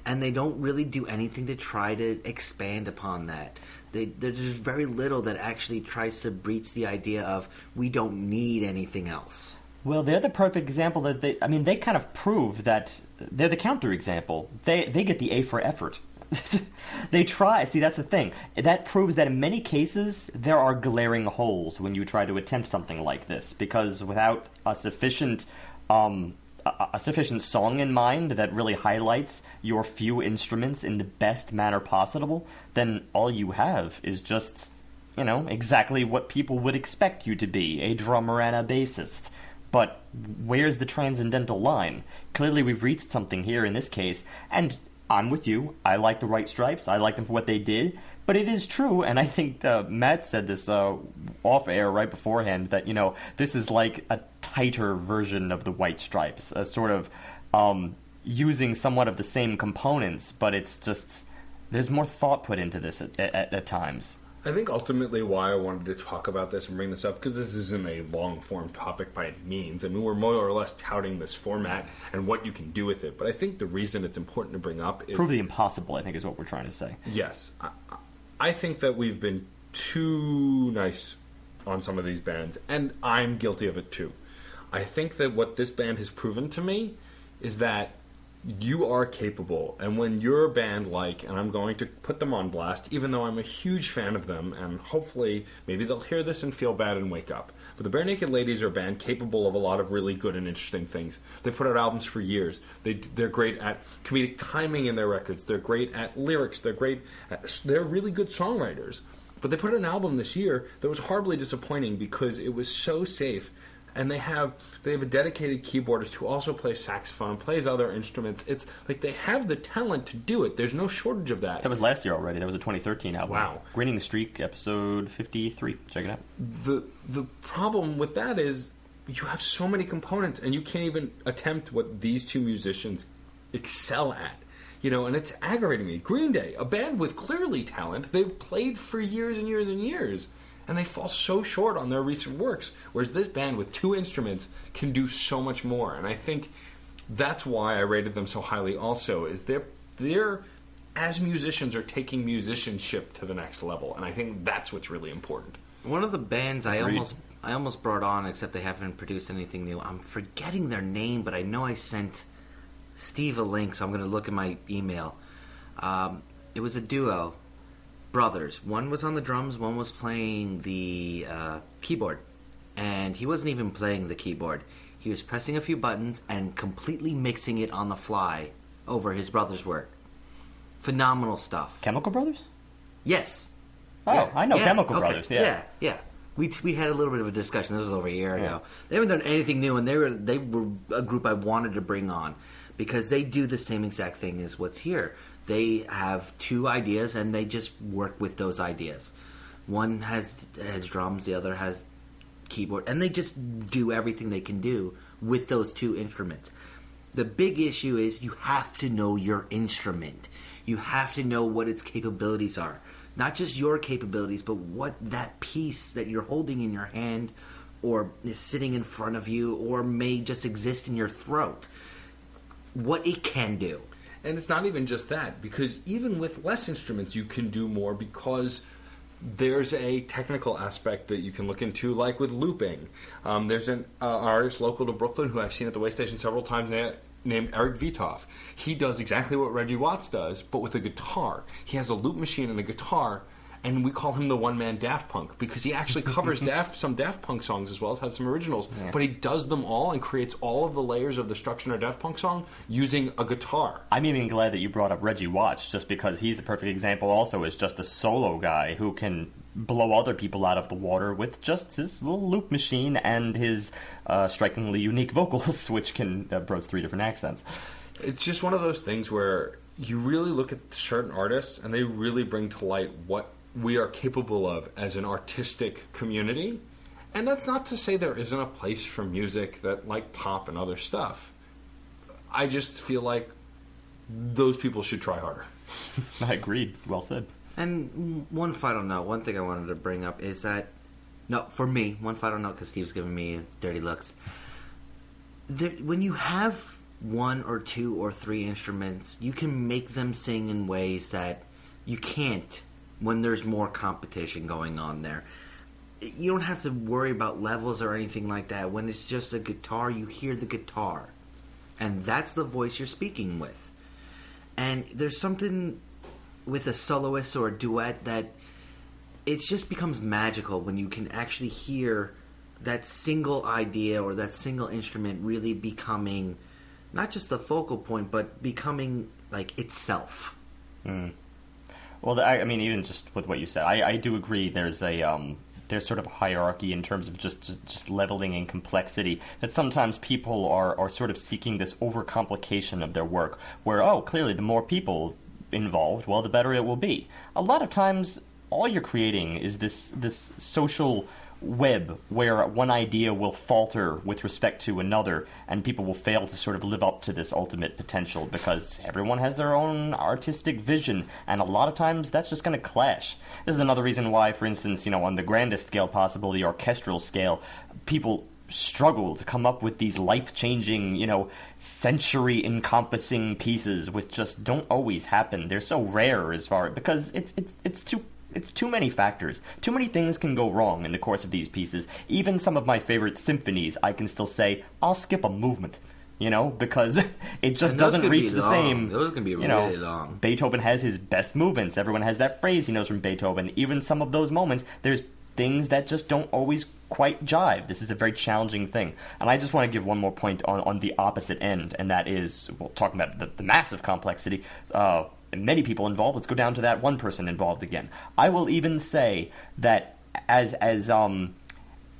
[SPEAKER 3] And they don't really do anything to try to expand upon that. There's very little that actually tries to breach the idea of we don't need anything else.
[SPEAKER 2] Well, they're the perfect example that they kind of prove that they're the counterexample. They get the A for effort. They try. See, that's the thing. That proves that in many cases there are glaring holes when you try to attempt something like this, because without a sufficient song in mind that really highlights your few instruments in the best manner possible, then all you have is just, exactly what people would expect you to be, a drummer and a bassist. But where's the transcendental line? Clearly we've reached something here in this case, and I'm with you. I like the White Stripes. I like them for what they did. But it is true, and I think Matt said this off-air right beforehand, that, this is like a tighter version of the White Stripes, a sort of using somewhat of the same components, but it's just, there's more thought put into this at times.
[SPEAKER 1] I think ultimately why I wanted to talk about this and bring this up, because this isn't a long-form topic by any means. I mean, we're more or less touting this format and what you can do with it. But I think the reason it's important to bring up is...
[SPEAKER 2] Prove the impossible, I think, is what we're trying to say.
[SPEAKER 1] Yes. I think that we've been too nice on some of these bands, and I'm guilty of it too. I think that what this band has proven to me is that you are capable, and when you're a band and I'm going to put them on blast, even though I'm a huge fan of them, and hopefully maybe they'll hear this and feel bad and wake up. But the Bare Naked Ladies are a band capable of a lot of really good and interesting things. They've put out albums for years. They're great at comedic timing in their records. They're great at lyrics. They're really good songwriters. But they put out an album this year that was horribly disappointing because it was so safe. And they have a dedicated keyboardist who also plays saxophone and plays other instruments. It's like they have the talent to do it. There's no shortage of that.
[SPEAKER 2] That was last year already. That was a 2013 album.
[SPEAKER 1] Wow.
[SPEAKER 2] Greening the Streak, episode 53. Check it out.
[SPEAKER 1] The problem with that is you have so many components, and you can't even attempt what these two musicians excel at. And it's aggravating me. Green Day, a band with clearly talent, they've played for years and years and years. And they fall so short on their recent works, whereas this band with two instruments can do so much more. And I think that's why I rated them so highly also, is they're as musicians, are taking musicianship to the next level. And I think that's what's really important.
[SPEAKER 3] One of the bands I almost brought on, except they haven't produced anything new, I'm forgetting their name, but I know I sent Steve a link, so I'm going to look at my email. It was a duo. Brothers. One was on the drums, one was playing the keyboard. And he wasn't even playing the keyboard. He was pressing a few buttons and completely mixing it on the fly over his brother's work. Phenomenal stuff.
[SPEAKER 2] Chemical Brothers?
[SPEAKER 3] Yes.
[SPEAKER 2] Oh,
[SPEAKER 3] yeah.
[SPEAKER 2] I know
[SPEAKER 3] yeah.
[SPEAKER 2] Chemical
[SPEAKER 3] Okay.
[SPEAKER 2] Brothers, yeah.
[SPEAKER 3] Yeah. We had a little bit of a discussion. This was over a year ago. They haven't done anything new, and they were a group I wanted to bring on because they do the same exact thing as what's here. They have two ideas, and they just work with those ideas. One has drums, the other has keyboard, and they just do everything they can do with those two instruments. The big issue is you have to know your instrument. You have to know what its capabilities are. Not just your capabilities, but what that piece that you're holding in your hand or is sitting in front of you or may just exist in your throat. What it can do.
[SPEAKER 1] And it's not even just that, because even with less instruments you can do more, because there's a technical aspect that you can look into, like with looping. There's an artist local to Brooklyn who I've seen at the Way Station several times named Eric Vitoff. He does exactly what Reggie Watts does, but with a guitar. He has a loop machine and a guitar, and we call him the one-man Daft Punk, because he actually covers some Daft Punk songs as well as has some originals, but he does them all and creates all of the layers of the structure in a Daft Punk song using a guitar.
[SPEAKER 2] I'm even glad that you brought up Reggie Watts, just because he's the perfect example also as just a solo guy who can blow other people out of the water with just his little loop machine and his strikingly unique vocals, which can broach 3 different accents.
[SPEAKER 1] It's just one of those things where you really look at certain artists and they really bring to light what we are capable of as an artistic community. And that's not to say there isn't a place for music that like pop and other stuff. I just feel like those people should try harder.
[SPEAKER 2] I agreed. Well said.
[SPEAKER 3] And one final note, one thing I wanted to bring up is that, no, for me, one final note, because Steve's giving me dirty looks. When you have 1 or 2 or 3 instruments, you can make them sing in ways that you can't when there's more competition going on there. You don't have to worry about levels or anything like that. When it's just a guitar, you hear the guitar. And that's the voice you're speaking with. And there's something with a soloist or a duet that it just becomes magical when you can actually hear that single idea or that single instrument really becoming not just the focal point, but becoming like itself.
[SPEAKER 2] Well, I mean, even just with what you said, I do agree. There's sort of a hierarchy in terms of just leveling and complexity, that sometimes people are sort of seeking this overcomplication of their work, where, clearly the more people involved, well, the better it will be. A lot of times, all you're creating is this social web where one idea will falter with respect to another, and people will fail to sort of live up to this ultimate potential because everyone has their own artistic vision, and a lot of times that's just going to clash. This is another reason why, for instance, on the grandest scale possible, the orchestral scale, people struggle to come up with these life-changing, century-encompassing pieces, which just don't always happen. They're so rare because it's too many factors. Too many things can go wrong in the course of these pieces. Even some of my favorite symphonies, I can still say, I'll skip a movement, because it just doesn't reach the same.
[SPEAKER 3] Those can be really long.
[SPEAKER 2] Beethoven has his best movements. Everyone has that phrase he knows from Beethoven. Even some of those moments, there's things that just don't always quite jive. This is a very challenging thing. And I just want to give one more point on the opposite end, and that is, talking about the massive complexity, many people involved. Let's go down to that one person involved again. I will even say that as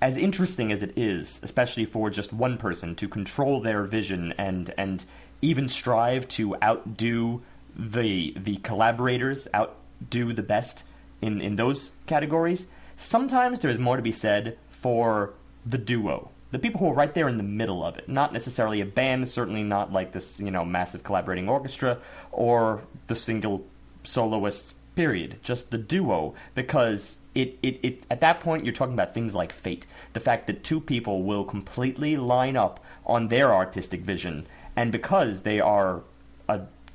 [SPEAKER 2] interesting as it is, especially for just one person to control their vision and even strive to outdo the collaborators, outdo the best in those categories, sometimes there's more to be said for the duo. The people who are right there in the middle of it. Not necessarily a band, certainly not like this, massive collaborating orchestra, or the single soloist, period. Just the duo, because it at that point you're talking about things like fate. The fact that two people will completely line up on their artistic vision, and because they are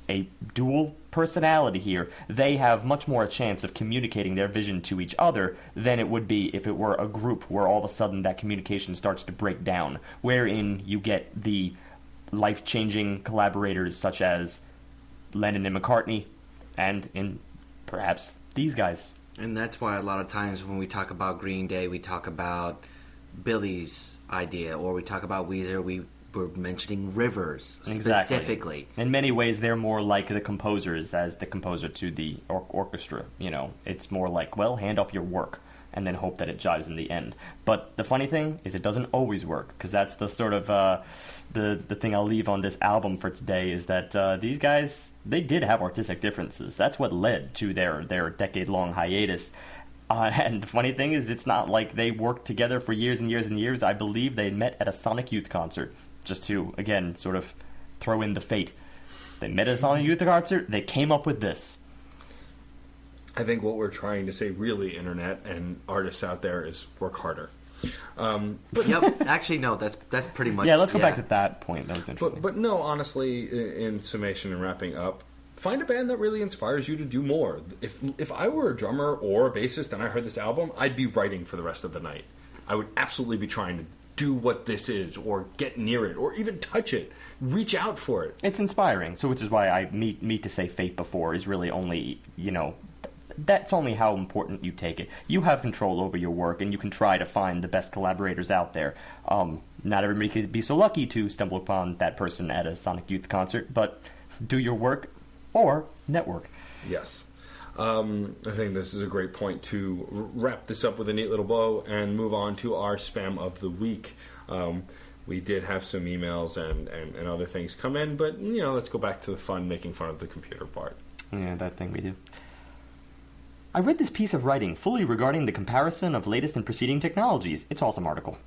[SPEAKER 2] a dual personality here, they have much more a chance of communicating their vision to each other than it would be if it were a group where all of a sudden that communication starts to break down, wherein you get the life-changing collaborators such as Lennon and McCartney, and in perhaps these guys.
[SPEAKER 3] And that's why a lot of times when we talk about Green Day, we talk about Billy's idea, or we talk about Weezer, we're mentioning Rivers specifically.
[SPEAKER 2] Exactly. In many ways, they're more like the composers as the composer to the orchestra. It's more like, well, hand off your work and then hope that it jives in the end. But the funny thing is, it doesn't always work, because that's the sort of the thing I'll leave on this album for today, is that these guys, they did have artistic differences. That's what led to their decade-long hiatus. And the funny thing is, it's not like they worked together for years and years and years. I believe they met at a Sonic Youth concert. Just to, again, sort of throw in the fate. They met us on a youth concert, they came up with this.
[SPEAKER 1] I think what we're trying to say, really, Internet and artists out there, is work harder.
[SPEAKER 3] Yep, actually, no, that's pretty much...
[SPEAKER 2] Yeah, let's go back to that point. That was interesting.
[SPEAKER 1] But no, honestly, in summation and wrapping up, find a band that really inspires you to do more. If I were a drummer or a bassist and I heard this album, I'd be writing for the rest of the night. I would absolutely be trying to do what this is, or get near it, or even touch it, reach out for it.
[SPEAKER 2] It's inspiring, so which is why I me to say fate before is really only, that's only how important you take it. You have control over your work, and you can try to find the best collaborators out there. Not everybody could be so lucky to stumble upon that person at a Sonic Youth concert, but do your work or network.
[SPEAKER 1] Yes. I think this is a great point to wrap this up with a neat little bow and move on to our spam of the week. We did have some emails and other things come in, but, let's go back to the fun, making fun of the computer part.
[SPEAKER 2] Yeah, that thing we do. I read this piece of writing fully regarding the comparison of latest and preceding technologies. It's awesome article.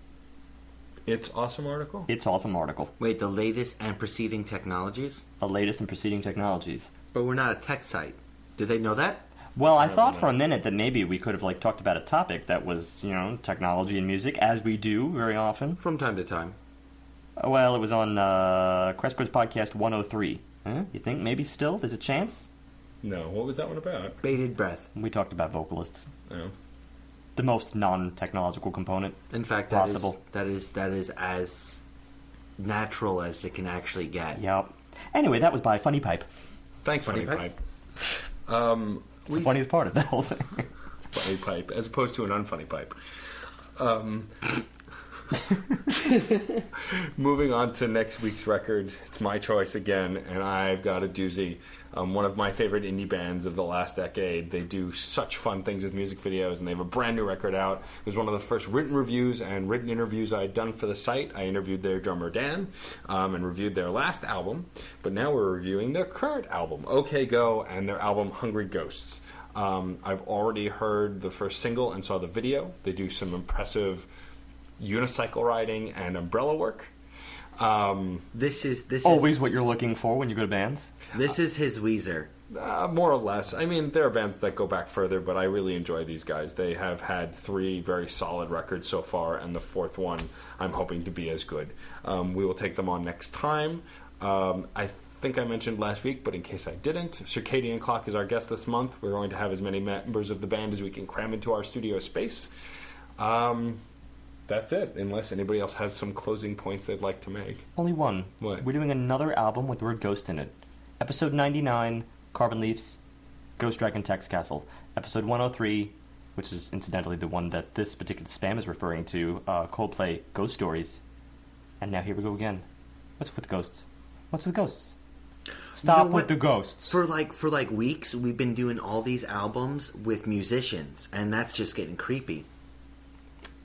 [SPEAKER 1] It's Awesome article?
[SPEAKER 2] It's Awesome article.
[SPEAKER 3] Wait, the latest and preceding technologies?
[SPEAKER 2] The latest and preceding technologies.
[SPEAKER 3] But we're not a tech site. Do they know that?
[SPEAKER 2] Well, I thought for a minute that maybe we could have talked about a topic that was, technology and music, as we do very often.
[SPEAKER 3] From time to time.
[SPEAKER 2] Well, it was on Chords Podcast 103. Huh? You think maybe still there's a chance?
[SPEAKER 1] No. What was that one about?
[SPEAKER 3] Bated breath.
[SPEAKER 2] We talked about vocalists.
[SPEAKER 1] Oh.
[SPEAKER 2] The most non-technological component.
[SPEAKER 3] In fact,
[SPEAKER 2] possible.
[SPEAKER 3] That is as natural as it can actually get.
[SPEAKER 2] Yep. Anyway, that was by Funny Pipe.
[SPEAKER 1] Thanks,
[SPEAKER 3] Funny
[SPEAKER 1] Funny Pipe.
[SPEAKER 2] It's the funniest part of the whole thing.
[SPEAKER 1] Funny Pipe, as opposed to an unfunny pipe. Moving on to next week's record, it's my choice again, and I've got a doozy. One of my favorite indie bands of the last decade. They do such fun things with music videos, and they have a brand new record out. It was one of the first written reviews and written interviews I had done for the site. I interviewed their drummer Dan, and reviewed their last album, but now we're reviewing their current album, OK Go, and their album Hungry Ghosts. I've already heard the first single and saw the video. They do some impressive unicycle riding and umbrella work.
[SPEAKER 3] This is
[SPEAKER 2] Always what you're looking for when you go to bands.
[SPEAKER 3] This is his Weezer.
[SPEAKER 1] More or less. I mean, there are bands that go back further, but I really enjoy these guys. They have had 3 very solid records so far, and the 4th one I'm hoping to be as good. We will take them on next time. I think I mentioned last week, but in case I didn't, Circadian Clock is our guest this month. We're going to have as many members of the band as we can cram into our studio space. That's it, unless anybody else has some closing points they'd like to make.
[SPEAKER 2] Only one.
[SPEAKER 1] What?
[SPEAKER 2] We're doing another album with the word ghost in it. Episode 99, Carbon Leafs, Ghost Dragon Text Castle. Episode 103, which is incidentally the one that this particular spam is referring to, Coldplay, Ghost Stories. And now here we go again. What's with ghosts? What's with ghosts? Stop with the ghosts.
[SPEAKER 3] For weeks, we've been doing all these albums with musicians, and that's just getting creepy.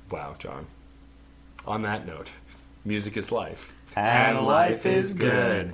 [SPEAKER 1] Wow, John. On that note, music is life.
[SPEAKER 2] And life is good.